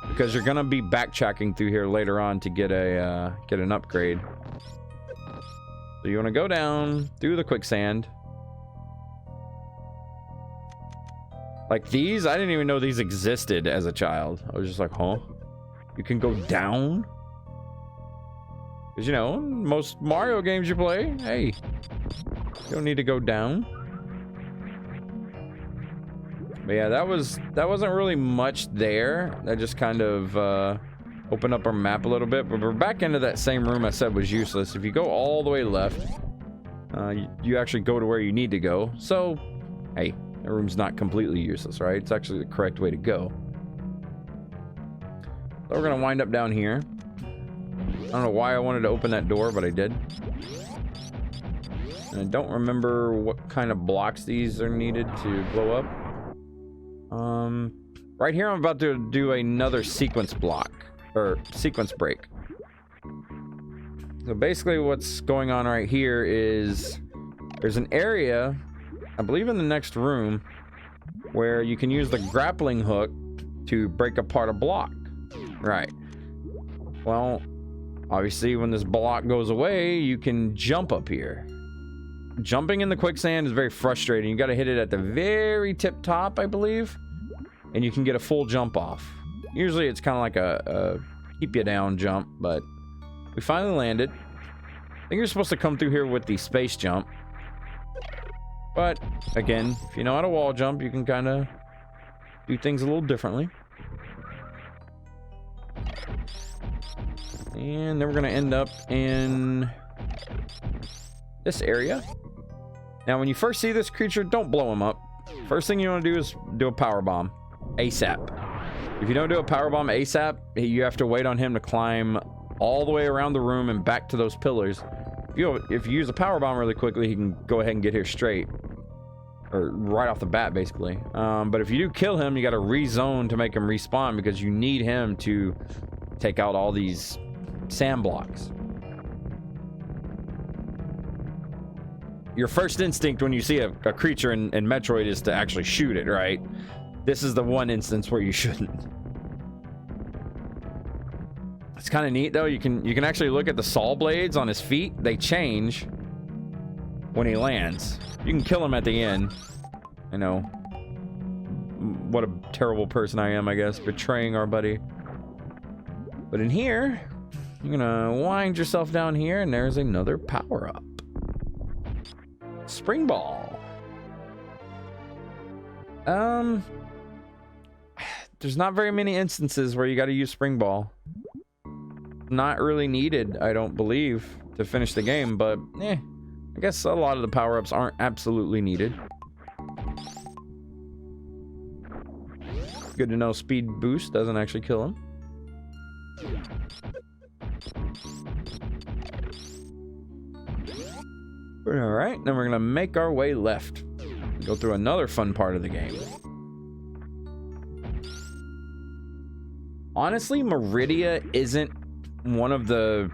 because you're gonna be backtracking through here later on to get an upgrade. So you want to go down through the quicksand. Like these, I didn't even know these existed as a child. I was just like, huh? You can go down? Because, you know, most Mario games you play, hey, you don't need to go down. But yeah, that wasn't really much there. That just kind of opened up our map a little bit. But we're back into that same room I said was useless. If you go all the way left, you actually go to where you need to go. So, hey. The room's not completely useless, right? It's actually the correct way to go. So we're gonna wind up down here. I don't know why I wanted to open that door, but I did. And I don't remember what kind of blocks these are needed to blow up. Right here I'm about to do another sequence block, or sequence break. So basically what's going on right here is there's an area, I believe in the next room, where you can use the grappling hook to break apart a block. Right. Well, Obviously, when this block goes away, you can jump up here. Jumping in the quicksand is very frustrating. You got to hit it at the very tip top, I believe, and you can get a full jump off. Usually it's kind of like a keep you down jump, but we finally landed. I think you're supposed to come through here with the space jump, but again, if you know how to wall jump, you can kind of do things a little differently. And then we're going to end up in this area. Now, when you first see this creature, don't blow him up. First thing you want to do is do a power bomb ASAP. If you don't do a power bomb ASAP, you have to wait on him to climb all the way around the room and back to those pillars. If you use a power bomb really quickly, he can go ahead and get here straight, or right off the bat, basically. But if you do kill him, you got to rezone to make him respawn, because you need him to take out all these sand blocks. Your first instinct when you see a creature in Metroid is to actually shoot it, right? This is the one instance where you shouldn't. It's kind of neat though. You can actually look at the saw blades on his feet. They change when he lands. You can kill him at the end. I know. What a terrible person I am, I guess, betraying our buddy. But in here, you're gonna wind yourself down here, and there's another power-up. Spring ball. There's not very many instances where you got to use spring ball. Not really needed, I don't believe, to finish the game, but I guess a lot of the power-ups aren't absolutely needed. Good to know speed boost doesn't actually kill him. Alright, then we're gonna make our way left. Go through another fun part of the game. Honestly, Meridia isn't one of the...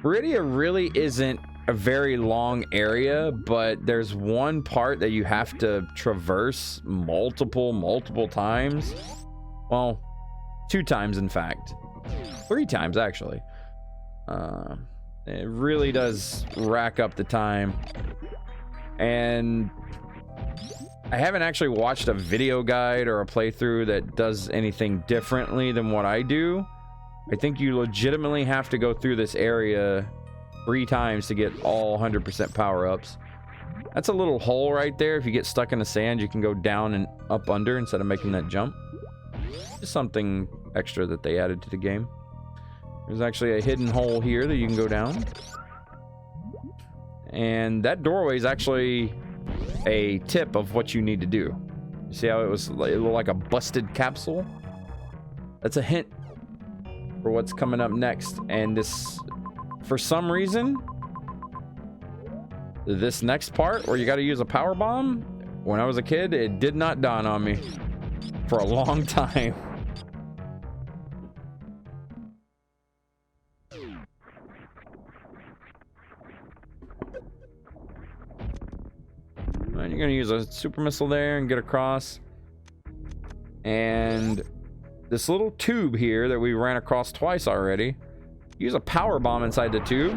Meridia really isn't a very long area, but there's one part that you have to traverse multiple times. Well, 2 times, in fact. 3 times, actually. It really does rack up the time. And I haven't actually watched a video guide or a playthrough that does anything differently than what I do. I think you legitimately have to go through this area 3 times to get all 100% power-ups. That's a little hole right there. If you get stuck in the sand, you can go down and up under instead of making that jump. Just something extra that they added to the game. There's actually a hidden hole here that you can go down. And that doorway is actually a tip of what you need to do. You see how it looked like a busted capsule? That's a hint for what's coming up next. And this, for some reason, this next part where you got to use a power bomb, when I was a kid, it did not dawn on me for a long time. And you're going to use a super missile there and get across. And this little tube here that we ran across twice already, use a power bomb inside the tube.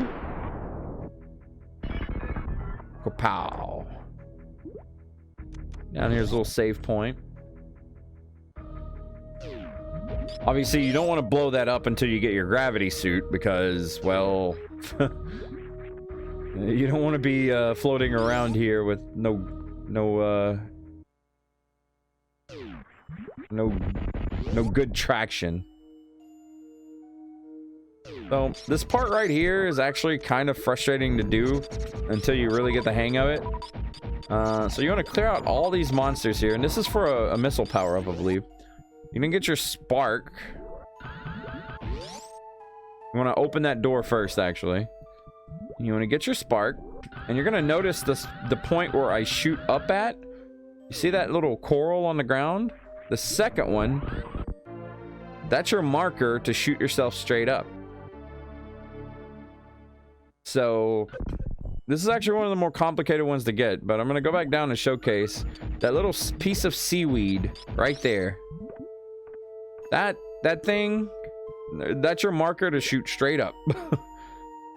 Kapow. Down here's a little save point. Obviously, you don't want to blow that up until you get your gravity suit because, well, you don't want to be floating around here with no good traction. So this part right here is actually kind of frustrating to do until you really get the hang of it. So you want to clear out all these monsters here, and this is for a missile power up, I believe. You can get your spark. You want to open that door first, actually. You want to get your spark, and you're going to notice the point where I shoot up at. You see that little coral on the ground? The second one, that's your marker to shoot yourself straight up. So this is actually one of the more complicated ones to get, but I'm going to go back down and showcase that little piece of seaweed right there. That thing That's your marker to shoot straight up.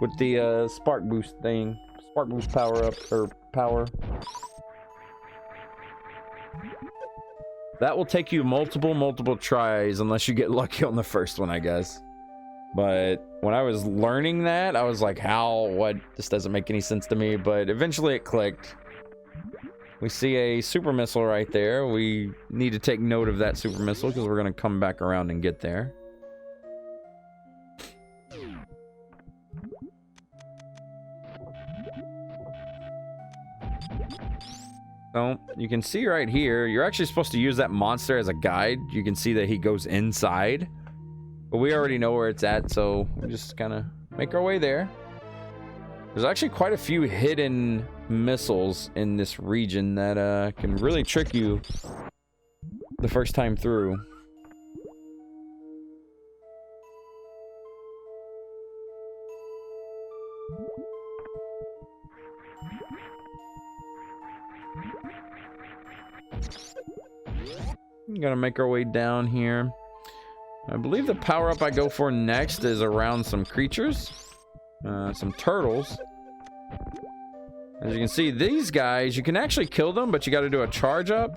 With the spark boost thing. Spark boost power up, or power. That will take you multiple tries unless you get lucky on the first one, I guess. But when I was learning that, I was like, how? What? This doesn't make any sense to me. But eventually it clicked. We see a super missile right there. We need to take note of that super missile because we're going to come back around and get there. So you can see right here, you're actually supposed to use that monster as a guide. You can see that he goes inside. But we already know where it's at, so we just kind of make our way there. There's actually quite a few hidden missiles in this region that can really trick you the first time through. Gotta make our way down here. I believe the power-up I go for next is around some creatures. Some turtles. As you can see, these guys, you can actually kill them, but you gotta do a charge up.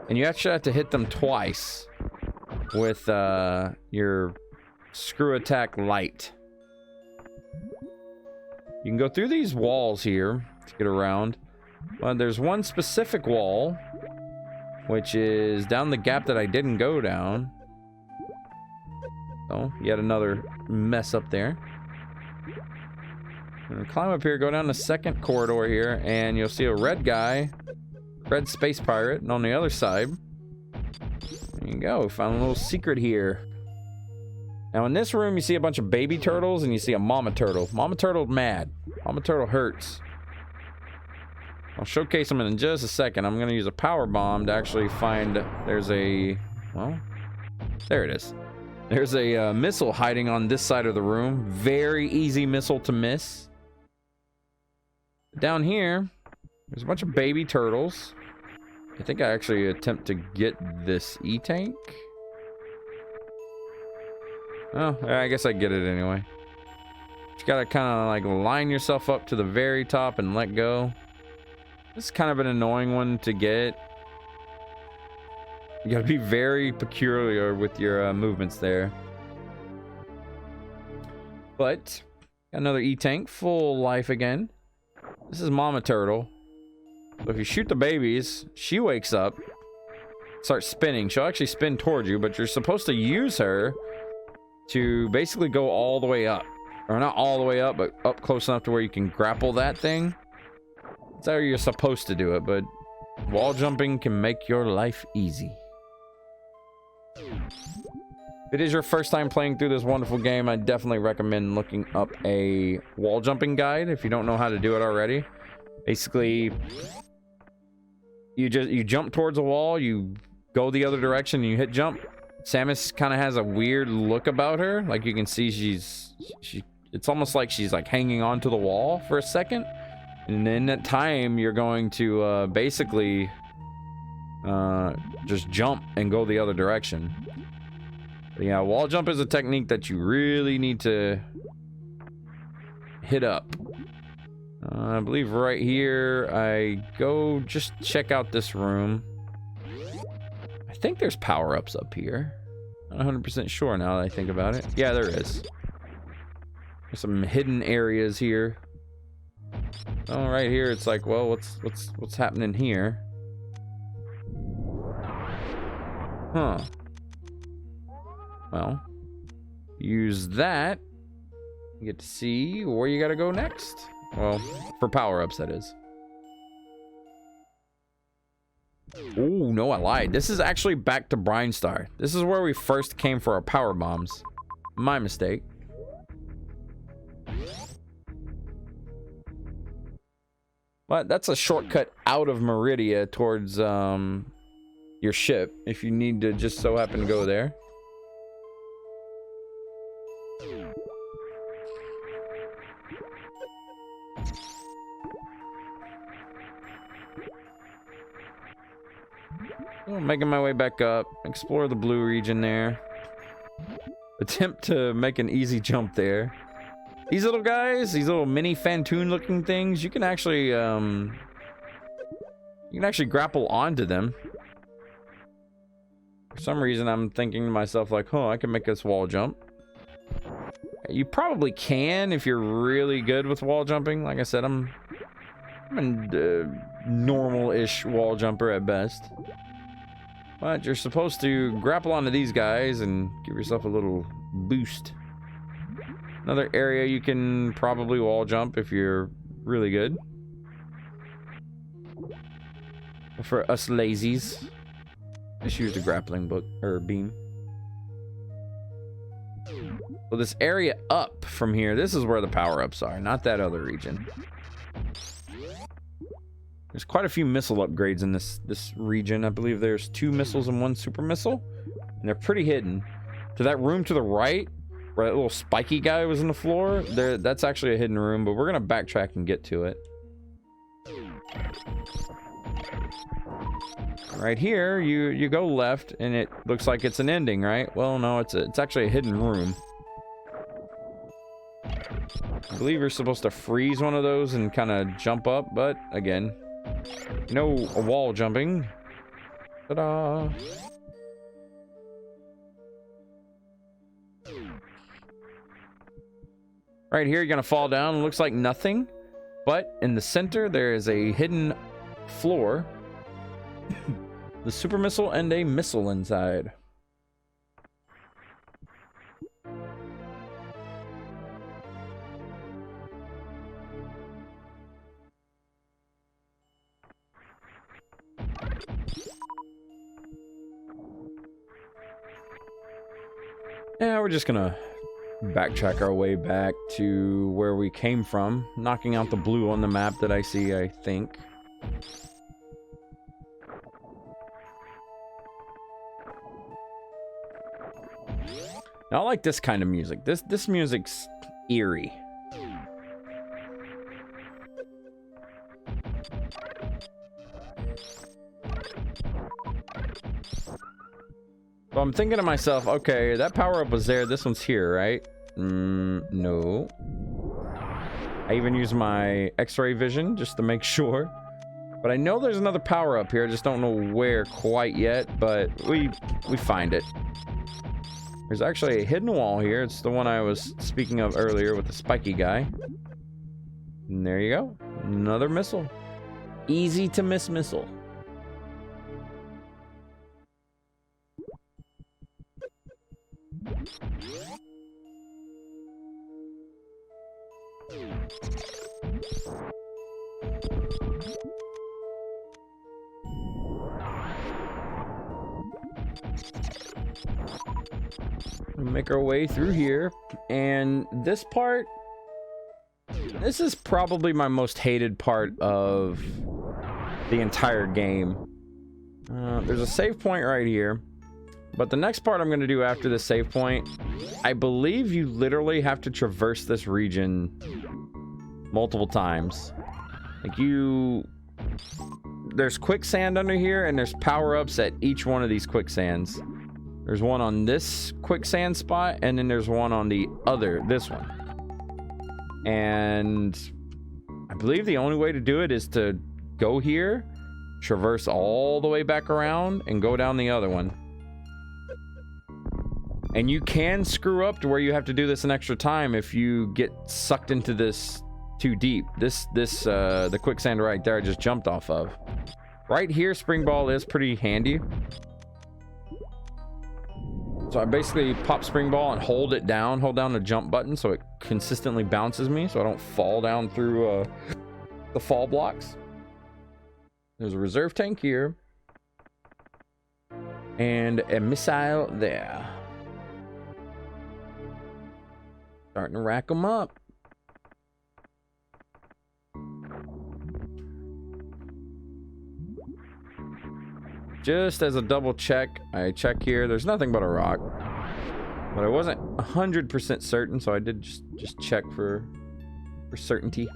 And you actually have to hit them twice with your screw attack light. You can go through these walls here to get around. But there's one specific wall, which is down the gap that I didn't go down. So, yet another mess up there. And climb up here, go down the second corridor here, and you'll see a red guy, red space pirate, and on the other side, there you go, found a little secret here. Now in this room, you see a bunch of baby turtles, and you see a mama turtle. Mama turtle mad. Mama turtle hurts. I'll showcase them in just a second. I'm going to use a power bomb to actually find... There's a... Well, there it is. There's a missile hiding on this side of the room. Very easy missile to miss. Down here, there's a bunch of baby turtles. I think I actually attempt to get this E-tank. Oh, I guess I get it anyway. You gotta kind of like line yourself up to the very top and let go. This is kind of an annoying one to get. You gotta be very peculiar with your movements there. But, got another E-tank, full life again. This is Mama Turtle. So if you shoot the babies, she wakes up, starts spinning. She'll actually spin towards you, but you're supposed to use her to basically go all the way up. Or not all the way up, but up close enough to where you can grapple that thing. That's how you're supposed to do it, but wall jumping can make your life easy. If it is your first time playing through this wonderful game, I definitely recommend looking up a wall jumping guide if you don't know how to do it already. Basically, you jump towards a wall, you go the other direction, and you hit jump. Samus kind of has a weird look about her. Like you can see it's almost like she's like hanging onto the wall for a second. And in that time, you're going to basically just jump and go the other direction. But yeah, wall jump is a technique that you really need to hit up. I believe right here, I go just check out this room. I think there's power-ups up here. Not 100% sure now that I think about it. Yeah, there is. There's some hidden areas here. Oh, right here, it's like, well, what's happening here? Huh. Well, use that. You get to see where you gotta go next. Well, for power-ups, that is. Oh, no, I lied. This is actually back to Brine Star. This is where we first came for our power bombs. My mistake. But that's a shortcut out of Meridia towards your ship, if you need to just so happen to go there. Making my way back up, explore the blue region there. attempt to make an easy jump there. These little guys, these little mini Fantoon looking things, you can actually grapple onto them. For some reason, I'm thinking to myself like, oh, I can make this wall jump. You probably can if you're really good with wall jumping. Like I said, I'm a normal-ish wall jumper at best. But you're supposed to grapple onto these guys and give yourself a little boost. Another area you can probably wall jump if you're really good. For us lazies, just use the grappling book or beam. So this area up from here, this is where the power-ups are, not that other region. There's quite a few missile upgrades in this region. I believe there's 2 missiles and 1 super missile, and they're pretty hidden. To that room to the right, where that little spiky guy was in the floor, that's actually a hidden room, but we're gonna backtrack and get to it. Right here, you go left, and it looks like it's an ending, right? Well, no, it's actually a hidden room. I believe you're supposed to freeze one of those and kind of jump up, but again, no wall jumping. Ta-da! Right here, you're gonna fall down. It looks like nothing, but in the center there is a hidden floor. The super missile and a missile inside. Yeah, we're just gonna backtrack our way back to where we came from, knocking out the blue on the map that I see, I think. Now, I like this kind of music. This music's eerie. So I'm thinking to myself, okay, that power-up was there. This one's here, right? No. I even use my X-ray vision just to make sure. But I know there's another power-up here. I just don't know where quite yet, but we find it. There's actually a hidden wall here. It's the one I was speaking of earlier with the spiky guy. And there you go. Another missile. Easy to miss missile. Make our way through here, and this part, this is probably my most hated part of the entire game. There's a save point right here, but the next part I'm going to do after the save point, I believe you literally have to traverse this region multiple times. Like there's quicksand under here, and there's power-ups at each one of these quicksands. There's one on this quicksand spot, and then there's one on this one. And I believe the only way to do it is to go here, traverse all the way back around, and go down the other one. And you can screw up to where you have to do this an extra time if you get sucked into this too deep. The quicksand right there I just jumped off of. Right here, spring ball is pretty handy. So I basically pop spring ball and hold down the jump button so it consistently bounces me so I don't fall down through the fall blocks. There's a reserve tank here. And a missile there. Starting to rack them up. Just as a double check, I check here. There's nothing but a rock. But I wasn't 100% certain, so I did just check for certainty.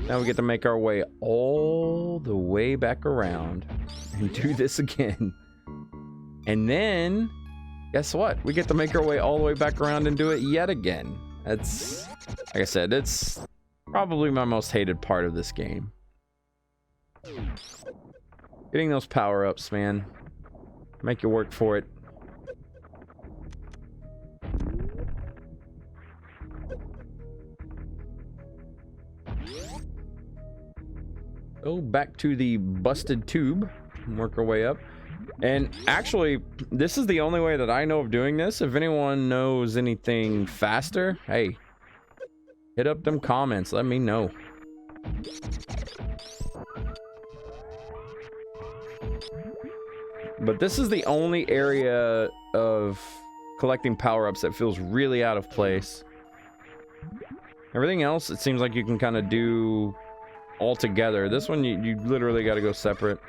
Now we get to make our way all the way back around and do this again. And then, guess what? We get to make our way all the way back around and do it yet again. That's, like I said, it's probably my most hated part of this game. Getting those power-ups, man. Make you work for it. Go back to the busted tube and work our way up. And actually, this is the only way that I know of doing this. If anyone knows anything faster, hey, hit up them comments. Let me know. But this is the only area of collecting power-ups that feels really out of place. Everything else, it seems like you can kind of do all together. This one, you literally got to go separate.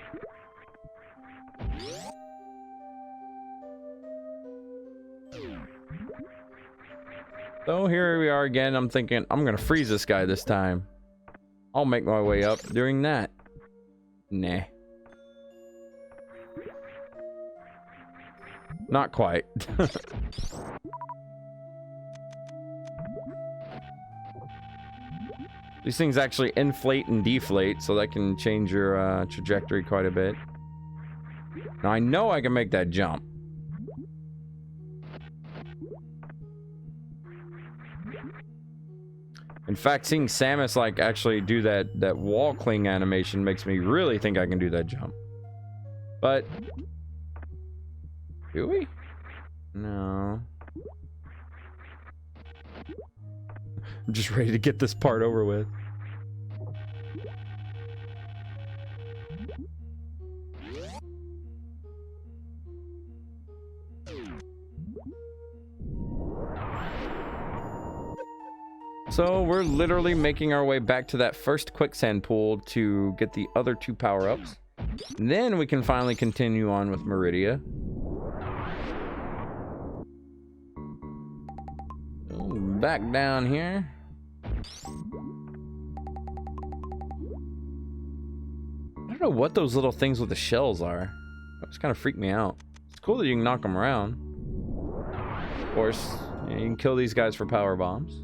So here we are again. I'm thinking I'm gonna freeze this guy this time. I'll make my way up doing that. Nah. Not quite. These things actually inflate and deflate, so that can change your trajectory quite a bit. Now I know I can make that jump. In fact, seeing Samus like actually do that wall cling animation makes me really think I can do that jump. But do we? No. I'm just ready to get this part over with. So we're literally making our way back to that first quicksand pool to get the other two power-ups. Then we can finally continue on with Meridia. Oh, back down here. I don't know what those little things with the shells are. That just kind of freaked me out. It's cool that you can knock them around. Of course, you can kill these guys for power bombs.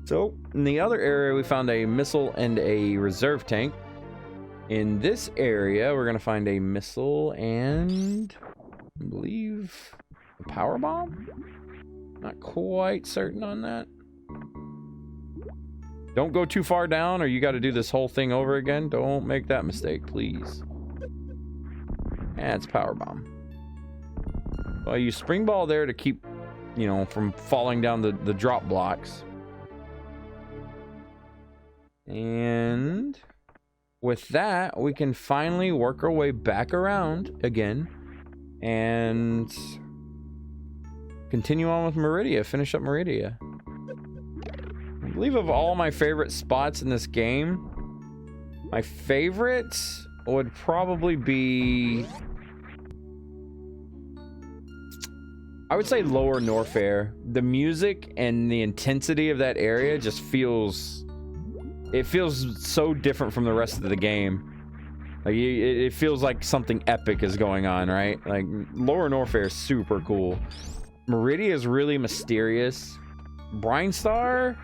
So, in the other area, we found a missile and a reserve tank. In this area, we're going to find a missile and, I believe, a power bomb? Not quite certain on that. Don't go too far down or you got to do this whole thing over again. Don't make that mistake, please. And it's power bomb. Well, you spring ball there to keep, you know, from falling down the drop blocks. And with that, we can finally work our way back around again and continue on with Meridia, finish up Meridia. I believe of all my favorite spots in this game, my favorite would probably be, I would say, Lower Norfair. The music and the intensity of that area just feels, it feels so different from the rest of the game. Like it feels like something epic is going on, right? Like Lower Norfair is super cool. Meridia is really mysterious. Brine Star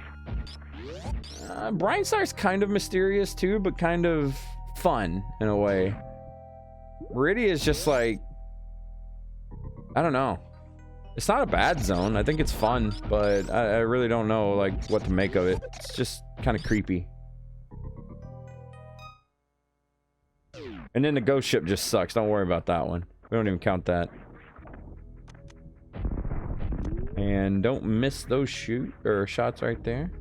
is kind of mysterious too, but kind of fun in a way. Meridia is just like, I don't know. It's not a bad zone. I think it's fun, but I really don't know like what to make of it. It's just kind of creepy. And then the ghost ship just sucks. Don't worry about that one. We don't even count that. And don't miss those shots right there.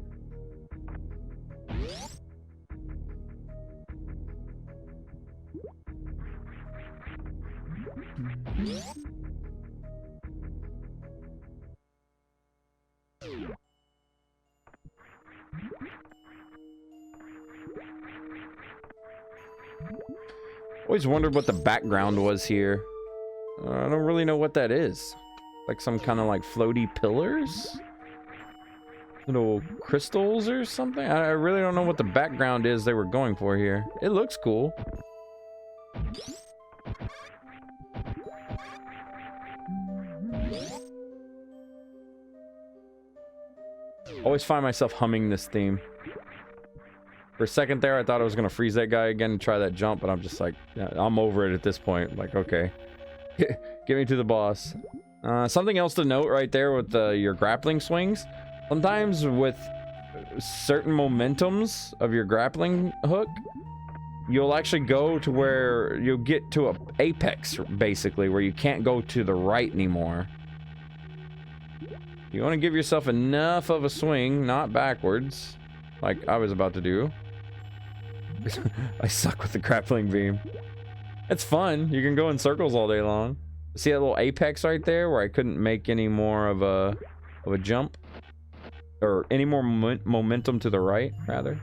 Always wondered what the background was here. I don't really know what that is. Like some kind of like floaty pillars? Little crystals or something? I really don't know what the background is they were going for here. It looks cool. Always find myself humming this theme. For a second there, I thought I was going to freeze that guy again and try that jump, but I'm just like, yeah, I'm over it at this point. Like, okay. Get me to the boss. Something else to note right there with your grappling swings. Sometimes with certain momentums of your grappling hook, you'll actually go to where you'll get to a apex, basically, where you can't go to the right anymore. You want to give yourself enough of a swing, not backwards, like I was about to do. I suck with the grappling beam. It's fun. You can go in circles all day long. See that little apex right there where I couldn't make any more of a jump? Or any more momentum to the right, rather.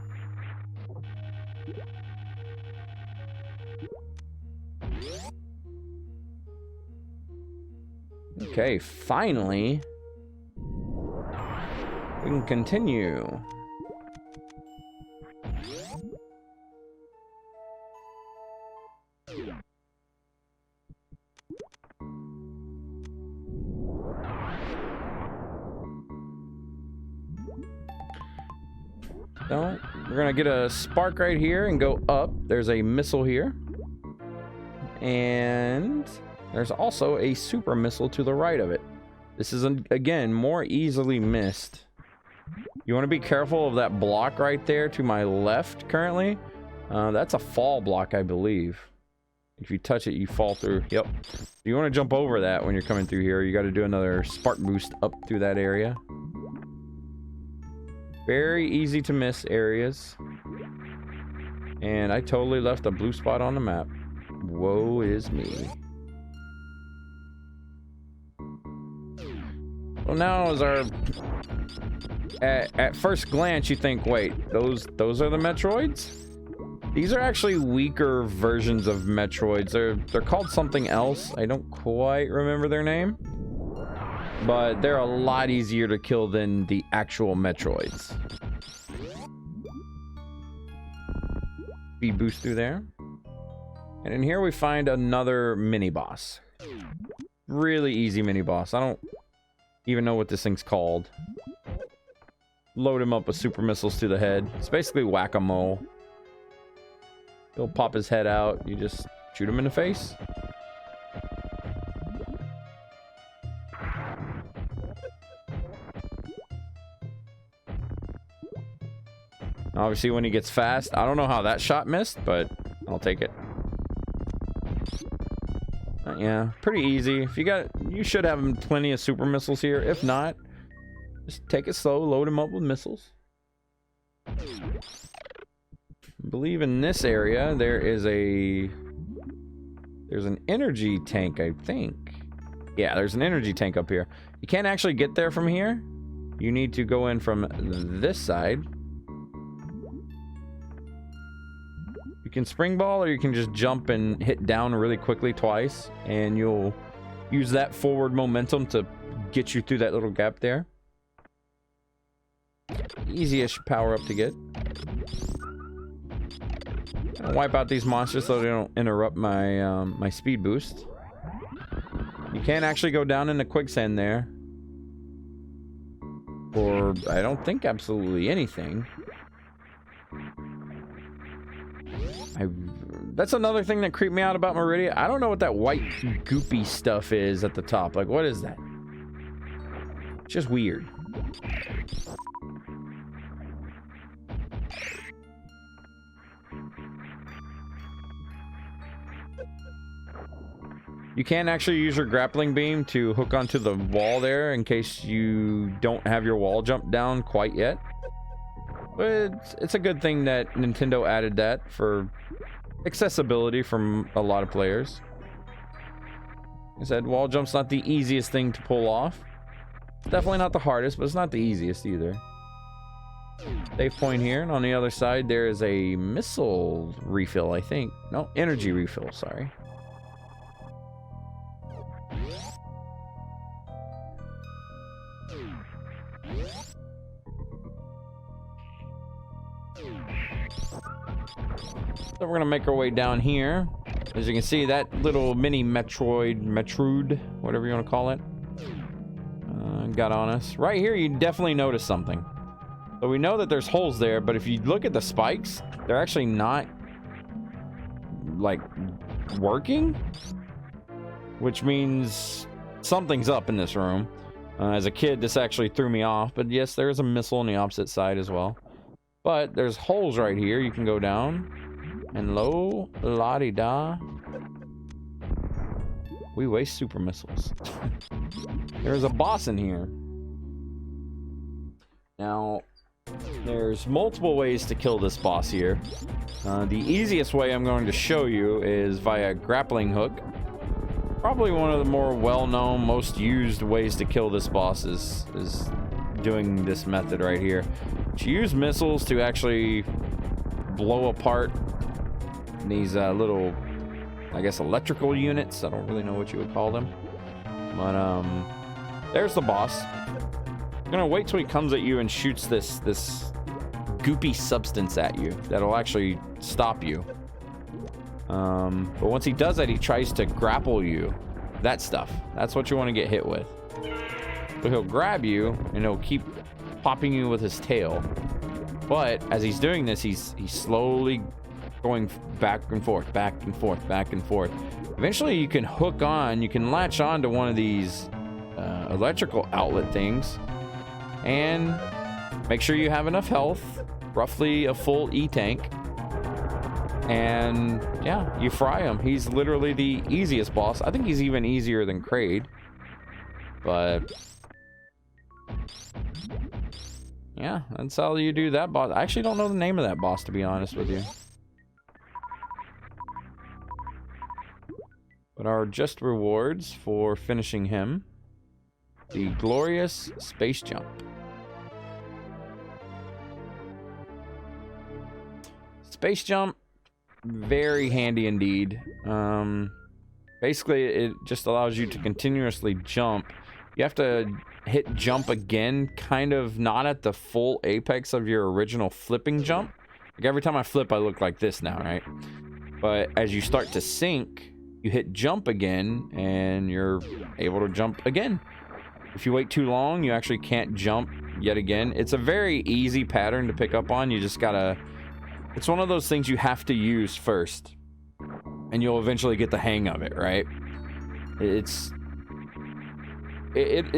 Okay, finally, we can continue. So, we're gonna get a spark right here and go up. There's a missile here. And there's also a super missile to the right of it. This is, again, more easily missed. You want to be careful of that block right there to my left currently. That's a fall block, I believe. If you touch it, you fall through. Yep. You want to jump over that when you're coming through here. You got to do another spark boost up through that area. Very easy to miss areas. And I totally left a blue spot on the map. Woe is me. Well, now is our... At first glance, you think, wait, those are the Metroids? These are actually weaker versions of Metroids. They're called something else. I don't quite remember their name. But they're a lot easier to kill than the actual Metroids. Speed boost through there. And in here we find another mini-boss. Really easy mini-boss. I don't even know what this thing's called. Load him up with super missiles to the head. It's basically whack-a-mole. He'll pop his head out. You just shoot him in the face. Obviously, when he gets fast, I don't know how that shot missed, but I'll take it. Yeah, pretty easy. If you should have plenty of super missiles here. If not, just take it slow, load him up with missiles. I believe in this area there's an energy tank, I think. Yeah, there's an energy tank up here. You can't actually get there from here. You need to go in from this side. You can spring ball, or you can just jump and hit down really quickly twice, and you'll use that forward momentum to get you through that little gap there. Easiest power up to get. I'll wipe out these monsters so they don't interrupt my my speed boost. You can't actually go down into quicksand there, or I don't think absolutely anything. That's another thing that creeped me out about Meridia. I don't know what that white goopy stuff is at the top. Like, what is that? It's just weird. You can actually use your grappling beam to hook onto the wall there in case you don't have your wall jump down quite yet. But it's a good thing that Nintendo added that for accessibility from a lot of players. Like I said, wall jump's not the easiest thing to pull off. Definitely not the hardest, but it's not the easiest either. Save point here, and on the other side there is a missile refill, I think. No, energy refill, sorry. So we're gonna make our way down here. As you can see, that little mini Metroid, whatever you want to call it, got on us. Right here, you definitely notice something. So we know that there's holes there, but if you look at the spikes, they're actually not, like, working. Which means something's up in this room. As a kid, this actually threw me off. But yes, there is a missile on the opposite side as well. But there's holes right here. You can go down. And lo, la-di-da. We waste super missiles. There's a boss in here. Now, there's multiple ways to kill this boss here. The easiest way I'm going to show you is via grappling hook. Probably one of the more well-known, most used ways to kill this boss is doing this method right here. You use missiles to actually blow apart these little, I guess, electrical units. I don't really know what you would call them. But, there's the boss. I'm gonna wait till he comes at you and shoots this goopy substance at you that'll actually stop you. But once he does that, he tries to grapple you. That stuff. That's what you want to get hit with. So he'll grab you, and he'll keep popping you with his tail. But as he's doing this, he's slowly going back and forth, back and forth, back and forth. Eventually, you can hook on, you can latch on to one of these electrical outlet things, and make sure you have enough health, roughly a full E-tank. And yeah, you fry him. He's literally the easiest boss. I think he's even easier than Kraid. But yeah, that's how you do that boss. I actually don't know the name of that boss, to be honest with you. But our just rewards for finishing him: the glorious space jump. Space jump, very handy indeed. Basically, it just allows you to continuously jump. You have to hit jump again, kind of not at the full apex of your original flipping jump. Like every time I flip, I look like this now, right? But as you start to sink, you hit jump again, and you're able to jump again. If you wait too long, you actually can't jump yet again. It's a very easy pattern to pick up on. You just gotta... It's one of those things you have to use first, and you'll eventually get the hang of it, right? It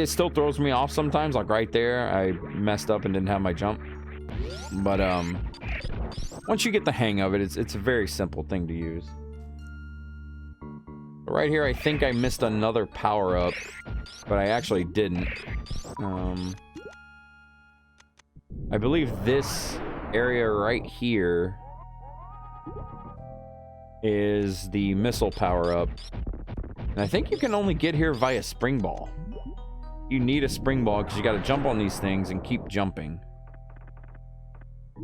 still throws me off sometimes. Like right there, I messed up and didn't have my jump. But once you get the hang of it, it's a very simple thing to use. Right here, I think I missed another power-up, but I actually didn't. I believe this area right here is the missile power-up. And I think you can only get here via spring ball. You need a spring ball because you got to jump on these things and keep jumping.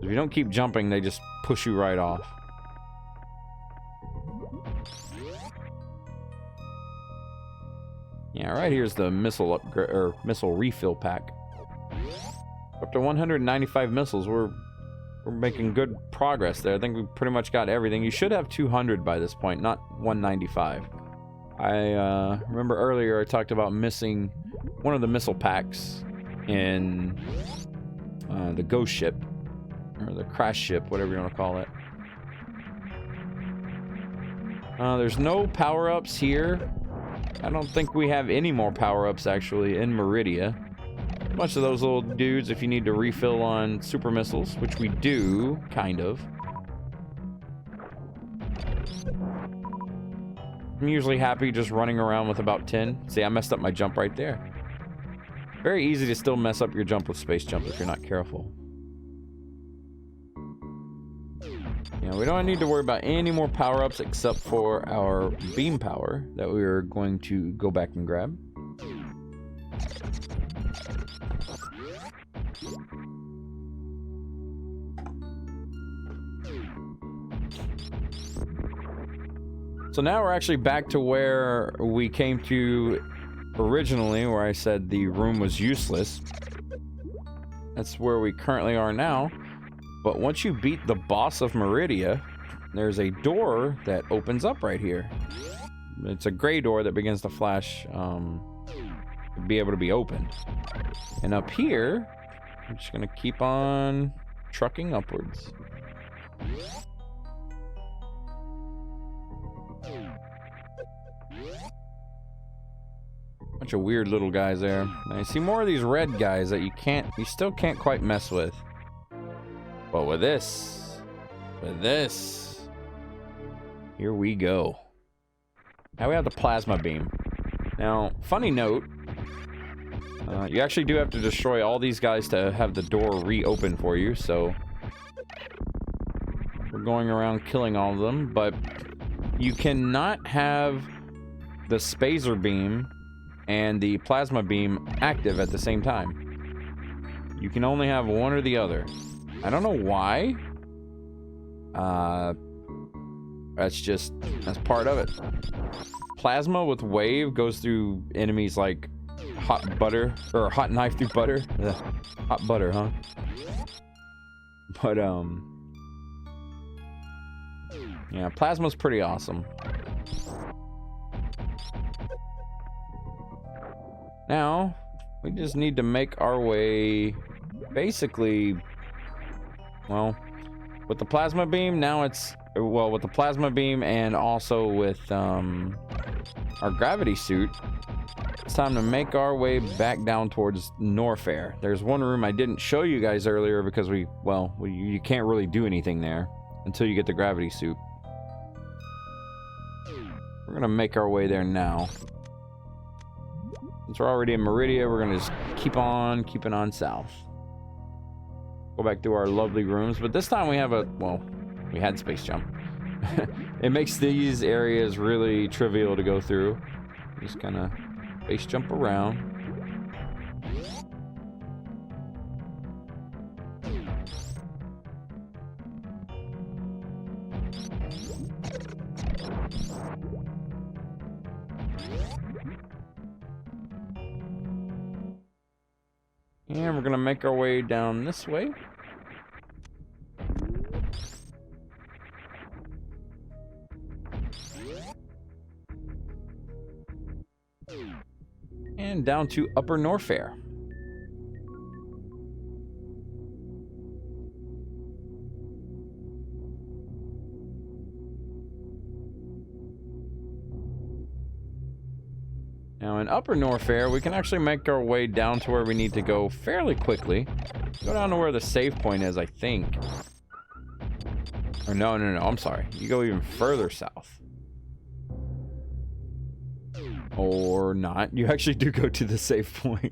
If you don't keep jumping, they just push you right off. Yeah, right here's the missile upgrade or missile refill pack. Up to 195 missiles. We're making good progress there. I think we pretty much got everything. You should have 200 by this point, not 195. I remember earlier I talked about missing one of the missile packs in the ghost ship, or the crash ship, whatever you want to call it. There's no power-ups here. I don't think we have any more power-ups actually in Meridia. A bunch of those little dudes if you need to refill on super missiles, which we do, kind of. I'm usually happy just running around with about 10. See, I messed up my jump right there. Very easy to still mess up your jump with space jump if you're not careful. Yeah, we don't need to worry about any more power-ups except for our beam power that we are going to go back and grab. So now we're actually back to where we came to originally, where I said the room was useless. That's where we currently are now. But once you beat the boss of Meridia, there's a door that opens up right here. It's a gray door that begins to flash, be able to be opened. And up here, I'm just gonna keep on trucking upwards. Bunch of weird little guys there. Now you see more of these red guys that you still can't quite mess with. But with this, here we go. Now we have the plasma beam. Now, funny note, you actually do have to destroy all these guys to have the door reopen for you, so we're going around killing all of them, but you cannot have the spacer beam and the plasma beam active at the same time. You can only have one or the other. I don't know why. That's part of it. Plasma with wave goes through enemies like hot butter, or hot knife through butter. Ugh. Hot butter, huh? But yeah, plasma's pretty awesome. Now we just need to make our way, basically, well, with the plasma beam. Now it's, well, with the plasma beam and also with our gravity suit, it's time to make our way back down towards Norfair. There's one room I didn't show you guys earlier because you can't really do anything there until you get the gravity suit. We're gonna make our way there now. Since we're already in Meridia, we're gonna just keep on keeping on south. Go back to our lovely rooms, but this time we have we had space jump. It makes these areas really trivial to go through. Just kind of space jump around. And we're gonna make our way down this way. And down to Upper Norfair. Now in Upper Norfair, we can actually make our way down to where we need to go fairly quickly. Go down to where the save point is, I think. Or no, I'm sorry. You go even further south. Or not. You actually do go to the save point.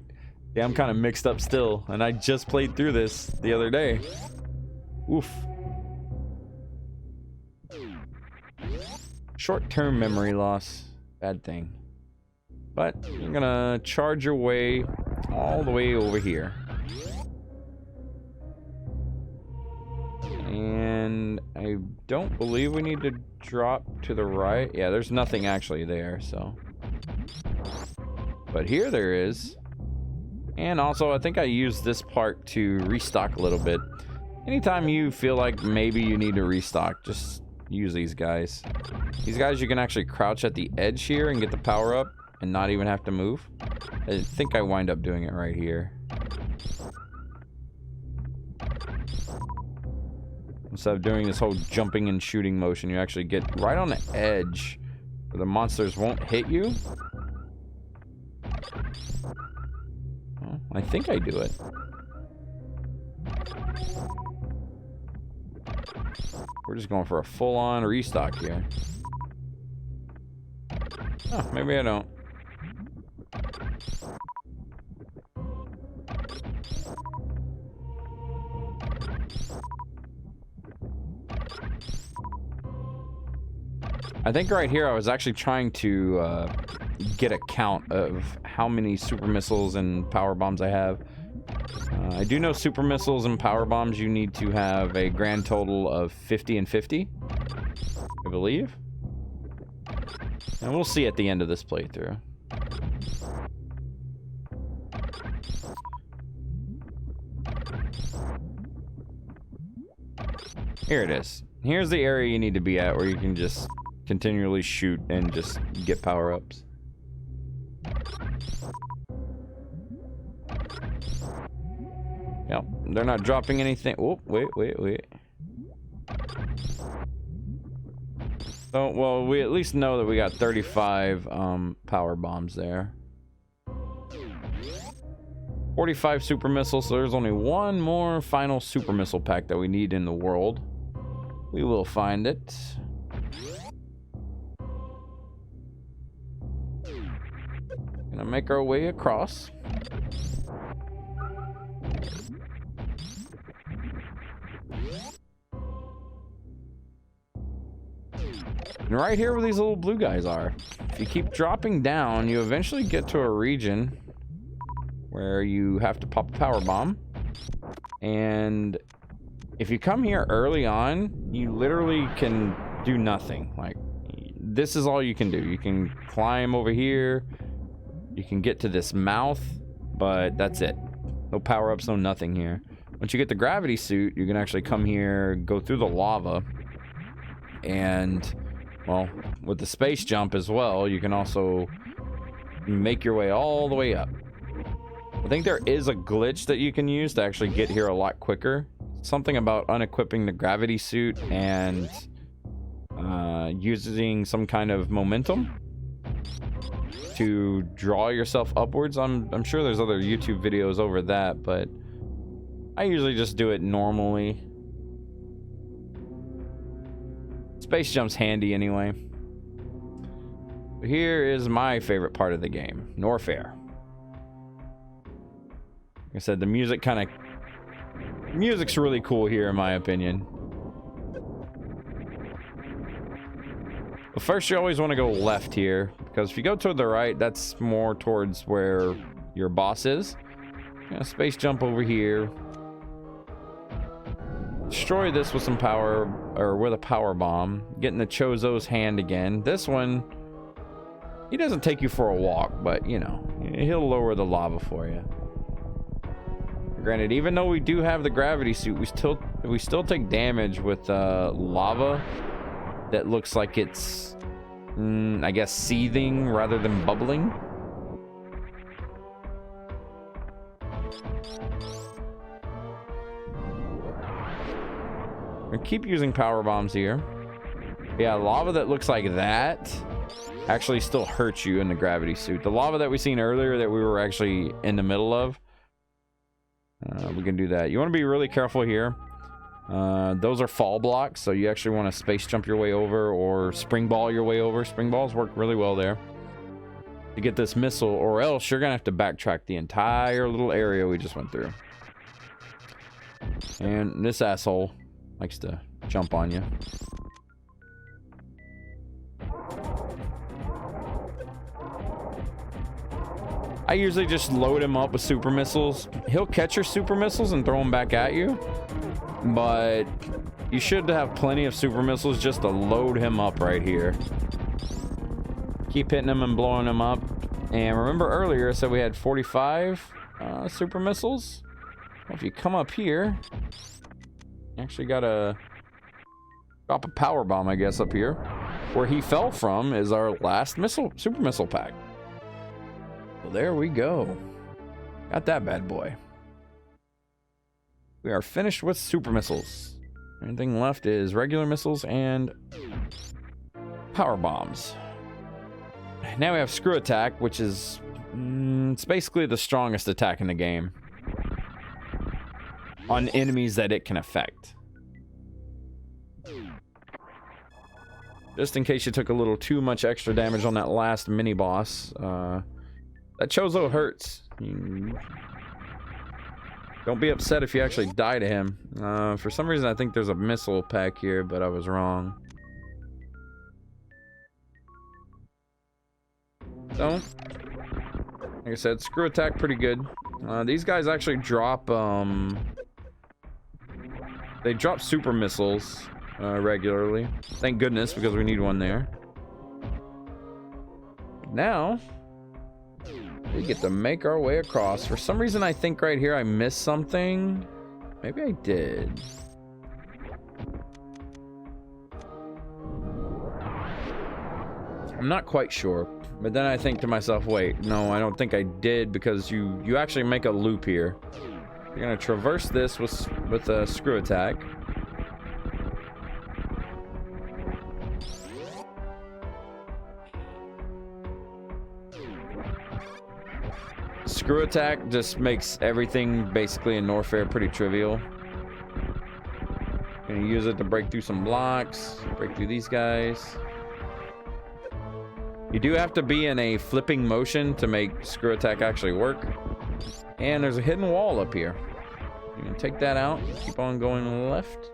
Yeah, I'm kind of mixed up still. And I just played through this the other day. Oof. Short-term memory loss. Bad thing. But you're gonna charge your way all the way over here. And I don't believe we need to drop to the right. Yeah, there's nothing actually there, so. But here there is. And also, I think I used this part to restock a little bit. Anytime you feel like maybe you need to restock, just use these guys. These guys you can actually crouch at the edge here and get the power up and not even have to move. I think I wind up doing it right here. Instead of doing this whole jumping and shooting motion, you actually get right on the edge where the monsters won't hit you. Well, I think I do it. We're just going for a full-on restock here. Oh, maybe I don't. I think right here I was actually trying to get a count of how many super missiles and power bombs I have. I do know super missiles and power bombs you need to have a grand total of 50 and 50, I believe. And we'll see at the end of this playthrough. Here it is. Here's the area you need to be at where you can just continually shoot and just get power-ups. Yep, they're not dropping anything. Oh, wait. So, well, we at least know that we got 35 power bombs there. 45 super missiles, so there's only one more final super missile pack that we need in the world. We will find it. Gonna make our way across. And right here where these little blue guys are. If you keep dropping down, you eventually get to a region where you have to pop a power bomb. And if you come here early on, you literally can do nothing. Like, this is all you can do. You can climb over here. You can get to this mouth, but that's it. No power-ups, no nothing here. Once you get the gravity suit, you can actually come here, go through the lava, and, well, with the space jump as well, you can also make your way all the way up. I think there is a glitch that you can use to actually get here a lot quicker. Something about unequipping the gravity suit and using some kind of momentum to draw yourself upwards. I'm sure there's other YouTube videos over that, but I usually just do it normally. Space jump's handy anyway. Here is my favorite part of the game, Norfair. Like I said, the music's really cool here in my opinion. But first you always want to go left here, because if you go to the right, that's more towards where your boss is. Space jump over here. Destroy this with some power, or with a power bomb. Getting the Chozo's hand again. This one, he doesn't take you for a walk, but you know, he'll lower the lava for you. Granted, even though we do have the gravity suit, we still take damage with lava that looks like it's, I guess, seething rather than bubbling. We keep using power bombs here. Yeah, lava that looks like that actually still hurts you in the gravity suit. The lava that we seen earlier that we were actually in the middle of, we can do that. You want to be really careful here. Those are fall blocks, so you actually want to space jump your way over or spring ball your way over. Spring balls work really well there to get this missile, or else you're gonna have to backtrack the entire little area we just went through. And this asshole likes to jump on you. I usually just load him up with super missiles. He'll catch your super missiles and throw them back at you, but you should have plenty of super missiles just to load him up right here. Keep hitting him and blowing him up. And remember earlier I said we had 45 super missiles? Well, if you come up here, you actually gotta drop a power bomb, I guess, up here. Where he fell from is our last super missile pack. Well, there we go. Got that bad boy. We are finished with super missiles. Anything left is regular missiles and power bombs. Now we have screw attack, which is it's basically the strongest attack in the game on enemies that it can affect. Just in case you took a little too much extra damage on that last mini boss, that Chozo hurts. Don't be upset if you actually die to him. For some reason, I think there's a missile pack here, but I was wrong. So, like I said, screw attack pretty good. These guys actually drop, they drop super missiles regularly. Thank goodness, because we need one there. Now, we get to make our way across. For some reason, I think right here I missed something. Maybe I did. I'm not quite sure. But then I think to myself, wait, no, I don't think I did, because you actually make a loop here. You're gonna traverse this with a screw attack. Screw attack just makes everything basically in Norfair pretty trivial. Gonna use it to break through some blocks, break through these guys. You do have to be in a flipping motion to make screw attack actually work. And there's a hidden wall up here. You can take that out, keep on going left.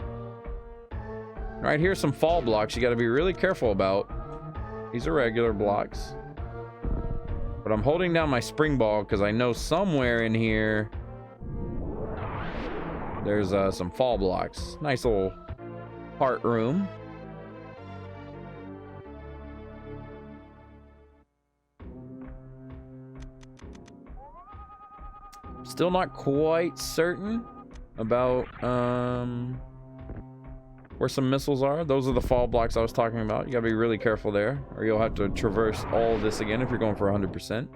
Right here, some fall blocks you got to be really careful about. These are regular blocks. But I'm holding down my spring ball because I know somewhere in here there's some fall blocks. Nice little heart room. Still not quite certain about where some missiles are. Those are the fall blocks I was talking about. You gotta be really careful there, or you'll have to traverse all of this again if you're going for 100%.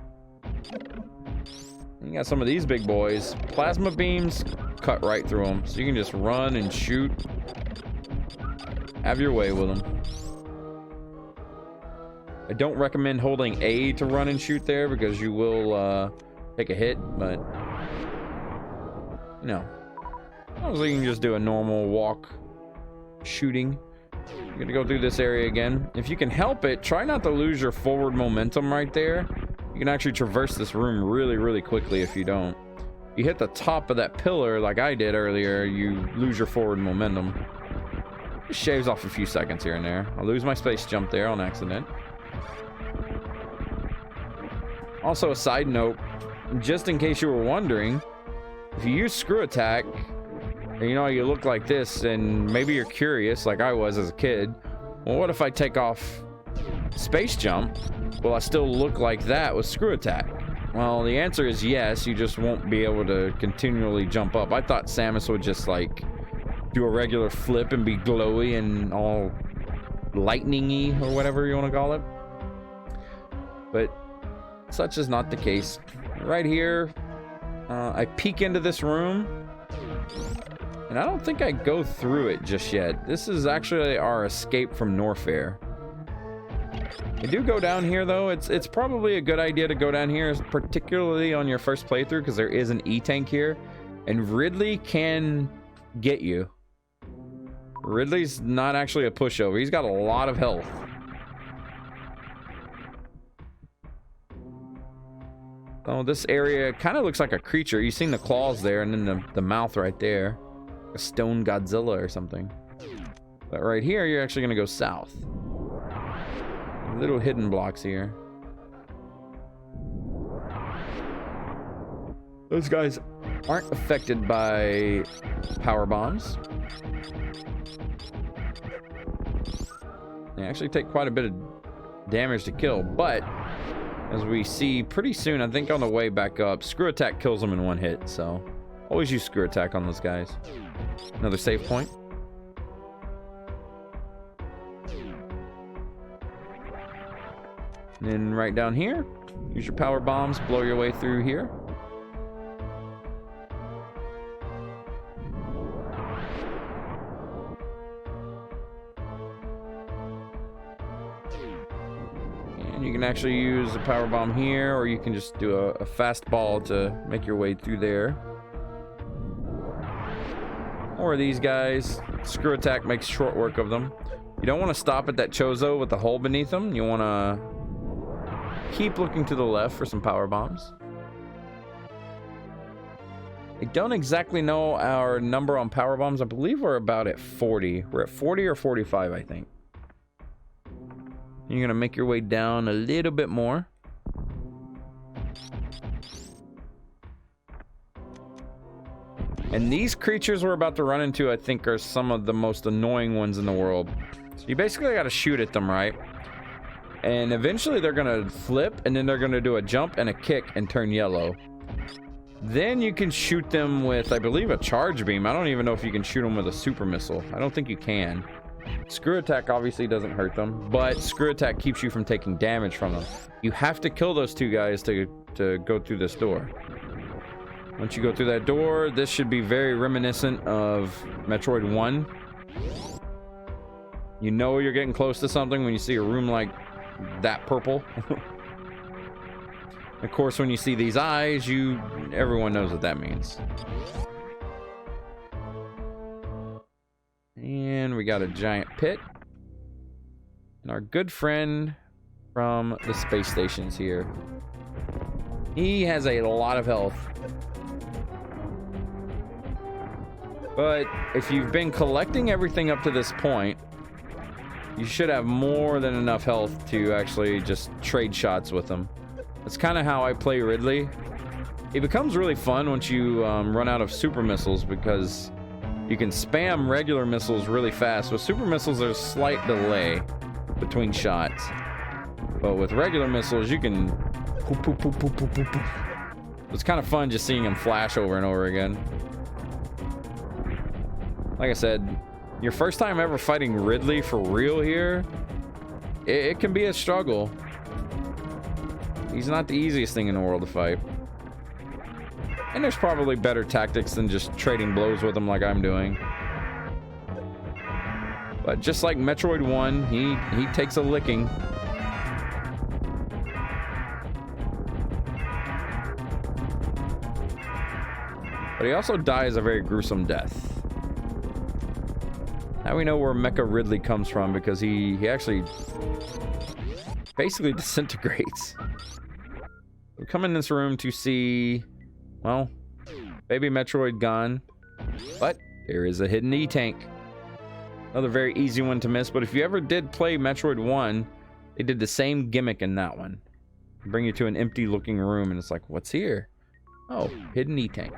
You got some of these big boys. Plasma beams cut right through them, so you can just run and shoot. Have your way with them. I don't recommend holding A to run and shoot there because you will take a hit, but no. Obviously, you can just do a normal walk shooting. You're gonna go through this area again. If you can help it, try not to lose your forward momentum right there. You can actually traverse this room really, really quickly if you don't. You hit the top of that pillar like I did earlier, you lose your forward momentum. It shaves off a few seconds here and there. I lose my space jump there on accident. Also, a side note, just in case you were wondering, if you use screw attack, and you know, you look like this, and maybe you're curious, like I was as a kid, well, what if I take off space jump? Will I still look like that with screw attack? Well, the answer is yes, you just won't be able to continually jump up. I thought Samus would just, like, do a regular flip and be glowy and all lightning-y, or whatever you want to call it. But such is not the case. Right here, I peek into this room, and I don't think I go through it just yet. This is actually our escape from Norfair. I do go down here, though. It's probably a good idea to go down here, particularly on your first playthrough, because there is an E-tank here, and Ridley can get you. Ridley's not actually a pushover. He's got a lot of health. Oh, this area kind of looks like a creature. You've seen the claws there, and then the mouth right there. A stone Godzilla or something. But right here, you're actually going to go south. Little hidden blocks here. Those guys aren't affected by power bombs. They actually take quite a bit of damage to kill, but as we see pretty soon, I think on the way back up, screw attack kills them in one hit, so always use screw attack on those guys. Another save point. And then right down here, use your power bombs, blow your way through here. And you can actually use a power bomb here, or you can just do a fast ball to make your way through there. Or these guys, screw attack makes short work of them. You don't want to stop at that Chozo with the hole beneath them. You want to keep looking to the left for some power bombs. I don't exactly know our number on power bombs. I believe we're about at 40. We're at 40 or 45, I think. You're going to make your way down a little bit more. And these creatures we're about to run into, I think, are some of the most annoying ones in the world. So you basically got to shoot at them, right? And eventually they're going to flip, and then they're going to do a jump and a kick and turn yellow. Then you can shoot them with, I believe, a charge beam. I don't even know if you can shoot them with a super missile. I don't think you can. Screw attack obviously doesn't hurt them, but screw attack keeps you from taking damage from them. You have to kill those two guys to go through this door. Once you go through that door, this should be very reminiscent of Metroid 1. You know you're getting close to something when you see a room like that purple. Of course, when you see these eyes, everyone knows what that means. And we got a giant pit. And our good friend from the space station's here. He has a lot of health. But if you've been collecting everything up to this point, you should have more than enough health to actually just trade shots with him. That's kind of how I play Ridley. It becomes really fun once you run out of super missiles, because you can spam regular missiles really fast. With super missiles, there's a slight delay between shots. But with regular missiles, you can... Poop, poop, poop, poop, poop, poop, poop. It's kind of fun just seeing them flash over and over again. Like I said, your first time ever fighting Ridley for real here, it can be a struggle. He's not the easiest thing in the world to fight. And there's probably better tactics than just trading blows with him like I'm doing. But just like Metroid 1, he takes a licking. But he also dies a very gruesome death. Now we know where Mecha Ridley comes from, because he actually basically disintegrates. We come in this room to see, well, baby Metroid gone, but there is a hidden E-Tank. Another very easy one to miss, but if you ever did play Metroid 1, they did the same gimmick in that one. Bring you to an empty looking room and it's like, what's here? Oh, hidden E-Tank.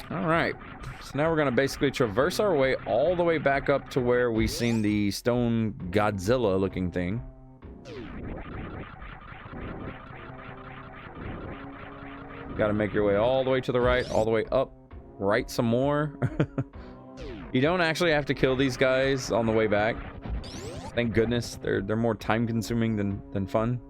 Alright, so now we're going to basically traverse our way all the way back up to where we seen the stone Godzilla looking thing. Got to make your way all the way to the right, all the way up, right some more. You don't actually have to kill these guys on the way back. Thank goodness. They're more time consuming than fun.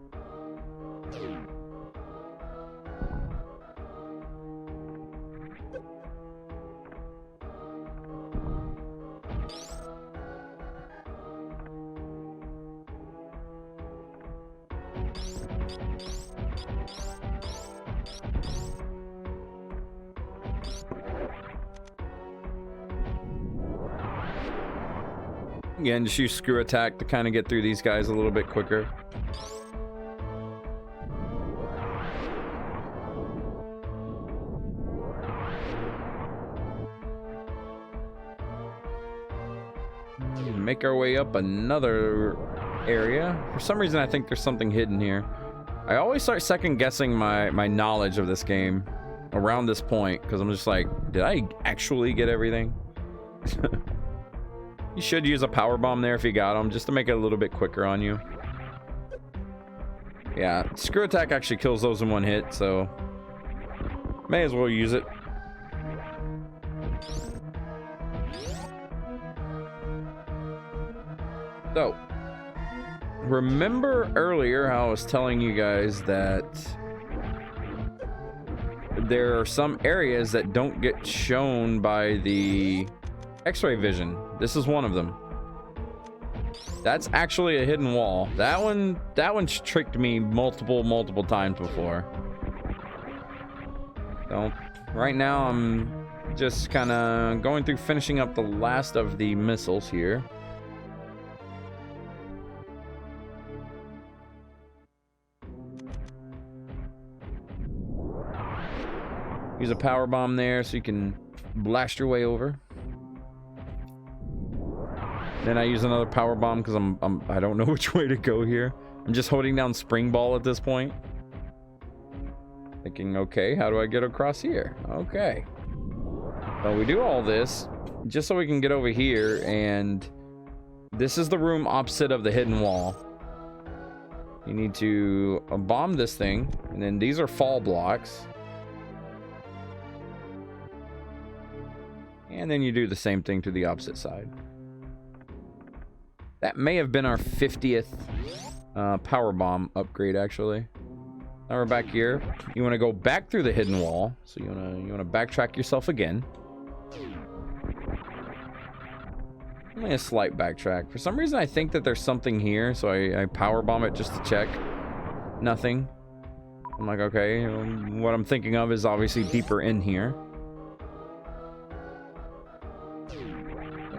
Again, just use screw attack to kind of get through these guys a little bit quicker. Make our way up another area. For some reason, I think there's something hidden here. I always start second guessing my knowledge of this game around this point, because I'm just like, did I actually get everything? You should use a power bomb there if you got them, just to make it a little bit quicker on you. Yeah, screw attack actually kills those in one hit, so may as well use it. So, remember earlier how I was telling you guys that there are some areas that don't get shown by the X-ray vision? This is one of them. That's actually a hidden wall. That one's tricked me multiple times before. So right now I'm just kind of going through finishing up the last of the missiles here. Use a power bomb there so you can blast your way over. Then I use another power bomb because I don't know which way to go here. I'm just holding down spring ball at this point. Thinking, okay, how do I get across here? Okay. So we do all this just so we can get over here, and this is the room opposite of the hidden wall. You need to bomb this thing, and then these are fall blocks. And then you do the same thing to the opposite side. That may have been our 50th power bomb upgrade, actually. Now we're back here. You want to go back through the hidden wall. So you want to backtrack yourself again. Only a slight backtrack. For some reason, I think that there's something here, so I power bomb it just to check. Nothing. I'm like, okay, what I'm thinking of is obviously deeper in here.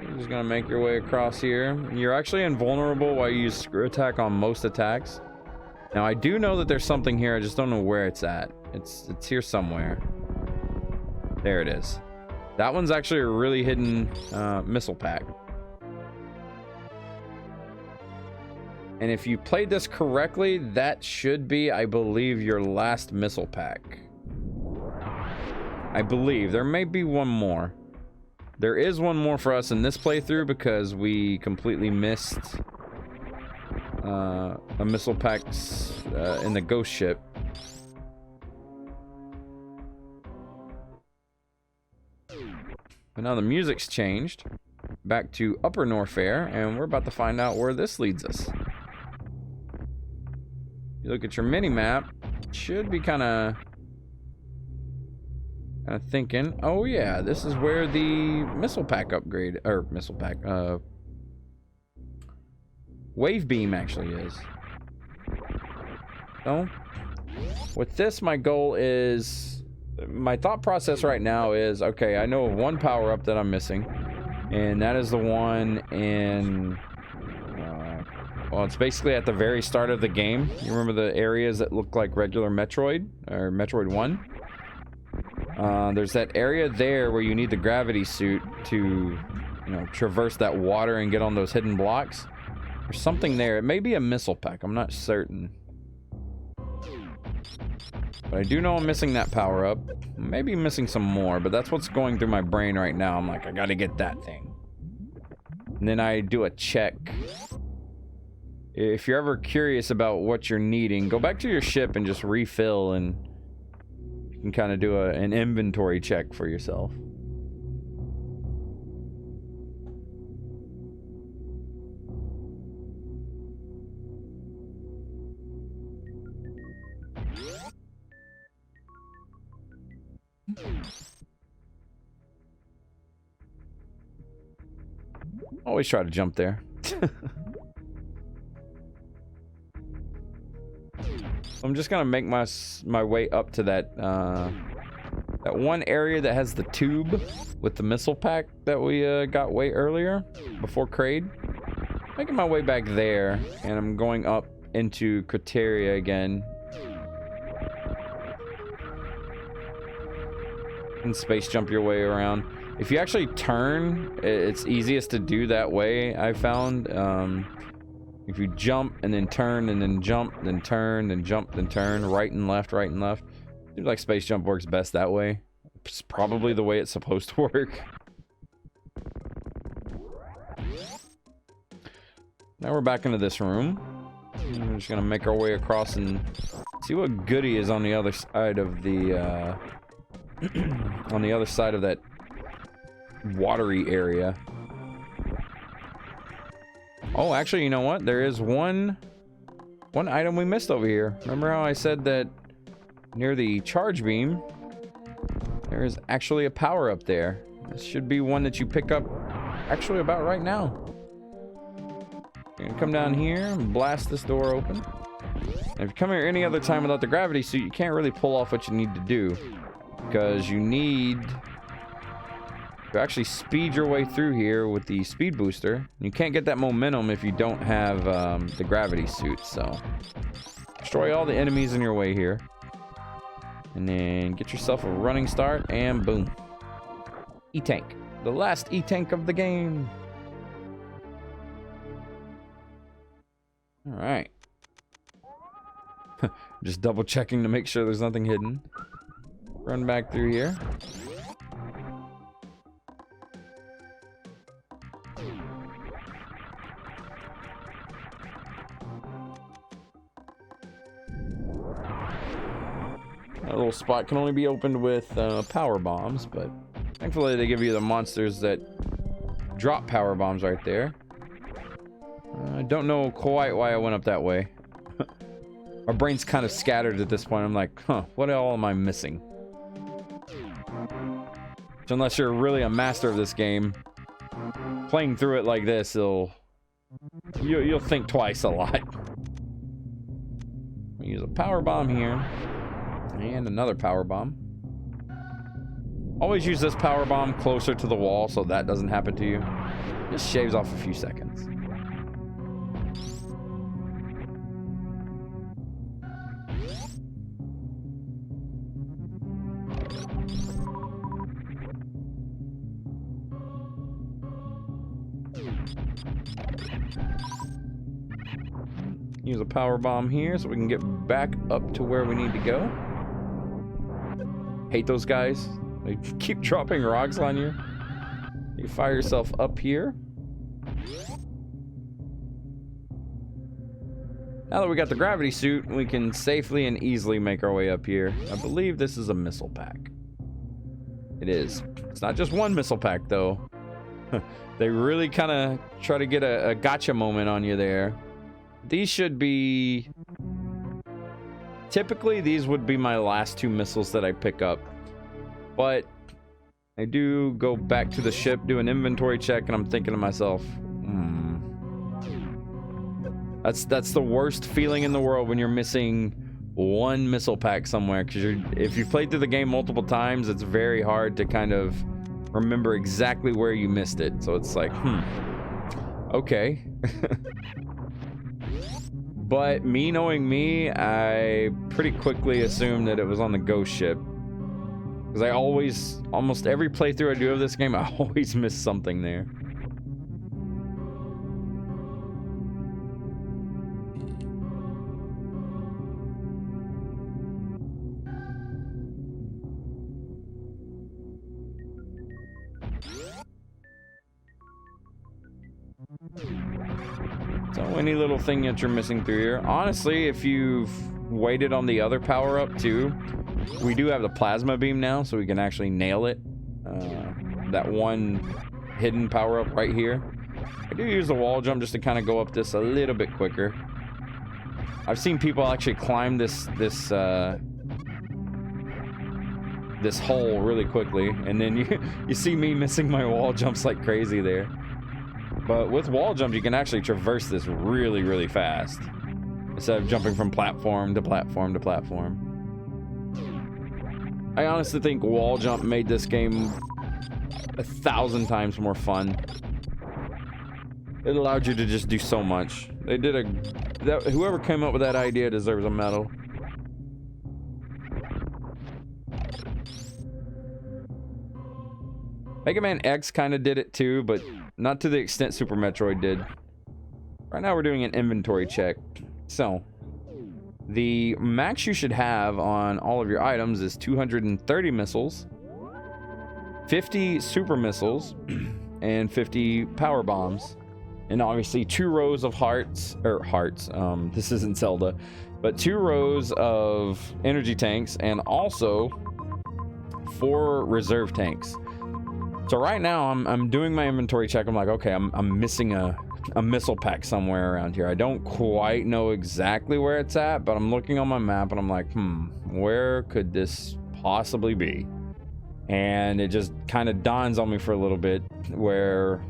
You're just gonna make your way across here. You're actually invulnerable while you use screw attack on most attacks. Now, I do know that there's something here. I just don't know where it's at. It's here somewhere. There it is. That one's actually a really hidden missile pack. And if you played this correctly, that should be, I believe, your last missile pack. I believe. There may be one more. There is one more for us in this playthrough because we completely missed a missile pack in the ghost ship. But now the music's changed. Back to Upper Norfair, and we're about to find out where this leads us. You look at your mini-map, should be kind of thinking, oh yeah, this is where the missile pack upgrade, or missile pack, wave beam actually is. So, with this, my goal is, my thought process right now is, okay, I know of one power-up that I'm missing, and that is the one in... well, it's basically at the very start of the game. You remember the areas that look like regular Metroid, or Metroid 1? There's that area there where you need the gravity suit to, traverse that water and get on those hidden blocks. There's something there. It may be a missile pack. I'm not certain. But I do know I'm missing that power-up. Maybe missing some more, but that's what's going through my brain right now. I'm like, I gotta get that thing. And then I do a check. If you're ever curious about what you're needing, go back to your ship and just refill, and you can kind of do an inventory check for yourself. Always try to jump there. I'm just gonna make my way up to that that one area that has the tube with the missile pack that we got way earlier before Kraid. Making my way back there, and I'm going up into Criteria again. And space jump your way around. If you actually turn, it's easiest to do that way, I found. If you jump and then turn and then jump, then turn, then jump, then turn, right and left, right and left. Seems like space jump works best that way. It's probably the way it's supposed to work. Now we're back into this room. We're just gonna make our way across and see what goodie is on the other side of the on the other side of that watery area. Oh, actually, you know what? There is one item we missed over here. Remember how I said that near the charge beam, there is actually a power up there. This should be one that you pick up actually about right now. You're gonna come down here and blast this door open. And if you come here any other time without the gravity suit, you can't really pull off what you need to do, because you need to actually speed your way through here with the speed booster. You can't get that momentum if you don't have the gravity suit. So destroy all the enemies in your way here, and then get yourself a running start, and boom, E-Tank, the last E-Tank of the game. All right. Just double checking to make sure there's nothing hidden. Run back through here. That little spot can only be opened with power bombs, but Thankfully, they give you the monsters that drop power bombs right there. I don't know quite why I went up that way. My brain's kind of scattered at this point. I'm like, huh, what all am I missing? So unless you're really a master of this game, playing through it like this, you'll think twice a lot. Use a power bomb here. And another power bomb. Always use this power bomb closer to the wall so that doesn't happen to you. Just shaves off a few seconds. Use a power bomb here so we can get back up to where we need to go. Hate those guys. They keep dropping rocks on you. You fire yourself up here. Now that we got the gravity suit, we can safely and easily make our way up here. I believe this is a missile pack. It is. It's not just one missile pack, though. They really kind of try to get a gotcha moment on you there. These should be... Typically, these would be my last two missiles that I pick up. But I do go back to the ship, do an inventory check, and I'm thinking to myself, That's the worst feeling in the world when you're missing one missile pack somewhere. Because if you've played through the game multiple times, it's very hard to kind of remember exactly where you missed it. So it's like, okay. But me knowing me, I pretty quickly assumed that it was on the ghost ship. Because I always, almost every playthrough I do of this game, I always miss something there. So any little thing that you're missing through here. Honestly, if you've waited on the other power-up too, we do have the plasma beam now, so we can actually nail it. That one hidden power-up right here. I do use the wall jump just to kind of go up this a little bit quicker. I've seen people actually climb this hole really quickly, and then you see me missing my wall jumps like crazy there. But with wall jump, you can actually traverse this really, really fast. Instead of jumping from platform to platform to platform. I honestly think wall jump made this game 1,000 times more fun. It allowed you to just do so much. They did whoever came up with that idea deserves a medal. Mega Man X kind of did it too, but not to the extent Super Metroid did. Right now we're doing an inventory check. So, the max you should have on all of your items is 230 missiles, 50 super missiles, and 50 power bombs. And obviously 2 rows of hearts, this isn't Zelda, but 2 rows of energy tanks, and also 4 reserve tanks. So right now, I'm doing my inventory check. I'm like, okay, I'm missing a missile pack somewhere around here. I don't quite know exactly where it's at, but I'm looking on my map and I'm like, where could this possibly be? And it just kind of dawns on me for a little bit where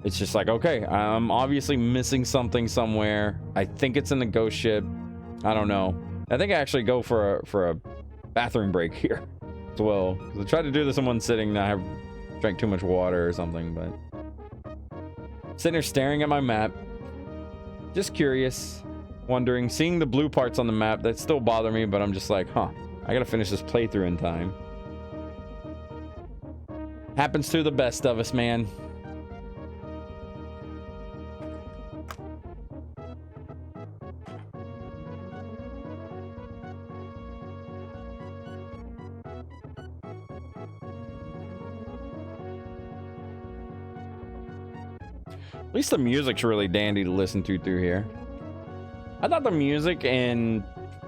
it's just like, okay, I'm obviously missing something somewhere. I think it's in the ghost ship. I don't know. I think I actually go for a bathroom break here as well. I tried to do this in one sitting, and I drank too much water or something, but sitting there staring at my map, just curious, wondering, seeing the blue parts on the map that still bother me, but I'm just like, I gotta finish this playthrough in time. Happens to the best of us, man. At least the music's really dandy to listen to through here. I thought the music in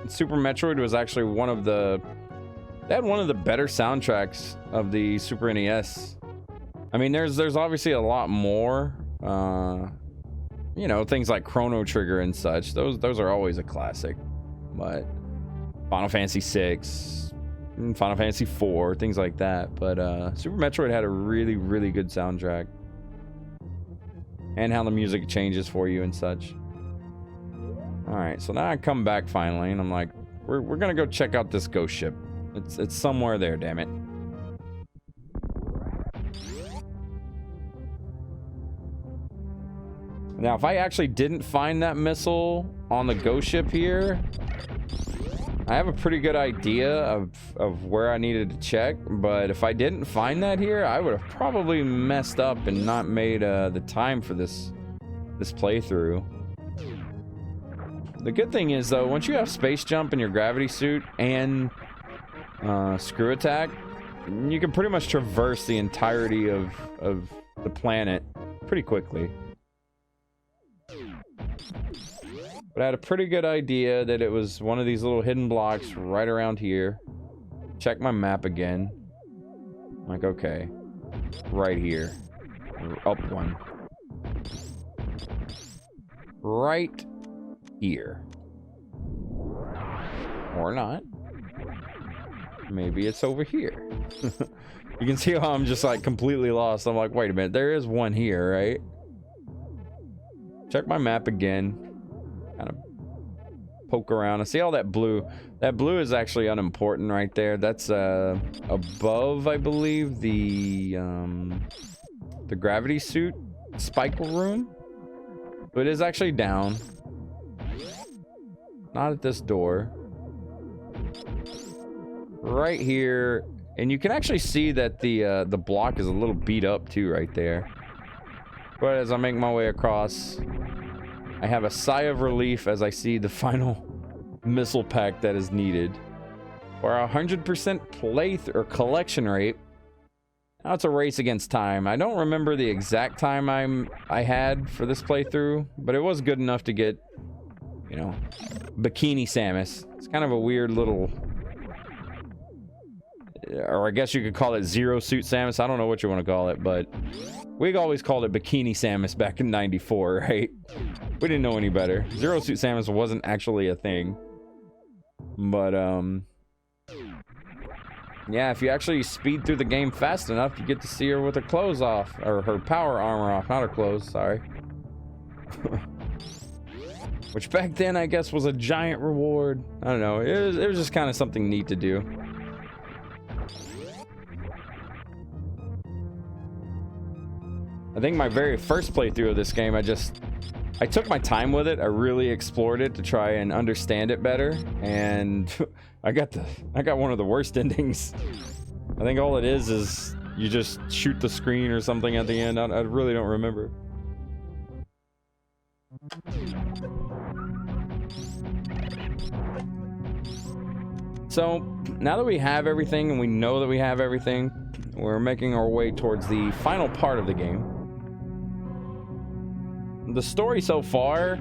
Super Metroid was actually one of the They had one of the better soundtracks of the Super NES. I mean, there's obviously a lot more. You know, things like Chrono Trigger and such. Those are always a classic. But Final Fantasy 6, Final Fantasy 4, things like that. But Super Metroid had a really, really good soundtrack. And how the music changes for you and such. Alright, so now I come back finally, and I'm like, we're gonna go check out this ghost ship. It's somewhere there, damn it. Now, if I actually didn't find that missile on the ghost ship here, I have a pretty good idea of where I needed to check, but if I didn't find that here, I would have probably messed up and not made the time for this playthrough. The good thing is, though, once you have space jump in your gravity suit and screw attack, you can pretty much traverse the entirety of the planet pretty quickly. But I had a pretty good idea that it was one of these little hidden blocks right around here. Check my map again. Like, okay. Right here. Up one. Right here. Or not. Maybe it's over here. You can see how I'm just like completely lost. I'm like, wait a minute. There is one here, right? Check my map again. Kind of poke around. I see all that blue. That blue is actually unimportant right there. That's above, I believe, the gravity suit spike room. But it is actually down. Not at this door. Right here. And you can actually see that the block is a little beat up too right there. But as I make my way across, I have a sigh of relief as I see the final missile pack that is needed. For 100% playthrough or collection rate. Now it's a race against time. I don't remember the exact time I had for this playthrough, but it was good enough to get, you know, Bikini Samus. It's kind of a weird little, or I guess you could call it Zero Suit Samus. I don't know what you want to call it, but we always called it Bikini Samus back in '94, right? We didn't know any better. Zero Suit Samus wasn't actually a thing. But, yeah, if you actually speed through the game fast enough, you get to see her with her clothes off. Or her power armor off, not her clothes, sorry. Which back then, I guess, was a giant reward. I don't know, it was just kind of something neat to do. I think my very first playthrough of this game, I took my time with it. I really explored it to try and understand it better, and I got one of the worst endings. I think all it is you just shoot the screen or something at the end. I really don't remember. So now that we have everything and we know that we have everything, we're making our way towards the final part of the game. The story so far,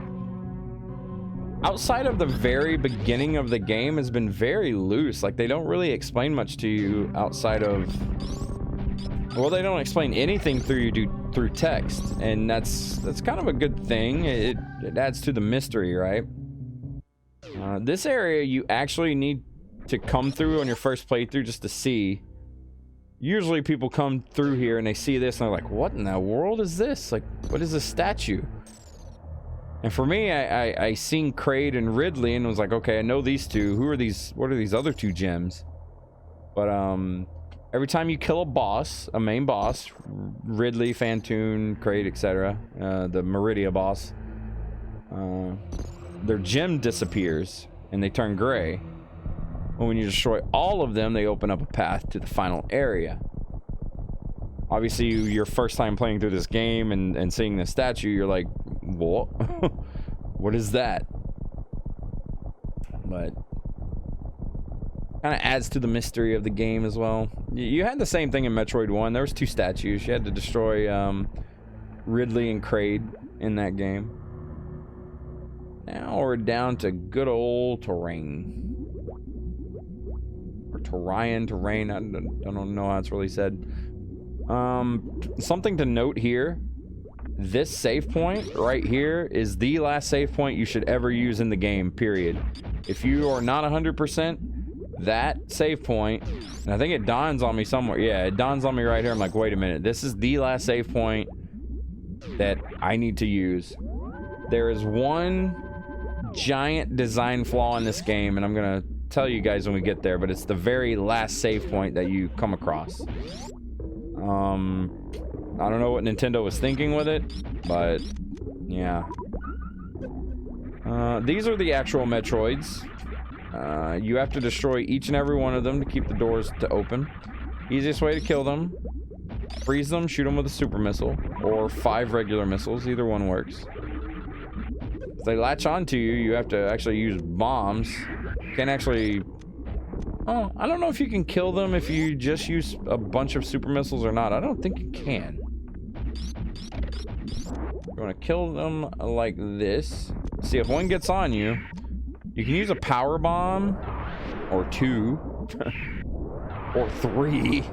outside of the very beginning of the game, has been very loose. Like, they don't really explain much to you outside of, well, they don't explain anything through text, and that's kind of a good thing. It adds to the mystery, right? This area you actually need to come through on your first playthrough just to see. Usually people come through here and they see this and they're like, what in the world is this? Like, what is this statue? And for me, I seen Kraid and Ridley and was like, okay, I know these two. Who are these? What are these other two gems? But every time you kill a boss, a main boss, Ridley, Phantoon, Kraid, etc., the Meridia boss, their gem disappears and they turn gray. And when you destroy all of them, they open up a path to the final area. Obviously, your first time playing through this game and seeing this statue, you're like, what? What is that? But kind of adds to the mystery of the game as well. You had the same thing in Metroid 1. There was two statues. You had to destroy Ridley and Kraid in that game. Now we're down to good old terrain. terrain. I don't know how it's really said. Something to note here. This save point right here is the last save point you should ever use in the game, period. If you are not 100%, that save point, and I think it dawns on me somewhere. Yeah, it dawns on me right here. I'm like, wait a minute. This is the last save point that I need to use. There is one giant design flaw in this game, and I'm going to tell you guys when we get there, but it's the very last save point that you come across. I don't know what Nintendo was thinking with it, but yeah. These are the actual Metroids. You have to destroy each and every one of them to keep the doors to open. Easiest way to kill them: freeze them, shoot them with a super missile, or 5 regular missiles. Either one works. If they latch onto you, you have to actually use bombs. You can't actually... Oh, I don't know if you can kill them if you just use a bunch of super missiles or not. I don't think you can. You want to kill them like this. See, if one gets on you, you can use a power bomb, or 2, or 3,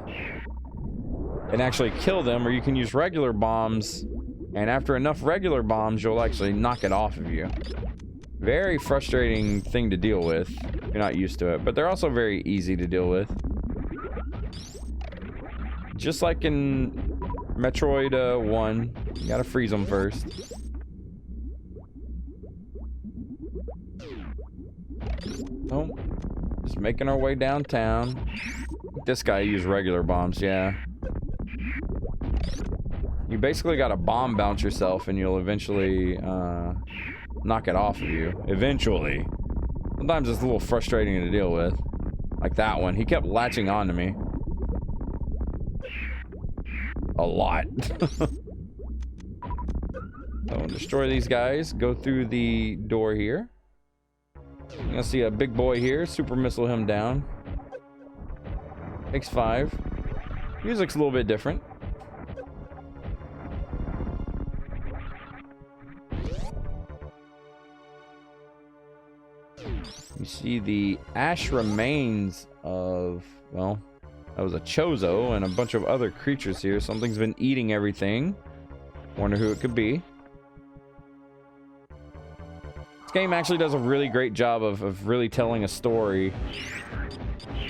and actually kill them, or you can use regular bombs, and after enough regular bombs, you'll actually knock it off of you. Very frustrating thing to deal with. You're not used to it, but they're also very easy to deal with. Just like in Metroid 1, you gotta freeze them first. Oh, just making our way downtown. This guy used regular bombs, yeah. You basically gotta bomb bounce yourself and you'll eventually knock it off of you. Eventually. Sometimes it's a little frustrating to deal with. Like that one. He kept latching on to me. A lot. So destroy these guys. Go through the door here. You're gonna see a big boy here. Super missile him down. Takes 5. Music's a little bit different. You see the ash remains of, well, that was a Chozo and a bunch of other creatures here. Something's been eating everything. Wonder who it could be. This game actually does a really great job of really telling a story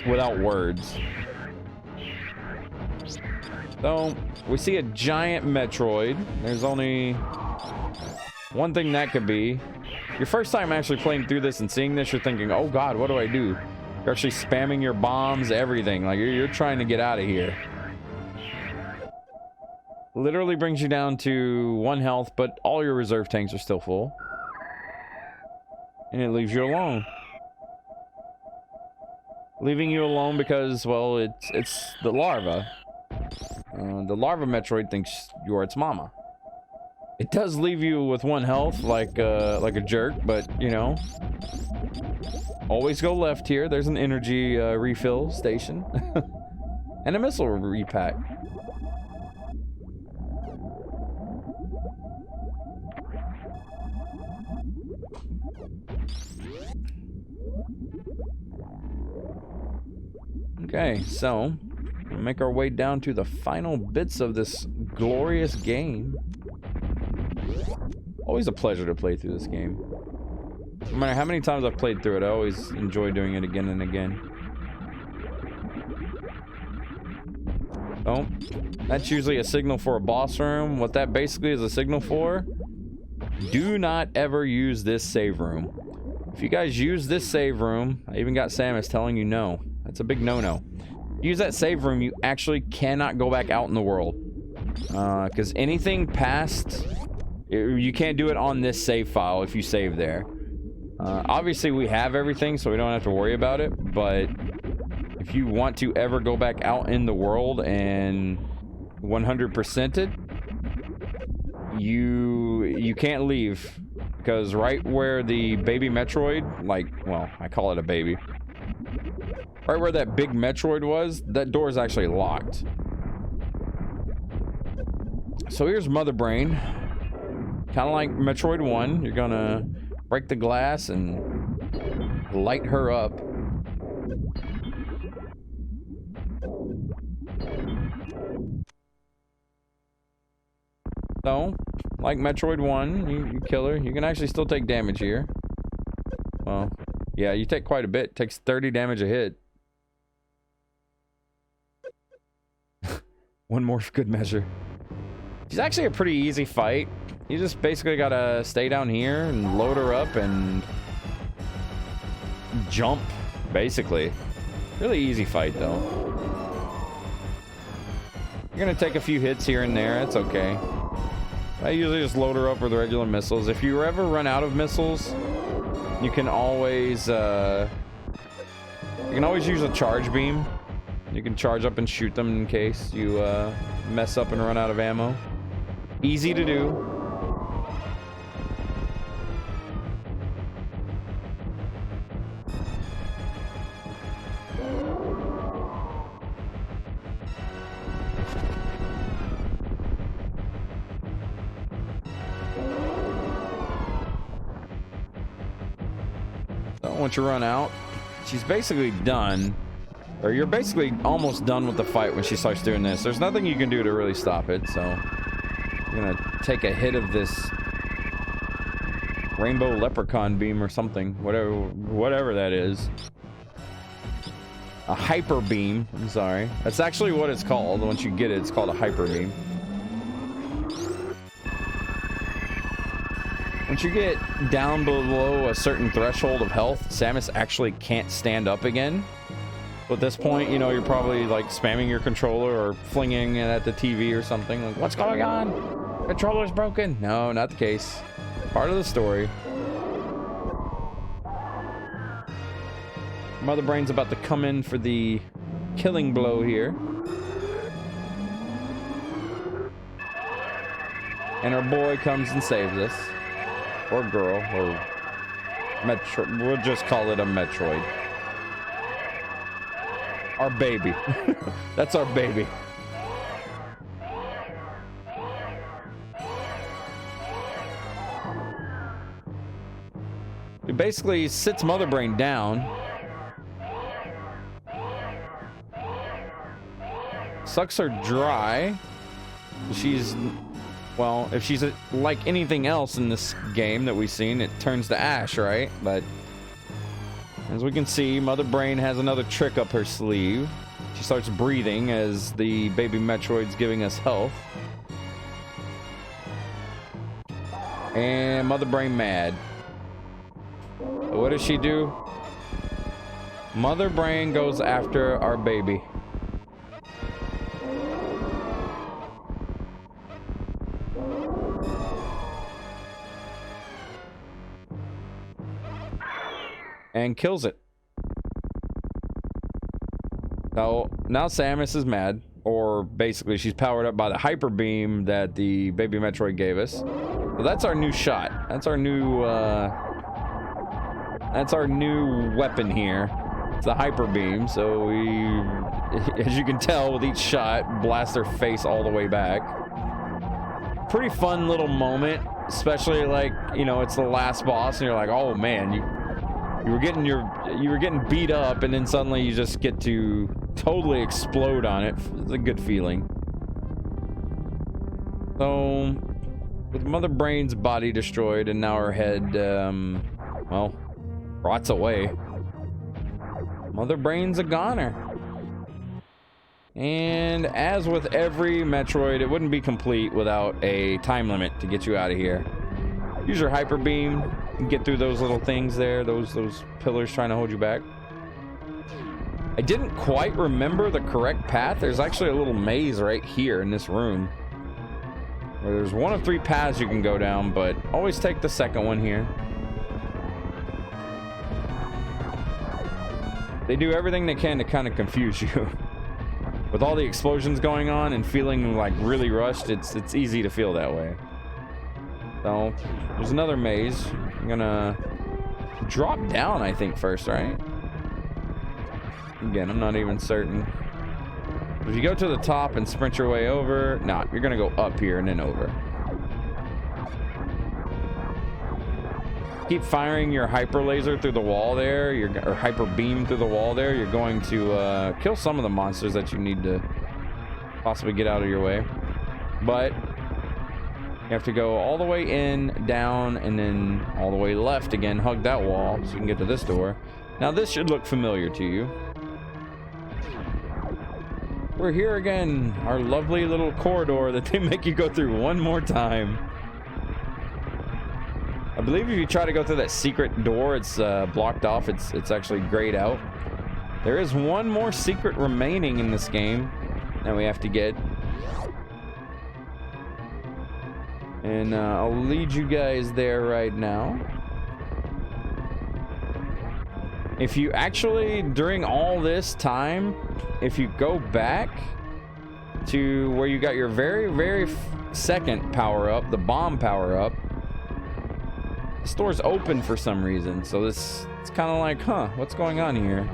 without words. So, we see a giant Metroid. There's only one thing that could be. Your first time actually playing through this and seeing this, you're thinking, oh god, what do I do? You're actually spamming your bombs, everything. Like, you're trying to get out of here. Literally brings you down to 1 health, but all your reserve tanks are still full. And it leaves you alone. Leaving you alone because, well, it's the larva. The larva Metroid thinks you're its mama. It does leave you with 1 health, like a jerk, but, you know. Always go left here. There's an energy refill station. And a missile repack. Okay, so we'll make our way down to the final bits of this glorious game. Always a pleasure to play through this game. No matter how many times I've played through it, I always enjoy doing it again and again. Oh, that's usually a signal for a boss room. What that basically is a signal for: do not ever use this save room. If you guys use this save room, I even got Samus telling you no. That's a big no-no. Use that save room, you actually cannot go back out in the world. Because anything past... You can't do it on this save file if you save there. Obviously, we have everything, so we don't have to worry about it. But if you want to ever go back out in the world and 100% it, you can't leave. Because right where the baby Metroid, like, well, I call it a baby. Right where that big Metroid was, that door is actually locked. So here's Mother Brain. Kind of like Metroid 1. You're gonna break the glass and light her up. So, like Metroid 1, you kill her. You can actually still take damage here. Well, yeah, you take quite a bit. It takes 30 damage a hit. One more for good measure. She's actually a pretty easy fight. You just basically gotta stay down here and load her up and jump, basically. Really easy fight, though. You're gonna take a few hits here and there. It's okay. I usually just load her up with regular missiles. If you ever run out of missiles, you can always use a charge beam. You can charge up and shoot them in case you mess up and run out of ammo. Easy to do. Once you run out, she's basically done. Or you're basically almost done with the fight when she starts doing this. There's nothing you can do to really stop it, so you're gonna take a hit of this rainbow leprechaun beam or something, whatever that is. A hyper beam. I'm sorry. That's actually what it's called. Once you get it, it's called a hyper beam. Once you get down below a certain threshold of health, Samus actually can't stand up again. So at this point, you know, you're probably like spamming your controller or flinging it at the TV or something. Like, what's going on? Controller's broken. No, not the case. Part of the story. Mother Brain's about to come in for the killing blow here. And our boy comes and saves us. Or girl, or Metro. We'll just call it a Metroid. Our baby. That's our baby. It basically sits Mother Brain down. Sucks her dry. She's... Well, if she's like anything else in this game that we've seen, it turns to ash, right? But as we can see, Mother Brain has another trick up her sleeve. She starts breathing as the baby Metroid's giving us health. And Mother Brain mad. So what does she do? Mother Brain goes after our baby. And kills it. So now Samus is mad, or basically she's powered up by the hyper beam that the baby Metroid gave us. So that's our new shot. That's our new weapon here. It's the hyper beam. So we, as you can tell, with each shot, blast their face all the way back. Pretty fun little moment, especially like, you know, it's the last boss, and you're like, oh man, you were getting beat up, and then suddenly you just get to totally explode on it. It's a good feeling. So, with Mother Brain's body destroyed and now her head, well, rots away, Mother Brain's a goner. And as with every Metroid, it wouldn't be complete without a time limit to get you out of here. Use your hyper beam. Get through those little things there, those pillars trying to hold you back. I didn't quite remember the correct path. There's actually a little maze right here in this room where there's one of 3 paths you can go down, but always take the second one here. They do everything they can to kind of confuse you. With all the explosions going on and feeling like really rushed, it's easy to feel that way. So there's another maze. I'm gonna drop down, I think, first, right? Again, I'm not even certain. If you go to the top and sprint your way over, nah, you're gonna go up here and then over. Keep firing your hyper laser through the wall there, or hyper beam through the wall there. You're going to kill some of the monsters that you need to possibly get out of your way. But You have to go all the way in, down, and then all the way left again. Hug that wall so you can get to this door. Now this should look familiar to you. We're here again. Our lovely little corridor that they make you go through one more time. I believe if you try to go through that secret door, it's blocked off. It's actually grayed out. There is one more secret remaining in this game that we have to get. And I'll lead you guys there right now. If you actually, during all this time, if you go back to where you got your very second power-up, the bomb power-up, the store's open for some reason. So it's kind of like, huh, what's going on here?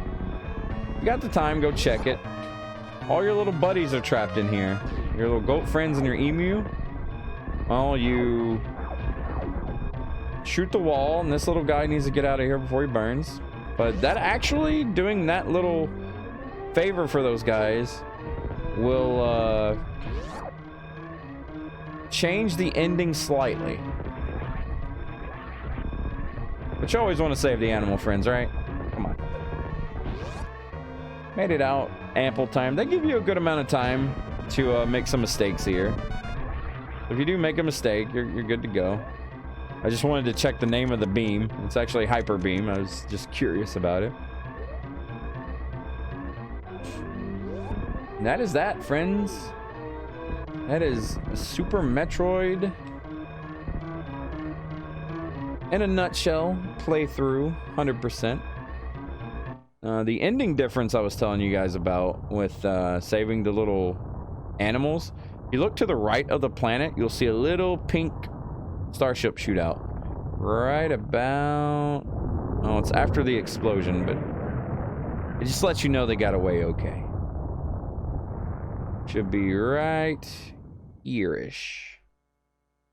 If you got the time, go check it. All your little buddies are trapped in here. Your little goat friends and your emu. Well, you shoot the wall, and this little guy needs to get out of here before he burns. But that actually, doing that little favor for those guys will change the ending slightly. But you always want to save the animal friends, right? Come on. Made it out. Ample time. They give you a good amount of time to make some mistakes here. If you do make a mistake, you're good to go. I just wanted to check the name of the beam. It's actually Hyper Beam. I was just curious about it. And that is that, friends. That is Super Metroid in a nutshell playthrough, 100%. The ending difference I was telling you guys about with saving the little animals. If you look to the right of the planet, you'll see a little pink starship shootout. Right about... Oh, it's after the explosion, but it just lets you know they got away okay. Should be right here-ish.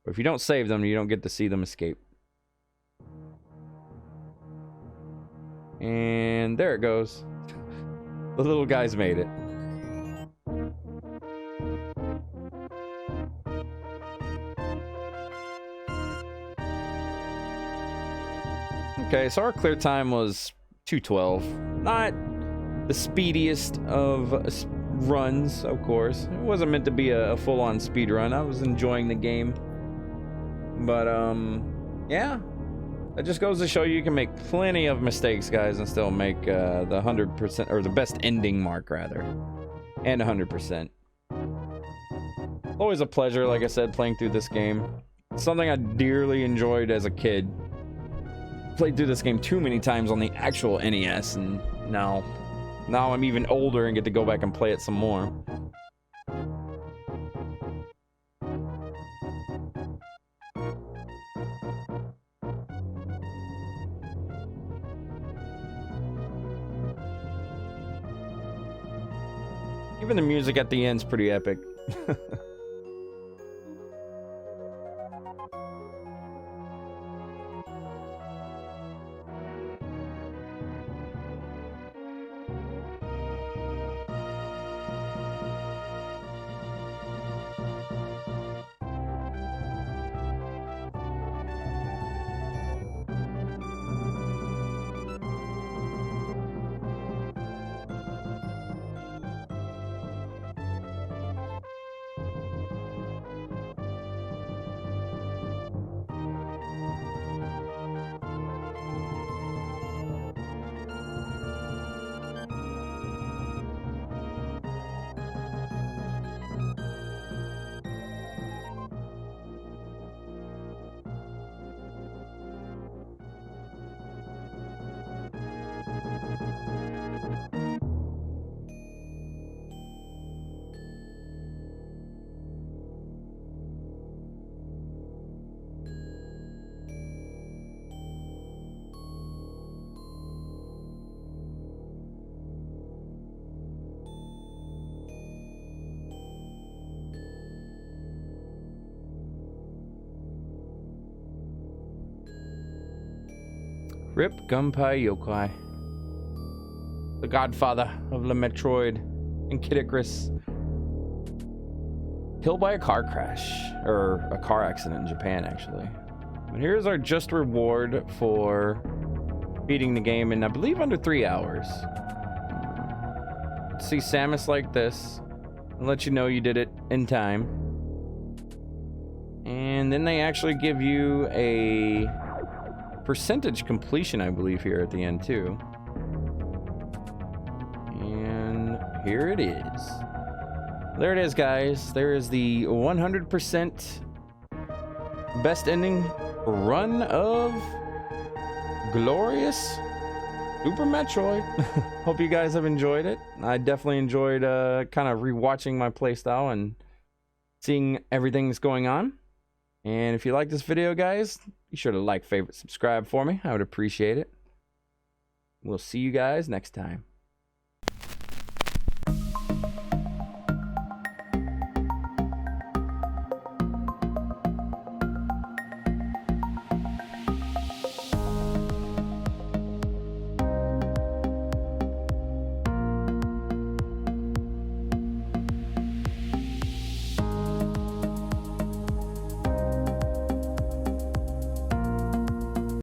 But if you don't save them, you don't get to see them escape. And there it goes. The little guys made it. Okay, so our clear time was 2:12. Not the speediest of runs, of course. It wasn't meant to be a full-on speed run. I was enjoying the game. But, yeah. That just goes to show you can make plenty of mistakes, guys, and still make the 100%, or the best ending mark, rather. And 100%. Always a pleasure, like I said, playing through this game. Something I dearly enjoyed as a kid. Played through this game too many times on the actual NES, and now I'm even older and get to go back and play it some more. Even the music at the end's pretty epic. Rip Gunpei Yokoi, the godfather of the Metroid and Kid Icarus. killed by a car crash, or a car accident in Japan, actually. But here's our just reward for beating the game in, I believe, under 3 hours. See Samus like this, and let you know you did it in time. And then they actually give you a percentage completion, I believe, here at the end, too. And here it is. There it is, guys. There is the 100% best ending run of glorious Super Metroid. Hope you guys have enjoyed it. I definitely enjoyed kind of rewatching my playstyle and seeing everything that's going on. And if you like this video, guys, be sure to like, favorite, subscribe for me. I would appreciate it. We'll see you guys next time.